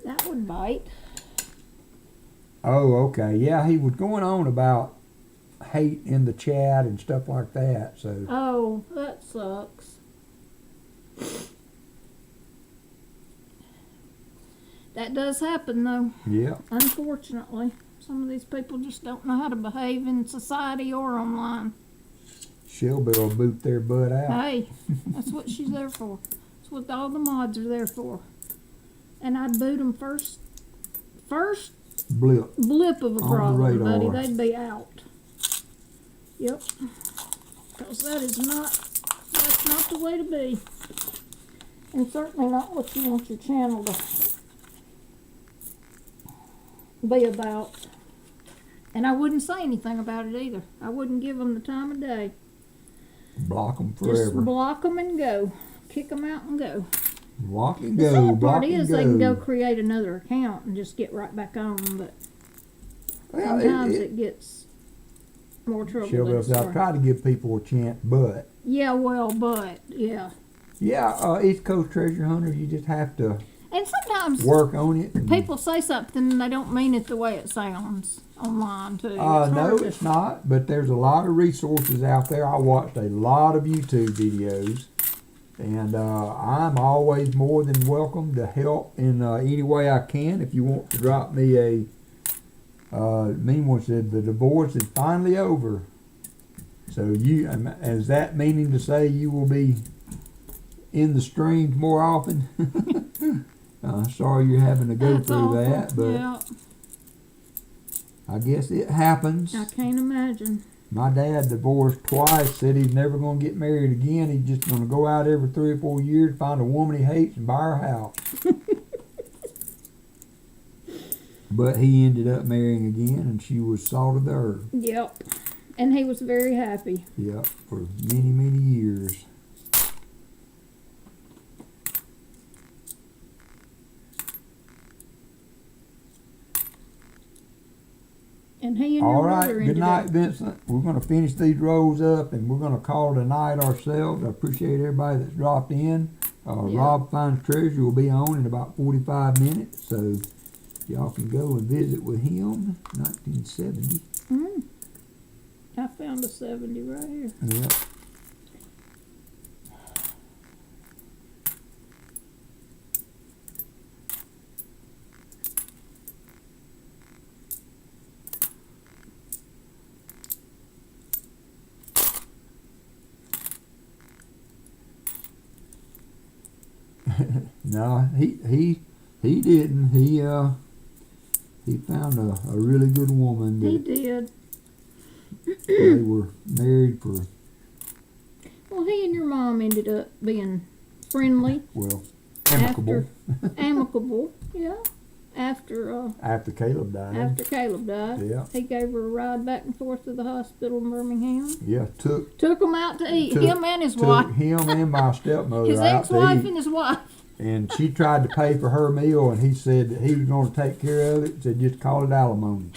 That would bite. oh, okay. Yeah, he was going on about hate in the chat and stuff like that, so Oh, that sucks. That does happen though, yeah. unfortunately. Some of these people just don't know how to behave in society or online. Shelby will boot their butt out. Hey, that's what she's there for. That's what all the mods are there for. And I'd boot them first Blip. blip of a On the problem, buddy. radar. They'd be out. Yep. Because that's not the way to be. And certainly not what you want your channel to be about. And I wouldn't say anything about it either. I wouldn't give them the time of day. Block them Just forever. block them and go. Kick them out and go. Block and The go. sad Block part and is go. they can go create another account and just get right back on, but Well, sometimes it gets more trouble Shelby than it's said, I worth. try to give people a chance, but Yeah, well, but yeah. yeah, East Coast treasure hunter, you just have to And sometimes work on it. and- people say something and they don't mean it the way it sounds online too. It's No, hard to- it's not. But there's a lot of resources out there. I watched a lot of YouTube videos, And I'm always more than welcome to help in any way I can. If you want to drop me a mean one said the divorce is finally over. So you, is that meaning to say you will be in the streams more often? Sorry you're having to go That's through awful. that, but Yeah, I guess it happens. I can't imagine. My dad divorced twice, said he's never going to get married again. He's just going to go out every 3 or 4 years, find a woman he hates, and buy her house. But he ended up marrying again, and she was salt of the earth. Yep. And he was very happy. Yep, for many, many years. And he and All your right, mother good ended night, up. Vincent. We're going to finish these rolls up, and we're going to call it a night ourselves. I appreciate everybody that's dropped in. Yeah. Rob Finds Treasure will be on in about 45 minutes, so y'all can go and visit with him. 1970. I found a 70 right here. Yep. No, he didn't. He found a really good woman He that did. they were married for, Well, he and your mom ended up being friendly, well, amicable amicable. Yeah. After Caleb died. after Caleb died, Yeah. he gave her a ride back and forth to the hospital in Birmingham. Yeah, took Took him out to eat. Took- Him and his wife. him and my stepmother His out to ex-wife eat. and his wife. And she tried to pay for her meal, and he said that he was going to take care of it. Said just call it alimony.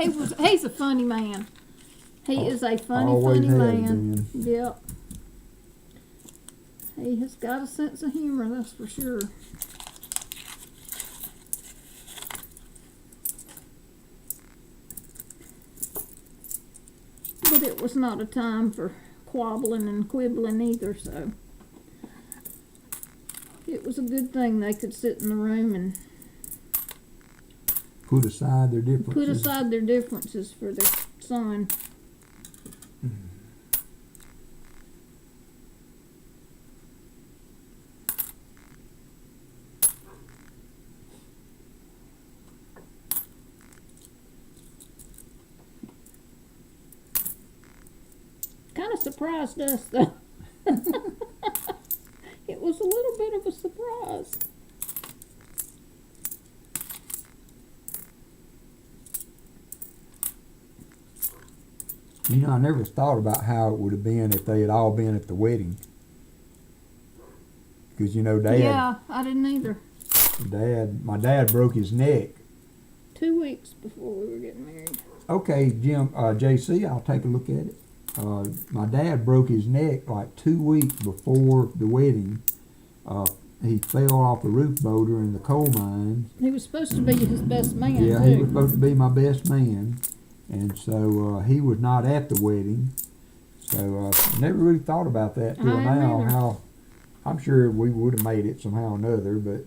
He's a funny man. He is a Always funny has man. been. Yep. He has got a sense of humor, that's for sure. But it was not a time for quabbling and quibbling either, so it was a good thing they could sit in the room and Put aside their differences. put aside their differences for their son. Kind of surprised us, though. It was a little bit of a surprise. You know, I never thought about how it would have been if they had all been at the wedding. Because, you know, Yeah, I didn't either. my dad broke his neck. 2 weeks before we were getting married. Okay, JC, I'll take a look at it. My dad broke his neck like 2 weeks before the wedding. He fell off a roof boulder in the coal mine. He was supposed to be his best man, Yeah, too. he was supposed to be my best man. And so he was not at the wedding. So never really thought about that till I now. neither. How I'm sure we would have made it somehow or another, but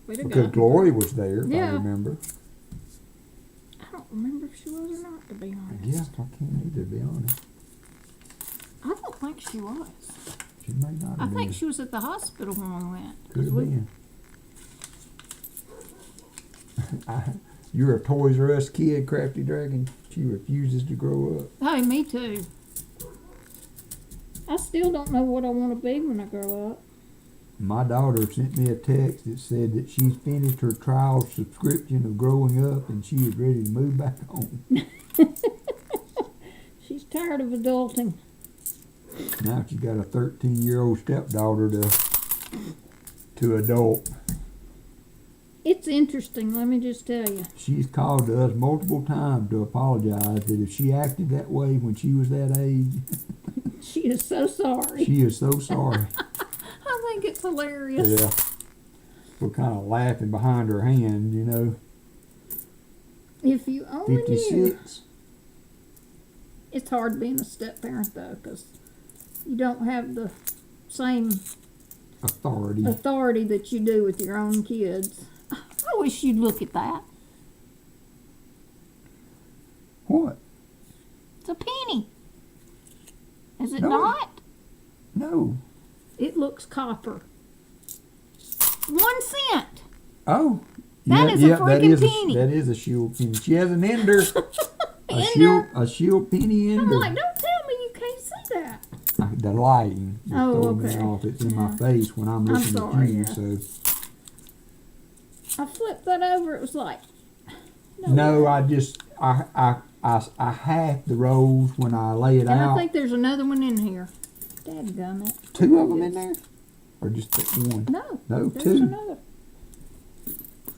Way to because go. Glory was there, if I Yeah. remember. I don't remember if she was or not, to be honest. Yeah, I can't either, to be honest. I don't think she was. She may not I have think been. she was at the hospital when we went. Could have we- been. You're a Toys R Us kid, Crafty Dragon. She refuses to grow up. Hey, me too. I still don't know what I want to be when I grow up. My daughter sent me a text that said that she's finished her trial subscription of growing up and she is ready to move back home. She's tired of adulting. Now she's got a 13-year-old stepdaughter to adult. It's interesting, let me just tell you. She's called to us multiple times to apologize that if she acted that way when she was that age, She is so sorry. she is so sorry. I think it's hilarious. Yeah. We're kind of laughing behind her hand, you know. If you only knew. 56. It's hard being a step parent though, because you don't have the same authority. that you do with your own kids. I wish you'd look at that. What? It's a penny. Is it No. not? No. It looks copper. 1 cent. Oh. That is a freaking penny. That is a shield penny. She has an ender. Ender? A shield penny ender. I'm like, don't tell me you can't see that. The lighting is throwing me okay. off. It's in Yeah. my face when I'm looking sorry, at you. yeah. So I flipped that over. It was like, no, I hack the rolls when I lay it and out. I think there's another one in here. Dadgummit. 2 of them in there, or just the one? No, No, there's 2. another.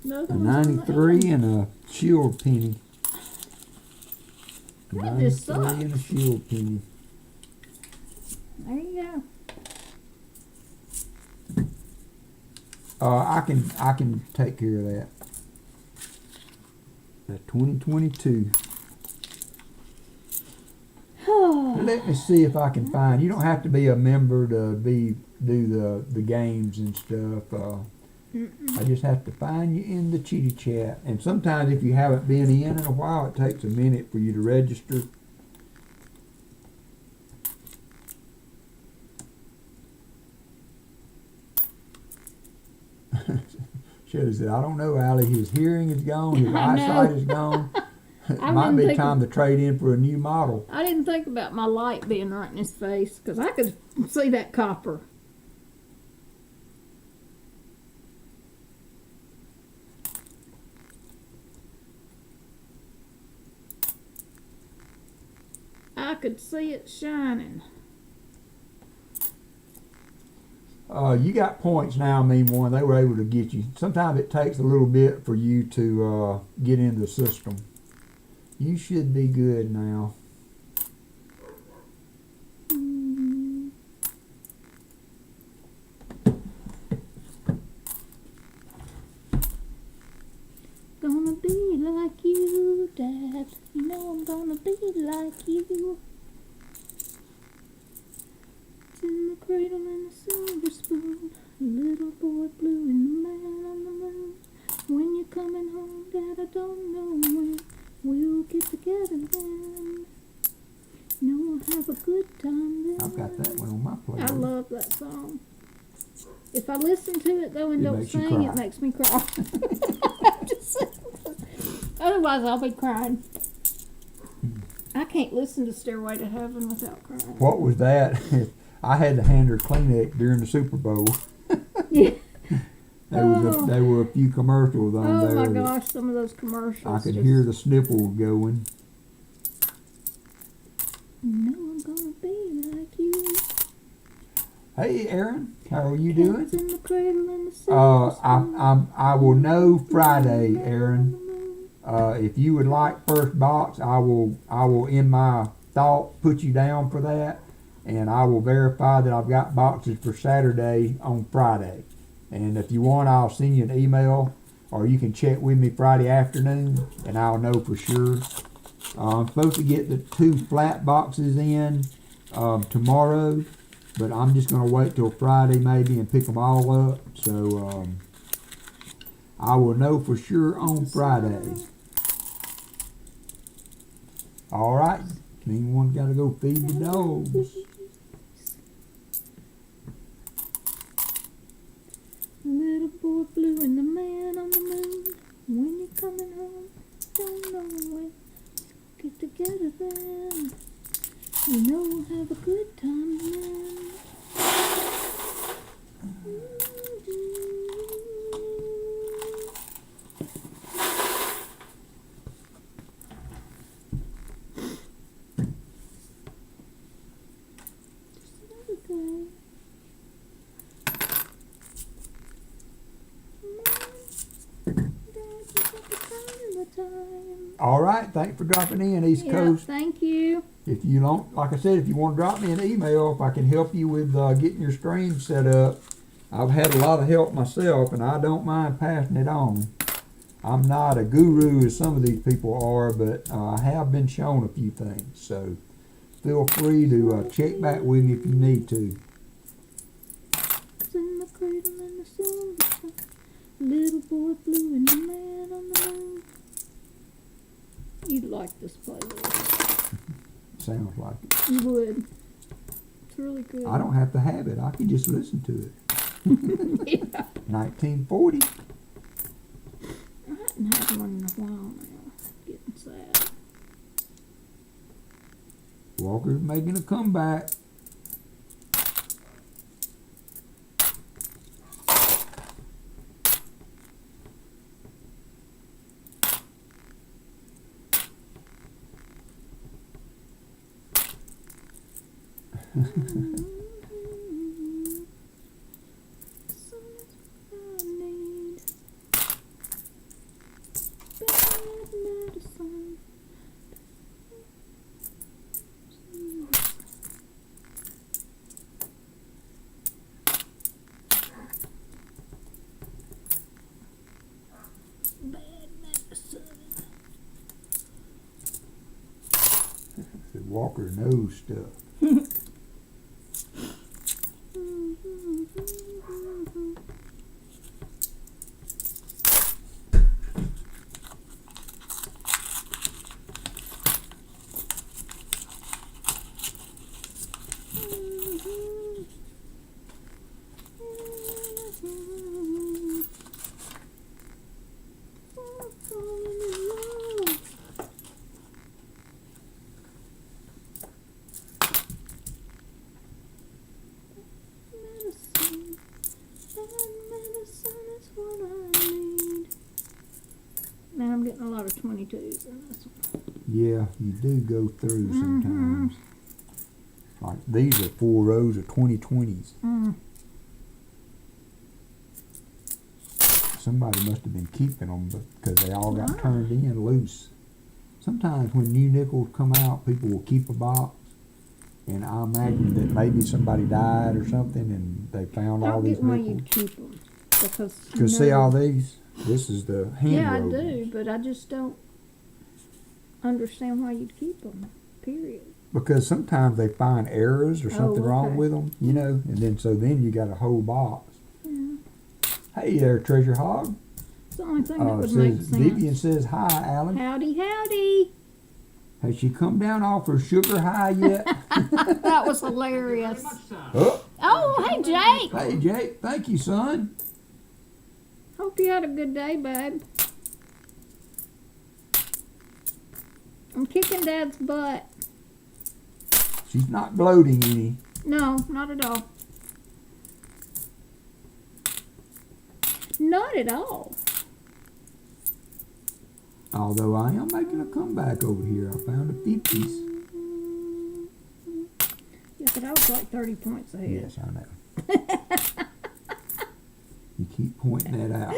A 93 and a shield penny. A That just 93 sucks. and a shield penny. There you go. I can take care of that. The 2022. Let me see if I can find. You don't have to be a member to do the games and stuff. I just have to find you in the chitty chat. And sometimes if you haven't been in a while, it takes a minute for you to register. Shelly said, I don't know, Allie. His hearing is gone. His eyesight is gone. It might be time to trade in for a new model. I didn't think about my light being right in his face because I could see that copper. I could see it shining. You got points now, mean one. They were able to get you. Sometimes it takes a little bit for you to get into the system. You should be good now. Gonna be like you, Dad. You know I'm gonna be like you. It's in the cradle and the silver spoon. Little boy blue and the man on the moon. When you're coming home, Dad, I don't know when. We'll get together then. No, we'll have a good time then. I've got that one on my playlist. I love that song. If I listen to it though and It don't makes you sing, cry. it makes me cry. Otherwise, I'll be crying. I can't listen to Stairway to Heaven without crying. What was that? I had to hand her Kleenex during the Super Bowl. Yeah. There were a few commercials on Oh there. my that gosh, some of those commercials. I could just, hear the snipples going. No, I'm gonna be like you. Hey, Aaron, how are you doing? Hands in the cradle and the silver spoon. I will know Friday, Aaron. If you would like first box, I will in my thought put you down for that, and I will verify that I've got boxes for Saturday on Friday. And if you want, I'll send you an email, or you can check with me Friday afternoon, and I'll know for sure. I'm supposed to get the 2 flat boxes in tomorrow, but I'm just going to wait till Friday maybe and pick them all up. So I will know for sure on Friday. All right, anyone's got to go feed the dogs. Little boy blue and the man on the moon. When you're coming home, don't know when. Get together then. You know we'll have a good time then. Just another day. All right, thanks for dropping in, East Coast. Thank you. If you don't, like I said, if you want to drop me an email, if I can help you with getting your stream set up, I've had a lot of help myself, and I don't mind passing it on. I'm not a guru as some of these people are, but I have been shown a few things. So feel free to check back with me if you need to. cradle and the silver sun. Little boy blue and the man on the moon. You'd like this playlist. Sounds like it. You would. It's really good. I don't have to have it. I can just listen to it. Yeah. 1940. I hadn't had one in a while now. Getting sad. Walker's making a comeback. Walker knows stuff. Now I'm getting a lot of 22s in this one. Yeah, you do go through sometimes. Like these are 4 rows of 2020s. Somebody must have been keeping them because they all got turned in loose. Sometimes when new nickels come out, people will keep a box. And I imagine that maybe somebody died or something and they found all these I don't get why nickels. you'd keep them. Because see all these? This is the hand Yeah, I rolled do, ones. but I just don't understand why you'd keep them, period. Because sometimes they find errors or something wrong okay. with them, you know, and then you got a whole box. Yeah. Hey there, Treasure Hog. It's the only thing that would make sense. Vivian says, hi, Alan. Howdy, howdy. Has she come down off her sugar high yet? That was hilarious. Oh, Oh, hey, Jake. hey, Jake. Thank you, son. Hope you had a good day, babe. I'm kicking Dad's butt. She's not gloating any. No, not at all. Not at all. Although I am making a comeback over here. I found a 50s. Yeah, but I was like 30 points ahead. Yes, I know. You keep pointing that out.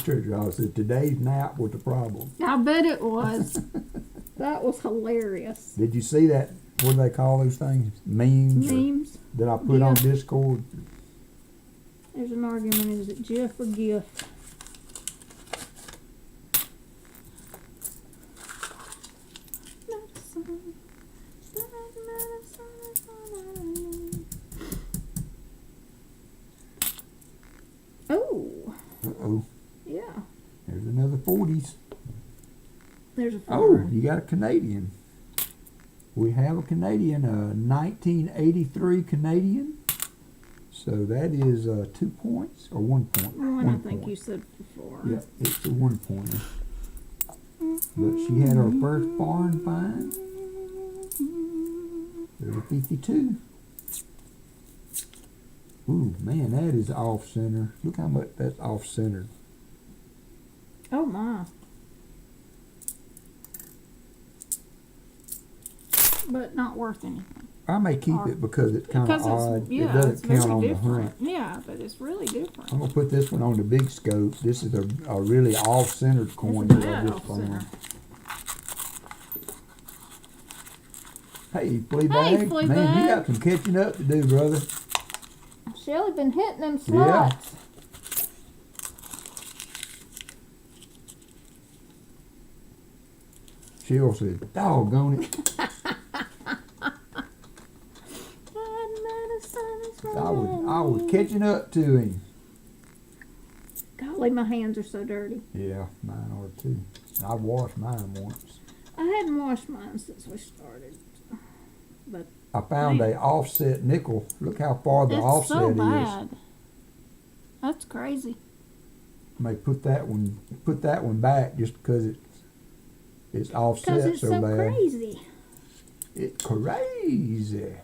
Treasure Hall said, today's nap was the problem. I bet it was. That was hilarious. Did you see that? What do they call those things? Memes? Memes. That I put on Discord? There's an argument. Is it GIF or GIF? Oh. Uh-oh. Yeah. There's another 40s. There's a 4. Oh, you got a Canadian. We have a Canadian, a 1983 Canadian. So that is 2 points or 1 point. One, I think you said before. Yeah, it's a 1 pointer. But she had her first foreign find. There's a 52. Ooh, man, that is off center. Look how much that's off centered. Oh my. But not worth anything. I may keep it because it's kind of odd. Yeah, it doesn't it's count very on different. the hunt. Yeah, but it's really different. I'm going to put this one on the big scope. This is a really off-centered coin Isn't that I that just off-center? found. Hey, Fleabag. Hey, Fleabag. Man, you got some catching up to do, brother. Shelly been hitting them slots. She'll said, doggone it. I was catching up to him. Golly, my hands are so dirty. Yeah, mine are too. I washed mine once. I hadn't washed mine since we started. But I found a offset nickel. Look how far the it's offset so is. bad. That's crazy. May put that one back just because it's offset Because it's so bad. crazy. It's crazy.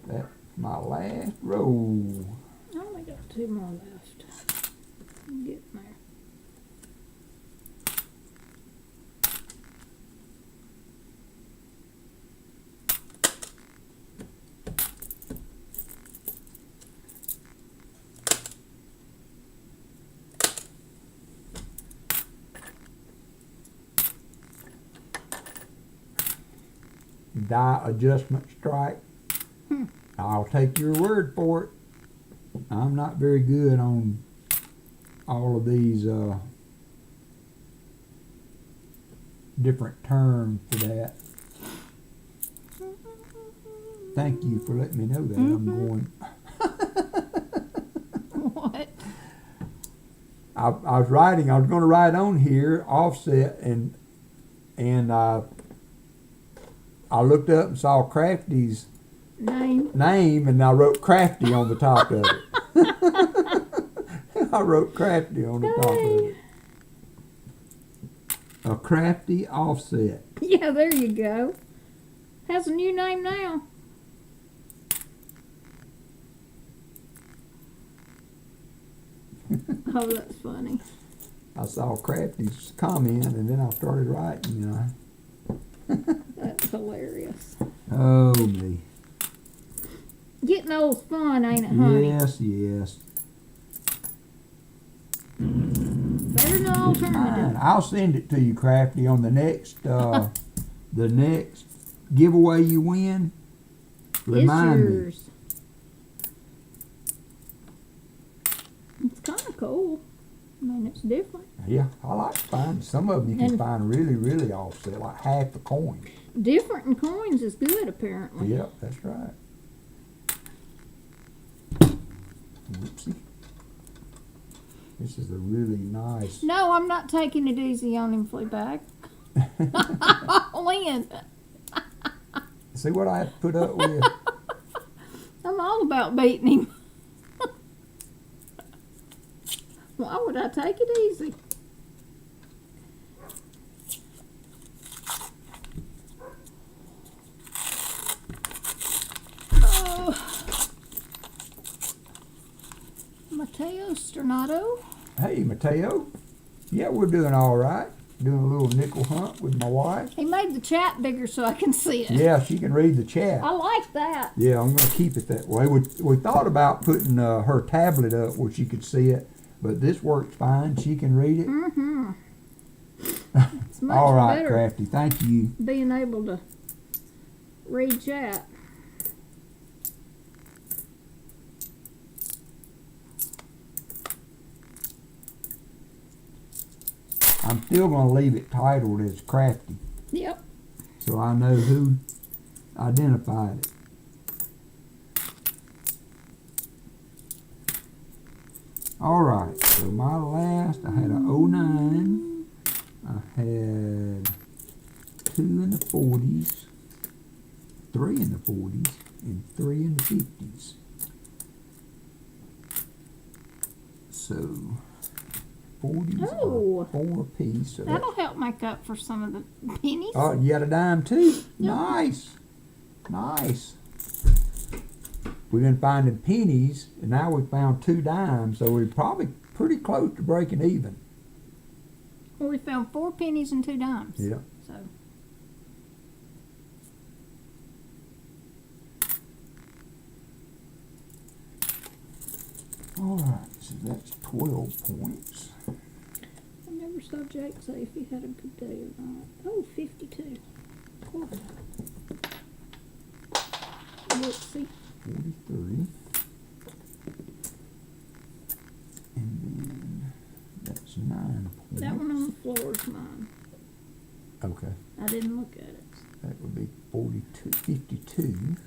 That's my last roll. I only got 2 more left. I'm getting there. Die adjustment strike. I'll take your word for it. I'm not very good on all of these different terms for that. Thank you for letting me know that. I'm going. What? I was going to write on here offset, and I looked up and saw Crafty's name, and I wrote Crafty on the top of it. I wrote Crafty on the top of it. A Crafty offset. Yeah, there you go. Has a new name now. Oh, that's funny. I saw Crafty's comment, and then I started writing, That's hilarious. Oh, me. Getting old's fun, ain't it, honey? Yes, yes. Better than It's alternative. fine. I'll send it to you, Crafty, on the next giveaway you win. Remind me. yours. It's kind of cool. I mean, it's different. Yeah, I like to find some of them you can find really, really offset, like half the coin. Different in coins is good, apparently. Yep, that's right. Whoopsie. This is a really nice. No, I'm not taking it easy on him, Fleabag. Lynn, See what I have to put up with? I'm all about beating him. Why would I take it easy? Oh. Mateo Stornado. Hey, Mateo. Yeah, we're doing all right. Doing a little nickel hunt with my wife. He made the chat bigger so I can see it. Yeah, she can read the chat. I like that. Yeah, I'm going to keep it that way. We thought about putting her tablet up where she could see it, but this works fine. She can read it. Mm-hmm. It's much All right, better Crafty. Thank you. being able to read chat. I'm still going to leave it titled as Crafty, Yep. so I know who identified it. All right, so my last, I had a 09, I had 2 in the 40s, 3 in the 40s, and 3 in the 50s. So 40s Oh. are 4 apiece. So That'll help make up for some of the pennies. oh, you got a dime too? Yep. Nice. Nice. We've been finding pennies, and now we found 2 dimes, so we're probably pretty close to breaking even. Well, we found 4 pennies and 2 dimes. Yeah. So All right, so that's 12 points. I've never ever saw Jake say if he had a good day or not. Oh, 52. Cool. Let's see. 43. And then that's 9 points. That one on the floor is mine. Okay. I didn't look at it. That would be 42, 52.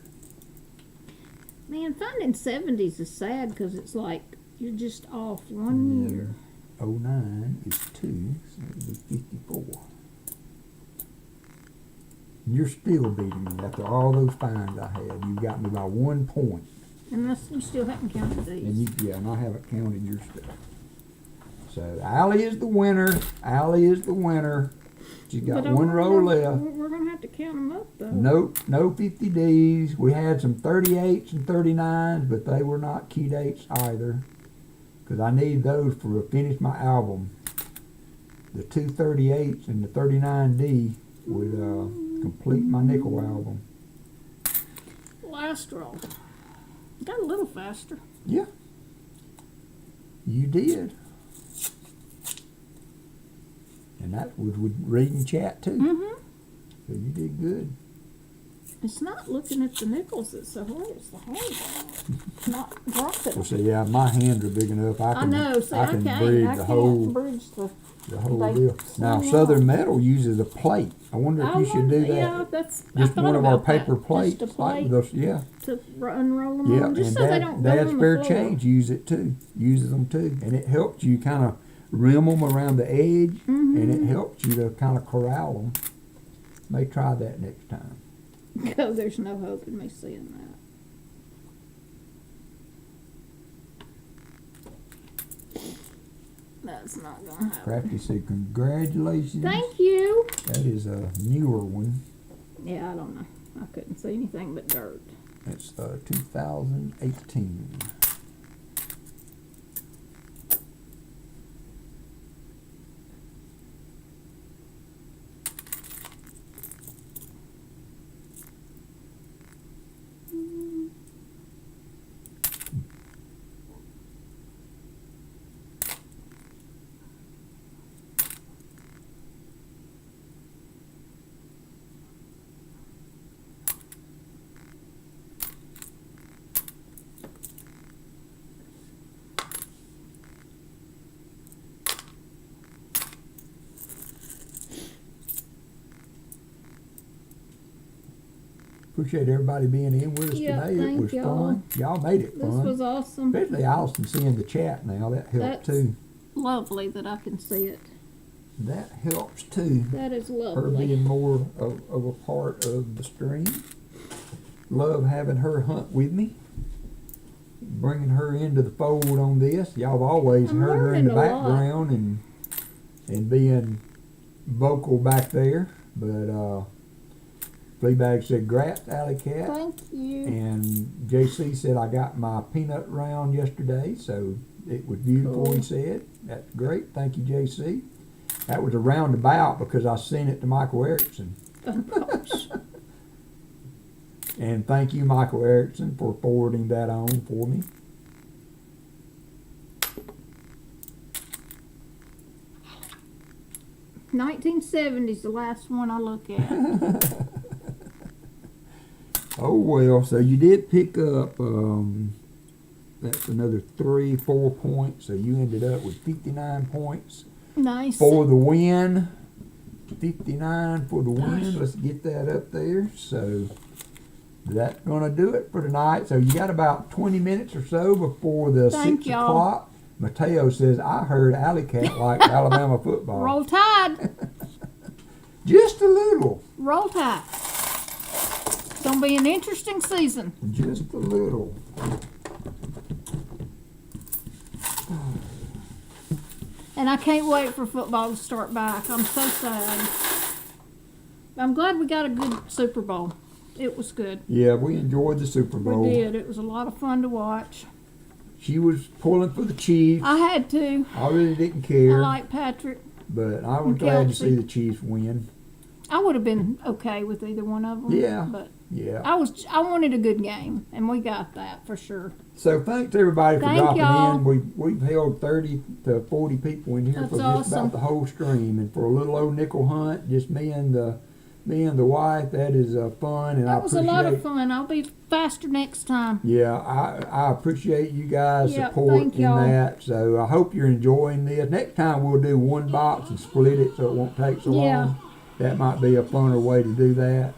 Man, finding 70s is sad because it's like you're just off one year. 09 is 2, so it would be 54. You're still beating me after all those finds I had. You got me by 1 point. And you still haven't counted these. And I haven't counted your stuff. So Ally is the winner. Ally is the winner. She's got But one row left. We're going to have to count them up, though. Nope, no 50Ds. We had some 38s and 39s, but they were not key dates either. Because I need those to finish my album. The 2 38s and the 39D would complete my nickel album. Last roll. Got a little faster. Yeah. You did. And that was with reading chat too. Mm-hmm. So you did good. It's not looking at the nickels that's so hard. It's the hard one. It's not dropping. Well, see, yeah, my hands are big enough. I know. See, I can bridge I the can't whole bridge the they deal. Now, swing Southern off. Metal uses a plate. I wonder if you should do that. Yeah, that's I Just thought one of our about that. paper plates, Just a like plate those. Yeah, to unroll them yeah. on, just And so they don't go Dad's on the Spare floor. Change uses them too, and it helps you kind of rim them around the edge, and it helps you to kind of corral them. May try that next time. Oh, there's no hope in me seeing that. That's not gonna happen. Crafty said, "Congratulations." Thank you. That is a newer one. Yeah, I don't know. I couldn't see anything but dirt. It's 2018. Appreciate everybody being in with us Yeah, today. It thank was y'all. fun. Y'all made it This fun. was awesome. Especially Alyson seeing the chat now. That helped That's too. lovely that I can see it. That helps too. That is Her lovely. being more of a part of the stream. Love having her hunt with me. Bringing her into the fold on this. Y'all have always I'm heard her in the learning a lot. background and being vocal back there. But Fleabag said, "Grats, Allycat." Thank you. And JC said, "I got my peanut round yesterday, so it was beautiful," Cool. he said. That's great. Thank you, JC. That was a roundabout because I sent it to Michael Erickson. Oh, gosh. And thank you, Michael Erickson, for forwarding that on for me. $1970's the last one I look at. Oh, well, so you did pick up, that's another 4 points. So you ended up with 59 points Nice. for the win. 59 for the win. Let's get that up there. So that's going to do it for tonight. So you got about 20 minutes or so before the Thank 6 y'all. o'clock. Mateo says, "I heard Allycat liked Alabama football." Roll Tide. Just a little. Roll Tide. It's going to be an interesting season. Just a little. And I can't wait for football to start back. I'm so sad. I'm glad we got a good Super Bowl. It was good. Yeah, we enjoyed the Super Bowl. We did. It was a lot of fun to watch. She was pulling for the Chiefs. I had to. I really didn't I care, like Patrick. but I was and glad to Kelsey. see the Chiefs win. I would have been okay with either one of them. Yeah. But Yeah. I wanted a good game, and we got that for sure. So thanks everybody for Thank dropping y'all. in. We've held 30 to 40 people in here That's for just awesome. about the whole stream, and for a little old nickel hunt, just me and the wife. That is fun, and I That was a appreciate. lot of fun. I'll be faster next time. Yeah, I appreciate you guys' Yep, support thank in y'all. that. So I hope you're enjoying this. Next time we'll do one box and split it so it won't take so Yeah. long. That might be a funner way to do that.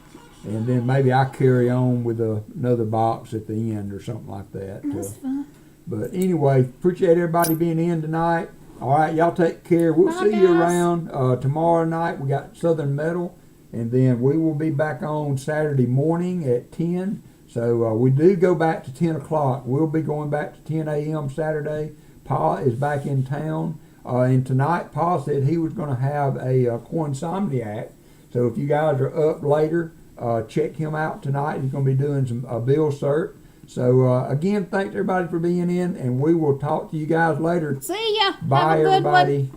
And then maybe I carry on with another box at the end or something like that. That's fun. But anyway, appreciate everybody being in tonight. All right, y'all take care. We'll Bye, see you guys. around tomorrow night. We got Southern Metal. And then we will be back on Saturday morning at 10. So we do go back to 10 o'clock. We'll be going back to 10 a.m. Saturday. Pa is back in town. And tonight, Pa said he was going to have a Coinsomniac. So if you guys are up later, check him out tonight. He's going to be doing some bill cert. So again, thanks everybody for being in. And we will talk to you guys later. See ya. Bye, Have a good one. everybody.